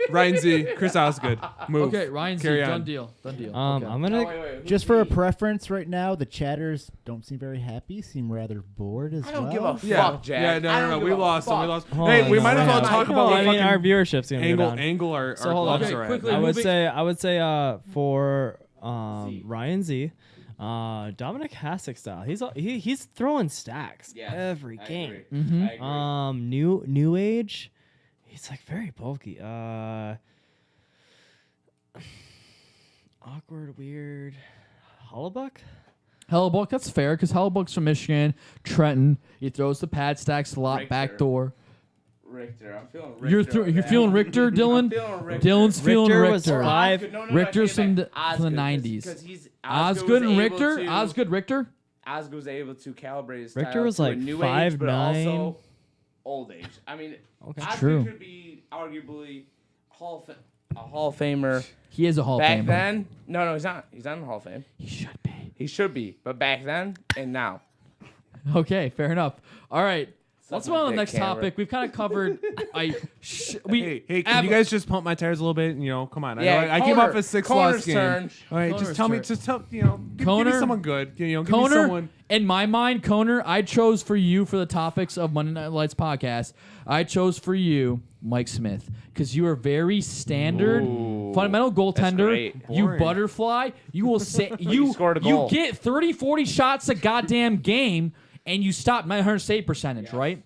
Speaker 5: Ryan Z, Chris Osgood. Move.
Speaker 2: Okay, Ryan Z.
Speaker 5: Carry
Speaker 2: Done
Speaker 5: on.
Speaker 2: deal. Done deal.
Speaker 4: I'm
Speaker 2: Okay.
Speaker 4: gonna.
Speaker 3: wait.
Speaker 6: Just for a preference right now, the chatters don't seem very happy. Seem rather bored as
Speaker 3: I don't
Speaker 6: well.
Speaker 3: give a
Speaker 5: Yeah,
Speaker 3: fuck, Jack.
Speaker 5: yeah, no. We lost him. We lost.
Speaker 4: Hold
Speaker 5: Hey,
Speaker 4: on,
Speaker 5: we
Speaker 4: no,
Speaker 5: might as well
Speaker 4: no,
Speaker 5: talk
Speaker 4: no,
Speaker 5: about what
Speaker 4: I mean, our
Speaker 5: fucking
Speaker 4: viewership's gonna go down.
Speaker 5: angle our
Speaker 4: So hold on.
Speaker 5: gloves
Speaker 2: Okay,
Speaker 5: are at.
Speaker 2: quickly.
Speaker 4: I would
Speaker 2: moving-
Speaker 4: say for Ryan Z, Dominic Hasek style. He's throwing stacks every game. New age. He's like very bulky. Awkward, weird. Hollebuck?
Speaker 2: Hellebuck, that's fair because Hellebuck's from Michigan. Trenton, he throws the pad stacks a lot
Speaker 3: Richter.
Speaker 2: back door.
Speaker 3: Richter. I'm feeling Richter.
Speaker 2: You're feeling Richter, Dylan.
Speaker 3: feeling Richter.
Speaker 2: Dylan's feeling
Speaker 4: Richter was
Speaker 2: Richter.
Speaker 4: five.
Speaker 2: Richter's from the 90s. Osgood and Richter. Osgood, Richter.
Speaker 3: Osgood was able to calibrate his
Speaker 4: Richter
Speaker 3: style
Speaker 4: was
Speaker 3: to
Speaker 4: like
Speaker 3: a new age, but
Speaker 4: 5'9".
Speaker 3: also old age. I mean,
Speaker 4: Okay.
Speaker 3: Osgood
Speaker 2: True.
Speaker 3: could be arguably a Hall of Famer.
Speaker 2: He is a Hall of
Speaker 3: Back
Speaker 2: Famer.
Speaker 3: then, no, he's not. He's not in the Hall of Fame.
Speaker 2: He should be.
Speaker 3: He should be, but back then and now.
Speaker 2: Okay, fair enough. All right. Let's move on to the
Speaker 3: dick
Speaker 2: next
Speaker 3: camera.
Speaker 2: topic. We've kind of covered.
Speaker 5: Hey, can you guys just pump my tires a little bit? You know, come on.
Speaker 3: Yeah,
Speaker 5: I came off a 6 loss
Speaker 3: Connor's
Speaker 5: game.
Speaker 3: turn.
Speaker 5: All right,
Speaker 2: Connor's
Speaker 5: just tell me,
Speaker 2: turn.
Speaker 5: just tell give me
Speaker 2: Connor-
Speaker 5: someone good. You know, give me
Speaker 2: Koner,
Speaker 5: someone.
Speaker 2: in my mind, Koner, I chose for you for the topics of Monday Night Lights podcast. I chose for you Mike Smith because you are very standard, fundamental goaltender.
Speaker 3: great.
Speaker 2: You
Speaker 5: Boring.
Speaker 2: butterfly. You will say you
Speaker 3: scored a
Speaker 2: you
Speaker 3: goal.
Speaker 2: get 30, 40 shots a goddamn game, and you stop 900 save percentage, right?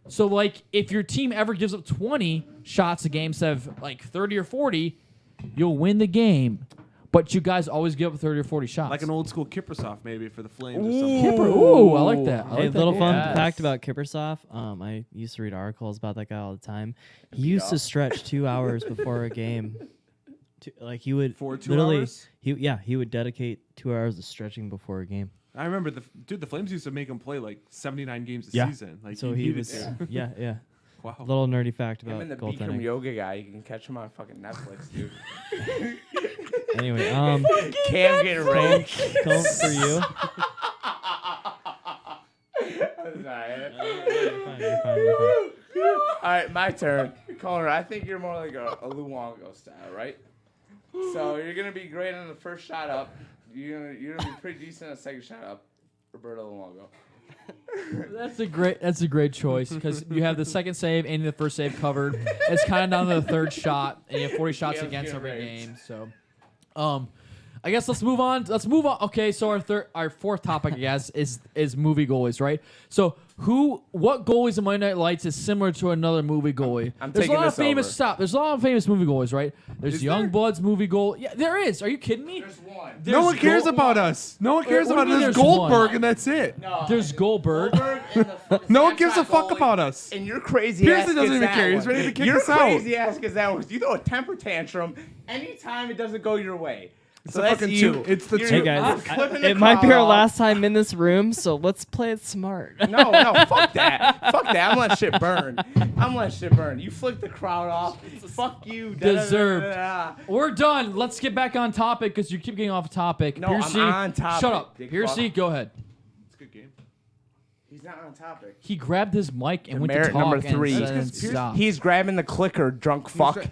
Speaker 2: So like, if your team ever gives up 20 shots a game instead of like 30 or 40, you'll win the game. But you guys always give up 30 or 40 shots.
Speaker 5: Like an old school Kiprasov, maybe for the Flames or something.
Speaker 2: Kipper. Ooh, I like that. I
Speaker 4: Hey,
Speaker 2: like that.
Speaker 4: little fun
Speaker 3: Yes.
Speaker 4: fact about Kiprasov. I used to read articles about that guy all the time. He used to stretch 2 hours before a game. Like he would
Speaker 5: For 2
Speaker 4: literally,
Speaker 5: hours?
Speaker 4: he would dedicate 2 hours of stretching before a game.
Speaker 5: I remember the Flames used to make him play like 79 games a
Speaker 4: Yeah.
Speaker 5: season. Like
Speaker 4: So
Speaker 5: he
Speaker 4: he
Speaker 5: needed
Speaker 4: was,
Speaker 5: to.
Speaker 4: yeah.
Speaker 5: Wow.
Speaker 4: Little nerdy fact
Speaker 3: Him
Speaker 4: about
Speaker 3: and the Bikram
Speaker 4: goaltending.
Speaker 3: yoga guy. You can catch him on fucking Netflix, dude.
Speaker 4: Anyway,
Speaker 3: Cam getting raped.
Speaker 4: Cole, for you.
Speaker 3: All right, my turn. Connor, I think you're more like a Luongo style, right? So you're gonna be great on the first shot up. You're gonna be pretty decent on the second shot up. Roberto Luongo.
Speaker 2: That's a great choice because you have the second save and the first save covered. It's kind of down to the third shot, and you have 40 shots
Speaker 3: Yeah,
Speaker 2: against
Speaker 3: yeah,
Speaker 2: every
Speaker 3: right.
Speaker 2: game. So, I guess let's move on. Okay, so our fourth topic, I guess, is movie goalies, right? So what goalies in Monday Night Lights is similar to another movie goalie?
Speaker 3: I'm
Speaker 2: There's a
Speaker 3: taking
Speaker 2: lot of
Speaker 3: this
Speaker 2: famous
Speaker 3: over.
Speaker 2: stop. There's a lot of famous movie goalies, right? There's
Speaker 5: Is
Speaker 2: Youngbloods movie goal. Yeah, there is. Are you kidding me?
Speaker 3: There's one.
Speaker 2: There's
Speaker 5: No one cares
Speaker 2: Gold-
Speaker 5: about us. No one cares
Speaker 2: What do
Speaker 5: about
Speaker 2: you mean
Speaker 5: us.
Speaker 2: there's
Speaker 5: Goldberg,
Speaker 2: one?
Speaker 5: and that's it.
Speaker 3: No.
Speaker 2: There's Goldberg.
Speaker 5: No one gives a fuck about us.
Speaker 3: And you're crazy.
Speaker 5: Pearson
Speaker 3: ass
Speaker 5: doesn't
Speaker 3: gets
Speaker 5: even
Speaker 3: that
Speaker 5: care. He's
Speaker 3: one.
Speaker 5: ready to kick
Speaker 3: You're
Speaker 5: us out.
Speaker 3: crazy ass because that was. You throw a temper tantrum anytime it doesn't go your way. So
Speaker 5: a
Speaker 3: that's
Speaker 5: fucking
Speaker 3: you.
Speaker 5: two. It's the
Speaker 3: You're-
Speaker 5: two.
Speaker 4: Hey guys,
Speaker 3: you're flipping the
Speaker 4: it might be
Speaker 3: crowd
Speaker 4: our
Speaker 3: off.
Speaker 4: last time in this room, so let's play it smart.
Speaker 3: No, fuck that. Fuck that. I'm letting shit burn. You flick the crowd off. Fuck you.
Speaker 2: Deserved.
Speaker 3: Da.
Speaker 2: We're done. Let's get back on topic because you keep getting off topic.
Speaker 3: No, I'm on topic,
Speaker 2: Shut up.
Speaker 3: dick
Speaker 2: Piercy,
Speaker 3: fuck.
Speaker 2: go ahead.
Speaker 5: It's a good game.
Speaker 3: He's not on topic.
Speaker 2: He grabbed his mic and went to
Speaker 3: Demerit
Speaker 2: talk
Speaker 3: number
Speaker 2: and
Speaker 3: 3.
Speaker 2: said
Speaker 5: That's 'cause Pierce-
Speaker 2: stop.
Speaker 3: He's grabbing the clicker, drunk fuck.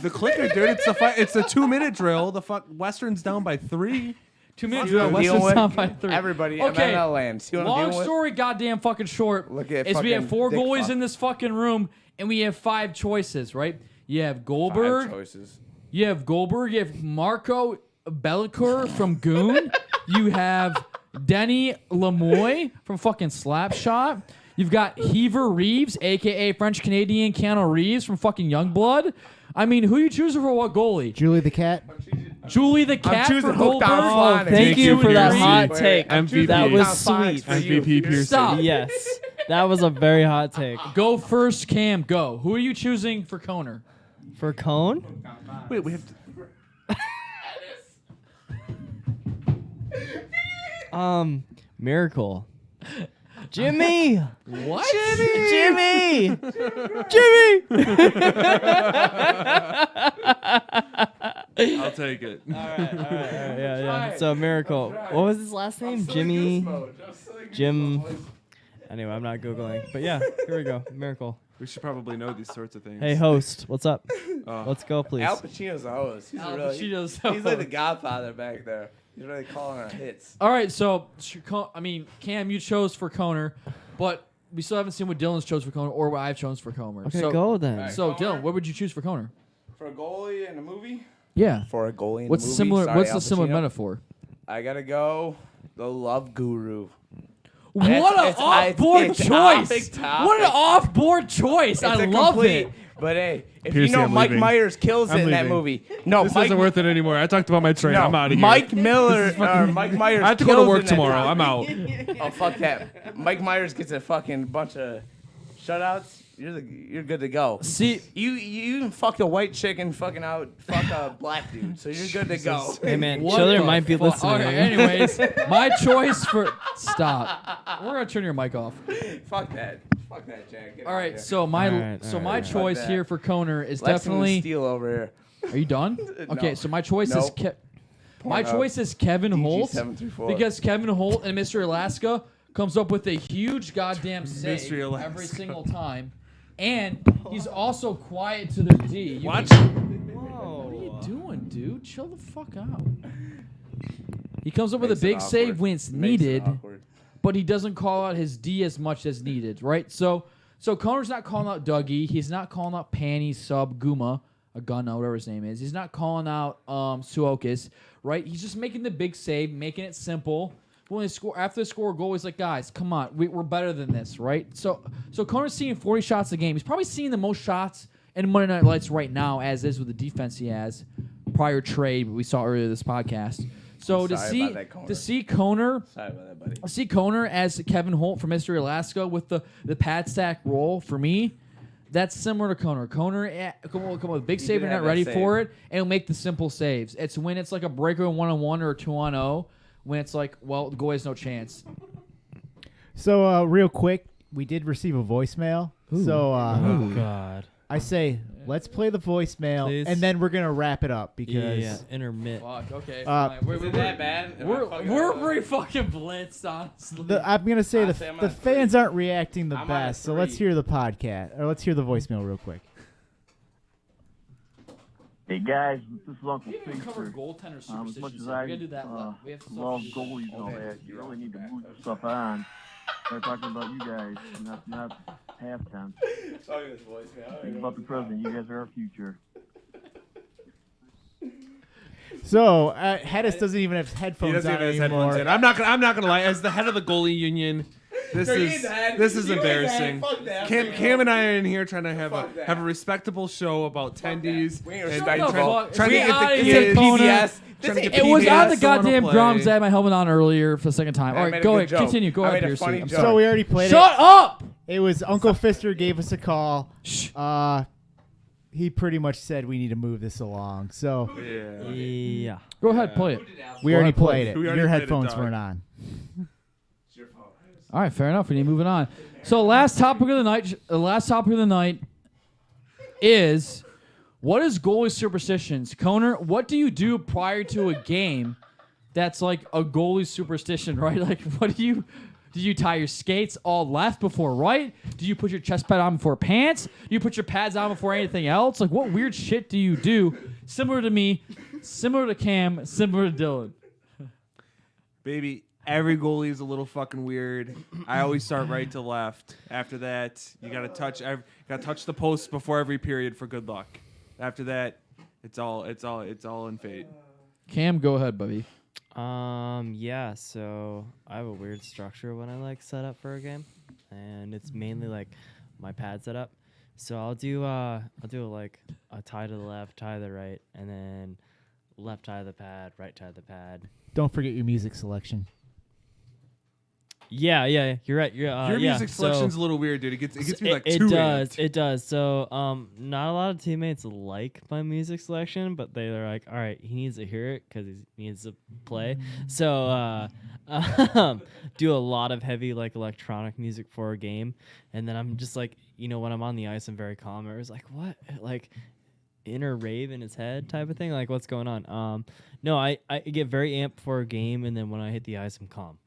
Speaker 5: The clicker, dude. It's a 2-minute drill. The fuck Western's down by 3.
Speaker 2: 2 minutes
Speaker 3: You
Speaker 2: ago,
Speaker 3: wanna
Speaker 2: Western
Speaker 3: deal with
Speaker 2: Sound by 3.
Speaker 3: everybody
Speaker 2: Okay.
Speaker 3: MNL land. See what I'm
Speaker 2: Long
Speaker 3: dealing with?
Speaker 2: story, goddamn fucking short.
Speaker 3: Look at
Speaker 2: is we have
Speaker 3: fucking
Speaker 2: 4
Speaker 3: dick
Speaker 2: goalies
Speaker 3: fuck.
Speaker 2: in this fucking room, and we have 5 choices, right? You have
Speaker 3: 5
Speaker 2: Goldberg.
Speaker 3: choices.
Speaker 2: You have Goldberg. You have Marco Bellicourt from Goon. You have Denny Lemoy from fucking Slapshot. You've got Heaver Reeves, a.k.a. French Canadian Keanu Reeves from fucking Youngblood. I mean, who you choosing for what goalie?
Speaker 6: Julie the cat.
Speaker 2: Julie the Cat
Speaker 3: choosing
Speaker 2: for
Speaker 3: Hooked on
Speaker 2: Goldberg?
Speaker 3: Fun.
Speaker 4: Thank
Speaker 5: Thank
Speaker 4: you
Speaker 5: you,
Speaker 4: for that
Speaker 5: Piercy.
Speaker 4: hot take.
Speaker 5: MVP.
Speaker 4: That was
Speaker 3: Hooked on
Speaker 4: sweet.
Speaker 3: Fox for you.
Speaker 5: MVP Piercy.
Speaker 2: Stop.
Speaker 4: Yes, that was a very hot take.
Speaker 2: Go first, Cam. Go. Who are you choosing for Koner?
Speaker 4: For Cone,
Speaker 5: Wait, we have to.
Speaker 4: Miracle. Jimmy.
Speaker 1: What?
Speaker 4: Jimmy.
Speaker 5: I'll take it.
Speaker 4: All right. Yeah. So Miracle. What was his last name? Jimmy. Jim. Anyway, I'm not Googling. But yeah, here we go. Miracle.
Speaker 5: We should probably know these sorts of things.
Speaker 4: Hey, host. What's up? Let's go, please.
Speaker 3: Al Pacino's the host.
Speaker 2: Al Pacino's the
Speaker 3: He's like the
Speaker 2: host.
Speaker 3: Godfather back there. He's really calling our hits.
Speaker 2: All right, so Cam, you chose for Koner, but we still haven't seen what Dylan's chose for Koner or what I've chosen for Koner.
Speaker 4: Okay,
Speaker 2: so,
Speaker 4: go then.
Speaker 3: Alright.
Speaker 2: So
Speaker 3: Koner?
Speaker 2: Dylan, what would you choose for Koner?
Speaker 3: For a goalie in a movie?
Speaker 2: Yeah.
Speaker 3: For a goalie in
Speaker 2: What's
Speaker 3: a movie?
Speaker 2: similar?
Speaker 3: Sorry,
Speaker 2: What's
Speaker 3: Al
Speaker 2: the similar
Speaker 3: Pacino.
Speaker 2: metaphor?
Speaker 3: I gotta go the Love Guru.
Speaker 2: What an off-board
Speaker 3: it's
Speaker 2: choice!
Speaker 3: off topic.
Speaker 2: What an off-board choice! I love it.
Speaker 3: But hey, if
Speaker 5: Piercy,
Speaker 3: you know
Speaker 5: I'm
Speaker 3: Mike
Speaker 5: leaving.
Speaker 3: Myers kills it
Speaker 5: I'm
Speaker 3: in that
Speaker 5: leaving.
Speaker 3: movie. No,
Speaker 5: This
Speaker 3: Mike
Speaker 5: isn't worth it anymore. I talked about my train.
Speaker 3: No,
Speaker 5: I'm out of here.
Speaker 3: Mike Miller or Mike Myers.
Speaker 5: I have to go to
Speaker 3: kills
Speaker 5: work
Speaker 3: in that
Speaker 5: tomorrow.
Speaker 3: movie.
Speaker 5: I'm out.
Speaker 3: Oh fuck that! Mike Myers gets a fucking bunch of shutouts. You're good to go.
Speaker 2: See,
Speaker 3: You even fucked a white chick and fuck a black dude, so you're good to go.
Speaker 4: Hey, man.
Speaker 2: what
Speaker 4: Chiller
Speaker 2: the
Speaker 4: might be
Speaker 2: fuck?
Speaker 4: listening.
Speaker 2: Okay, anyways, my choice for We're gonna turn your mic off.
Speaker 3: Fuck that, Jack. Get
Speaker 2: All
Speaker 3: out
Speaker 2: right,
Speaker 3: of
Speaker 2: so
Speaker 3: here.
Speaker 2: my
Speaker 4: Alright.
Speaker 2: choice
Speaker 3: Fuck
Speaker 2: here
Speaker 3: that.
Speaker 2: for Koner is
Speaker 3: Lexington
Speaker 2: definitely.
Speaker 3: Steel over here.
Speaker 2: Are you done? Okay,
Speaker 3: No.
Speaker 2: so my choice is
Speaker 3: Nope.
Speaker 2: my
Speaker 3: Pornhub.
Speaker 2: choice is Kevin Holt
Speaker 3: DG734.
Speaker 2: because Kevin Holt and Mr. Alaska comes up with a huge goddamn save
Speaker 5: Mystery Alaska.
Speaker 2: every single time, and he's also quiet to their D. You
Speaker 5: Watch.
Speaker 2: can- What are you doing, dude? Chill the fuck out. He comes up with a
Speaker 3: Makes it
Speaker 2: big
Speaker 3: awkward.
Speaker 2: save when it's
Speaker 3: Makes it
Speaker 2: needed,
Speaker 3: awkward.
Speaker 2: but he doesn't call out his D as much as needed, right? So Koner's not calling out Dougie. He's not calling out Panny, Sub, Guma, Gunna, whatever his name is. He's not calling out Suokis, right? He's just making the big save, making it simple. When they score, after they score a goal, he's like, guys, come on, we're better than this, right? So Koner's seeing 40 shots a game. He's probably seeing the most shots in Monday Night Lights right now, as is with the defense he has. Prior trade we saw earlier this podcast. So to
Speaker 3: Sorry
Speaker 2: see
Speaker 3: about that, Koner.
Speaker 2: Sorry
Speaker 3: about that, buddy.
Speaker 2: see Koner as Kevin Holt from Mystery Alaska with the pad stack role for me. That's similar to Koner. Koner come with a big save
Speaker 3: did
Speaker 2: and
Speaker 3: have
Speaker 2: not ready
Speaker 3: that
Speaker 2: for
Speaker 3: save.
Speaker 2: it, and he'll make the simple saves. It's when it's like a breaker 1-on-1 or a 2-on-0, when it's like, well, the goalie has no chance.
Speaker 6: So real quick, we did receive a voicemail. So
Speaker 4: Oh, God.
Speaker 6: I say let's play the voicemail,
Speaker 4: Please.
Speaker 6: and then we're gonna wrap it up because
Speaker 4: Yeah, intermit.
Speaker 2: Fuck, okay.
Speaker 6: Uh,
Speaker 2: fine.
Speaker 3: Is it that bad? Am I
Speaker 2: We're
Speaker 3: fucking-
Speaker 2: pretty fucking blitzed, honestly.
Speaker 6: I'm gonna say
Speaker 3: Honestly, I'm
Speaker 6: the
Speaker 3: on a three.
Speaker 6: fans aren't reacting the
Speaker 3: I'm on a
Speaker 6: best. So let's
Speaker 3: three.
Speaker 6: hear the podcast, or let's hear the voicemail real quick.
Speaker 8: Hey guys, this is Uncle
Speaker 2: we didn't even cover
Speaker 8: Pinkster.
Speaker 2: goaltender
Speaker 8: As much
Speaker 2: superstitions.
Speaker 8: as
Speaker 2: We
Speaker 8: I
Speaker 2: gotta do that. We have to
Speaker 8: love
Speaker 2: stop.
Speaker 8: goalies and all that, you really need to move your stuff on. They're talking about you guys, not half time. Think about the present. You guys are our future.
Speaker 6: So Hedis doesn't even have
Speaker 5: He
Speaker 6: headphones
Speaker 5: doesn't
Speaker 6: on
Speaker 5: even have his
Speaker 6: anymore.
Speaker 5: headphones in. I'm not gonna lie. As the head of the goalie union, this is embarrassing. Cam and I are in here trying to have a respectable show about tendies
Speaker 3: We ain't
Speaker 5: and
Speaker 3: respectable.
Speaker 5: trying to
Speaker 2: We
Speaker 5: get the
Speaker 2: outta here,
Speaker 5: kids.
Speaker 2: Koner.
Speaker 5: Trying to get
Speaker 2: It
Speaker 5: the
Speaker 2: was on the
Speaker 5: kids to wanna
Speaker 2: goddamn
Speaker 5: play.
Speaker 2: drums. I had my helmet on earlier for the second time. All
Speaker 3: I
Speaker 2: right,
Speaker 3: made a
Speaker 2: go
Speaker 3: good
Speaker 2: ahead.
Speaker 3: joke.
Speaker 2: Continue. Go
Speaker 3: I
Speaker 2: ahead,
Speaker 3: made a
Speaker 2: Piercy.
Speaker 3: funny
Speaker 2: I'm
Speaker 3: joke.
Speaker 2: sorry.
Speaker 6: So we already played
Speaker 2: Shut
Speaker 6: it.
Speaker 2: up!
Speaker 6: It was Uncle Fister gave us a call.
Speaker 2: Shh.
Speaker 6: He pretty much said we need to move this along. So
Speaker 5: Yeah.
Speaker 4: Yeah.
Speaker 2: Go ahead, play it.
Speaker 6: we already played it.
Speaker 5: We already
Speaker 6: Your
Speaker 5: played it,
Speaker 6: headphones
Speaker 5: dog.
Speaker 6: weren't on.
Speaker 2: All right, fair enough. We need moving on. So last topic of the night. The last topic of the night is what is goalie superstitions? Koner, what do you do prior to a game that's like a goalie superstition, right? Like, what do you tie your skates all left before right? Do you put your chest pad on before pants? Do you put your pads on before anything else? Like, what weird shit do you do? Similar to me, similar to Cam, similar to Dylan.
Speaker 5: Baby, every goalie is a little fucking weird. I always start right to left. After that, you gotta touch the post before every period for good luck. After that, it's all in fate.
Speaker 2: Cam, go ahead, buddy.
Speaker 4: Yeah, so I have a weird structure when I like set up for a game, and it's mainly like my pad setup. So I'll do like a tie to the left, tie to the right, and then left tie to the pad, right tie to the pad.
Speaker 6: Don't forget your music selection.
Speaker 4: Yeah, you're right.
Speaker 5: Your music selection's a little weird, dude. It gets me like
Speaker 4: it
Speaker 5: too
Speaker 4: does.
Speaker 5: amped.
Speaker 4: It does. So, not a lot of teammates like my music selection, but they're like, all right, he needs to hear it because he needs to play. So, do a lot of heavy like electronic music for a game, and then I'm just like, when I'm on the ice, I'm very calm. It was like, what, like inner rave in his head type of thing, like what's going on? No, I get very amped for a game, and then when I hit the ice, I'm calm.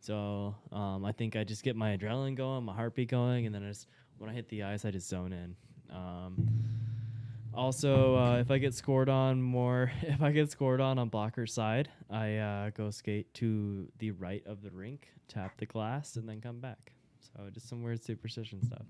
Speaker 4: So I think I just get my adrenaline going, my heartbeat going, and then when I hit the ice, I just zone in. Also, if I get scored on on blocker's side, I go skate to the right of the rink, tap the glass, and then come back. So just some weird superstition stuff.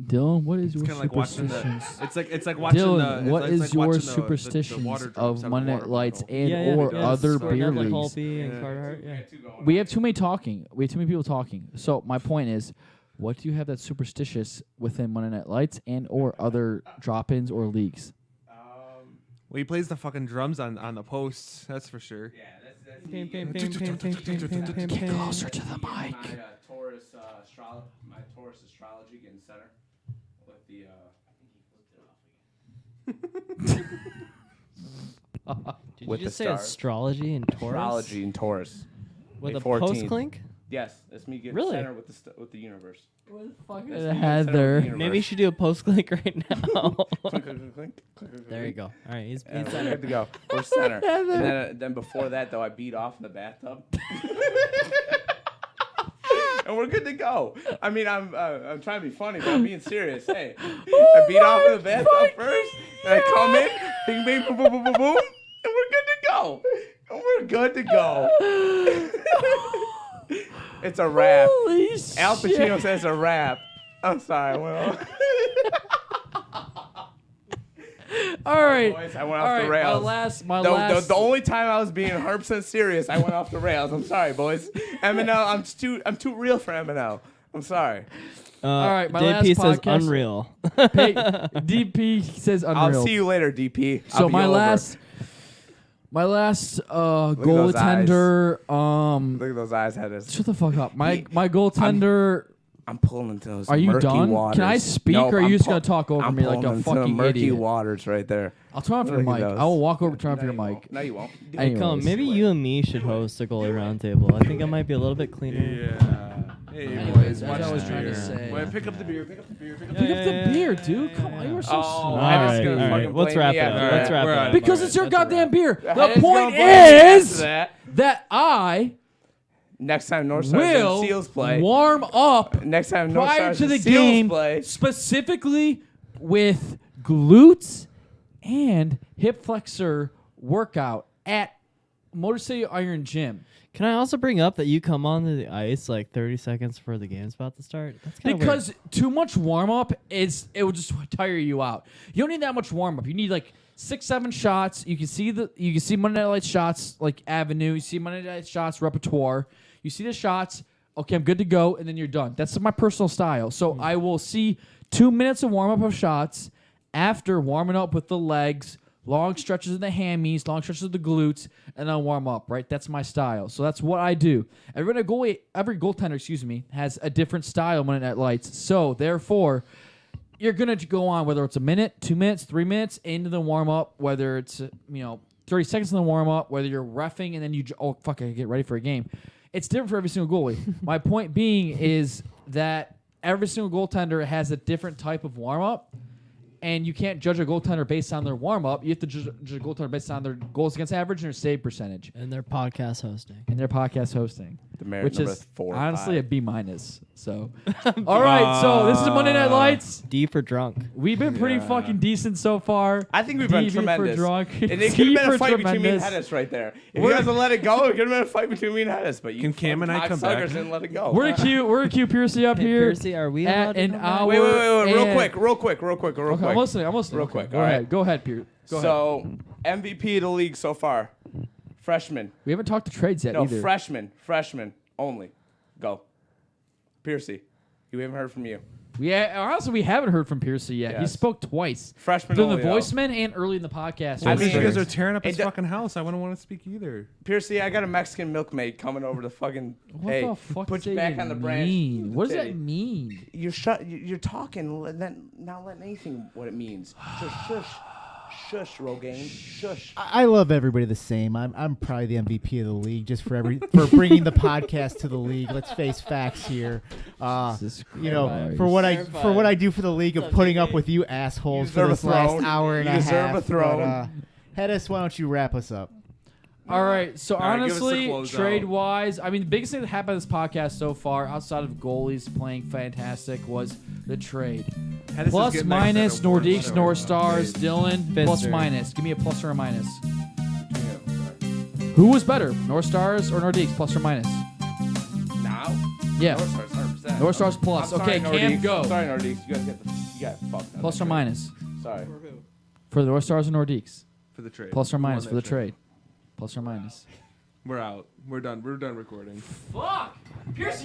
Speaker 2: Dylan, what is your
Speaker 5: Kind of like watching
Speaker 2: superstitions?
Speaker 5: it's like watching
Speaker 2: Dylan,
Speaker 5: the.
Speaker 2: what
Speaker 5: it's
Speaker 2: is
Speaker 5: like
Speaker 2: your
Speaker 5: watching the
Speaker 2: superstitions
Speaker 5: water drops
Speaker 2: of
Speaker 5: out the
Speaker 2: Monday
Speaker 5: water
Speaker 2: Night Lights
Speaker 5: bottle.
Speaker 2: and or other beer leagues?
Speaker 4: Holpe and Carter Hart,
Speaker 2: We have too many talking. We have too many people talking. So my point is, what do you have that's superstitious within Monday Night Lights and or other drop-ins or leagues?
Speaker 5: Well, he plays the fucking drums on the posts. That's for sure.
Speaker 3: Yeah, that's
Speaker 2: Get closer to the mic.
Speaker 3: my Taurus astrology getting center with the.
Speaker 4: Did
Speaker 3: With
Speaker 4: you just
Speaker 3: the
Speaker 4: say
Speaker 3: stars.
Speaker 4: astrology and Taurus?
Speaker 3: Astrology and Taurus.
Speaker 4: With
Speaker 3: May
Speaker 4: a
Speaker 3: 14th.
Speaker 4: post clink?
Speaker 3: Yes, that's me getting
Speaker 4: Really?
Speaker 3: center with the universe.
Speaker 2: What the fuck
Speaker 3: That's
Speaker 2: is
Speaker 3: me getting
Speaker 2: Heather?
Speaker 3: center with the
Speaker 4: Maybe you should do a post clink right now.
Speaker 3: Clink, clink, clink, clink,
Speaker 4: There you go. All right, he's
Speaker 3: We're
Speaker 4: center.
Speaker 3: good to go. We're center. And then before that, though, I beat off in the bathtub. And we're good to go. I mean, I'm trying to be funny, but I'm being serious. Hey, I beat off in the bathtub first, and I come in, bing, bing, boom, boom, boom, boom, boom, and we're good to go. And we're good to go. It's a wrap.
Speaker 2: Holy
Speaker 3: Al
Speaker 2: shit.
Speaker 3: Pacino says a wrap. I'm sorry, Will.
Speaker 2: All right.
Speaker 3: Boys, I went
Speaker 2: All
Speaker 3: off
Speaker 2: right,
Speaker 3: the rails.
Speaker 2: my last.
Speaker 3: The only time I was being 100% serious, I went off the rails. I'm sorry, boys. MNL, I'm too real for MNL. I'm sorry.
Speaker 2: All right, my
Speaker 4: DP
Speaker 2: last
Speaker 4: says
Speaker 2: podcast-
Speaker 4: unreal.
Speaker 2: Hey, DP says unreal.
Speaker 3: I'll see you later, DP.
Speaker 2: So
Speaker 3: I'll be
Speaker 2: my
Speaker 3: over.
Speaker 2: last
Speaker 3: those
Speaker 2: goaltender.
Speaker 3: Look at those eyes, Heather.
Speaker 2: Shut the fuck up. My goaltender.
Speaker 3: I'm pulling into those
Speaker 2: Are you
Speaker 3: murky
Speaker 2: done?
Speaker 3: waters.
Speaker 2: Can I speak,
Speaker 3: No,
Speaker 2: or are you
Speaker 3: I'm
Speaker 2: just gonna talk over
Speaker 3: I'm
Speaker 2: me like a
Speaker 3: pulling into the
Speaker 2: fucking
Speaker 3: murky
Speaker 2: idiot?
Speaker 3: waters right there.
Speaker 2: I'll turn off your
Speaker 3: Look at
Speaker 2: mic.
Speaker 3: those.
Speaker 2: I will walk over, turn off your mic.
Speaker 3: No, you won't.
Speaker 4: Hey, come on,
Speaker 2: Anyways.
Speaker 4: maybe you and me should host a goalie roundtable. I think I might be a little bit cleaner.
Speaker 5: Yeah. Hey,
Speaker 2: Anyways,
Speaker 5: boys,
Speaker 2: as
Speaker 5: watch
Speaker 2: I was
Speaker 5: the
Speaker 2: trying to
Speaker 5: beer.
Speaker 2: say.
Speaker 5: Well, pick up the beer. Pick up the beer. Pick up the
Speaker 2: Pick
Speaker 5: beer.
Speaker 2: up the beer, dude. Come on, you are so
Speaker 3: Oh,
Speaker 2: smart.
Speaker 3: I was
Speaker 4: All
Speaker 3: gonna
Speaker 4: right,
Speaker 3: fucking
Speaker 4: let's
Speaker 3: blame
Speaker 4: wrap
Speaker 3: me
Speaker 4: it up.
Speaker 3: after
Speaker 4: Let's
Speaker 3: that.
Speaker 4: wrap it
Speaker 5: We're
Speaker 4: up.
Speaker 5: on.
Speaker 2: Because
Speaker 4: All
Speaker 2: it's your
Speaker 4: right, that's a
Speaker 2: goddamn
Speaker 4: wrap.
Speaker 2: beer.
Speaker 3: I
Speaker 2: The
Speaker 3: was gonna
Speaker 2: point
Speaker 3: blame me
Speaker 2: is
Speaker 3: after that.
Speaker 2: I
Speaker 3: Next time North Stars and
Speaker 2: will
Speaker 3: Seals play.
Speaker 2: warm up
Speaker 3: Next time North
Speaker 2: prior
Speaker 3: Stars
Speaker 2: to the
Speaker 3: and Seals
Speaker 2: game,
Speaker 3: play.
Speaker 2: specifically with glutes and hip flexor workout at Motor City Iron Gym.
Speaker 4: Can I also bring up that you come onto the ice like 30 seconds before the game's about to start? That's kind of
Speaker 2: Because too much warm up it will just tire you out. You don't need that much warm up. You need like 6-7 shots. You can see Monday Night Lights shots like Avenue. You see Monday Night shots repertoire. You see the shots. Okay, I'm good to go, and then you're done. That's my personal style. So I will see 2 minutes of warm up of shots after warming up with the legs, long stretches of the hammies, long stretches of the glutes, and then warm up. Right, that's my style. So that's what I do. Every goaltender, has a different style Monday Night Lights. So therefore, you're gonna go on whether it's a minute, 2 minutes, 3 minutes into the warm up, whether it's 30 seconds in the warm up, whether you're reffing and then I get ready for a game. It's different for every single goalie. My point being is that every single goaltender has a different type of warm up, and you can't judge a goaltender based on their warm up. You have to judge a goaltender based on their goals against average and their save percentage
Speaker 4: And their podcast hosting.
Speaker 2: and their podcast hosting.
Speaker 3: The merit
Speaker 2: Which
Speaker 3: number
Speaker 2: is
Speaker 3: 4 or
Speaker 2: honestly
Speaker 3: 5.
Speaker 2: a B minus. So, all right. So this is Monday Night Lights.
Speaker 4: D for drunk.
Speaker 2: We've been pretty fucking decent so far.
Speaker 3: I think we've been
Speaker 2: D
Speaker 3: tremendous.
Speaker 2: for drunk.
Speaker 3: And it could
Speaker 2: T
Speaker 3: have been
Speaker 2: for
Speaker 3: a fight between me and
Speaker 2: tremendous.
Speaker 3: Hedis right there. If you guys had let it go, it could have been a fight between me and Hedis. But you
Speaker 5: Can Cam and I come back?
Speaker 3: didn't let it go.
Speaker 2: We're gonna cue Piercy up
Speaker 4: Hey,
Speaker 2: here
Speaker 4: Piercy, are we
Speaker 2: at
Speaker 4: allowed to
Speaker 2: an
Speaker 4: come back?
Speaker 2: hour.
Speaker 3: Wait, real
Speaker 2: and-
Speaker 3: quick.
Speaker 2: Okay, I'm listening. I'm listening.
Speaker 3: Real
Speaker 2: Okay,
Speaker 3: quick,
Speaker 2: Go
Speaker 3: all right.
Speaker 2: ahead. Go ahead, Pierce. Go ahead.
Speaker 3: So, MVP of the league so far. Freshman.
Speaker 2: We haven't talked to trades yet
Speaker 3: No,
Speaker 2: either.
Speaker 3: freshman only. Go. Piercy. We haven't heard from you.
Speaker 2: Yeah, honestly, we haven't heard from Piercy yet. He
Speaker 3: Yes.
Speaker 2: spoke twice.
Speaker 3: Freshman
Speaker 2: During the
Speaker 3: Olio.
Speaker 2: voicemail and early in the podcast.
Speaker 3: I
Speaker 5: I
Speaker 3: mean,
Speaker 5: mean, you guys are tearing up his
Speaker 3: And
Speaker 5: fucking house. I wouldn't want to speak either.
Speaker 3: Piercy, I got a Mexican milkmaid coming over to fucking.
Speaker 2: What
Speaker 3: hey,
Speaker 2: the fuck
Speaker 3: put
Speaker 2: does
Speaker 3: you
Speaker 2: that
Speaker 3: back on the
Speaker 2: even
Speaker 3: branch.
Speaker 2: mean? What does
Speaker 3: Teddy.
Speaker 2: that mean?
Speaker 3: You're talking, not letting anything what it means. Shush, shush, Rogaine, shush.
Speaker 6: I love everybody the same. I'm probably the MVP of the league just for bringing the podcast to the league. Let's face facts here.
Speaker 2: Jesus
Speaker 6: You know,
Speaker 2: Christ.
Speaker 6: for what I do for the league of putting up with you assholes
Speaker 3: You
Speaker 6: for
Speaker 3: deserve
Speaker 6: this
Speaker 3: a
Speaker 6: last
Speaker 3: throne.
Speaker 6: hour and
Speaker 3: You
Speaker 6: a
Speaker 3: deserve
Speaker 6: half.
Speaker 3: a throne.
Speaker 6: Hedis, why don't you wrap us up?
Speaker 2: All right, so
Speaker 5: All right, give us the
Speaker 2: honestly,
Speaker 5: closeout.
Speaker 2: trade-wise, I mean, the biggest thing that happened in this podcast so far, outside of goalies playing fantastic, was the trade.
Speaker 5: Hedis
Speaker 2: Plus,
Speaker 5: is getting
Speaker 2: minus,
Speaker 5: that award,
Speaker 2: Nordiques,
Speaker 5: so,
Speaker 2: North Stars,
Speaker 5: paid.
Speaker 2: Dylan,
Speaker 4: Fist
Speaker 2: plus,
Speaker 4: or-
Speaker 2: minus. Give me a plus or a minus. Who was better, North Stars or Nordiques, plus or minus?
Speaker 3: Now?
Speaker 2: Yeah,
Speaker 3: North Stars, 100%.
Speaker 2: North Stars plus.
Speaker 3: I'm
Speaker 2: Okay,
Speaker 3: sorry,
Speaker 2: Cam,
Speaker 3: Nordiques.
Speaker 2: go.
Speaker 3: Sorry, Nordiques. You got fucked up.
Speaker 2: Plus or minus.
Speaker 3: Sorry.
Speaker 2: For the North Stars or Nordiques?
Speaker 5: For the trade.
Speaker 2: Plus or
Speaker 5: Who won
Speaker 2: minus
Speaker 5: that
Speaker 2: for the trade? Plus or minus.
Speaker 5: We're out. We're done. We're done recording.
Speaker 2: Fuck! Piercy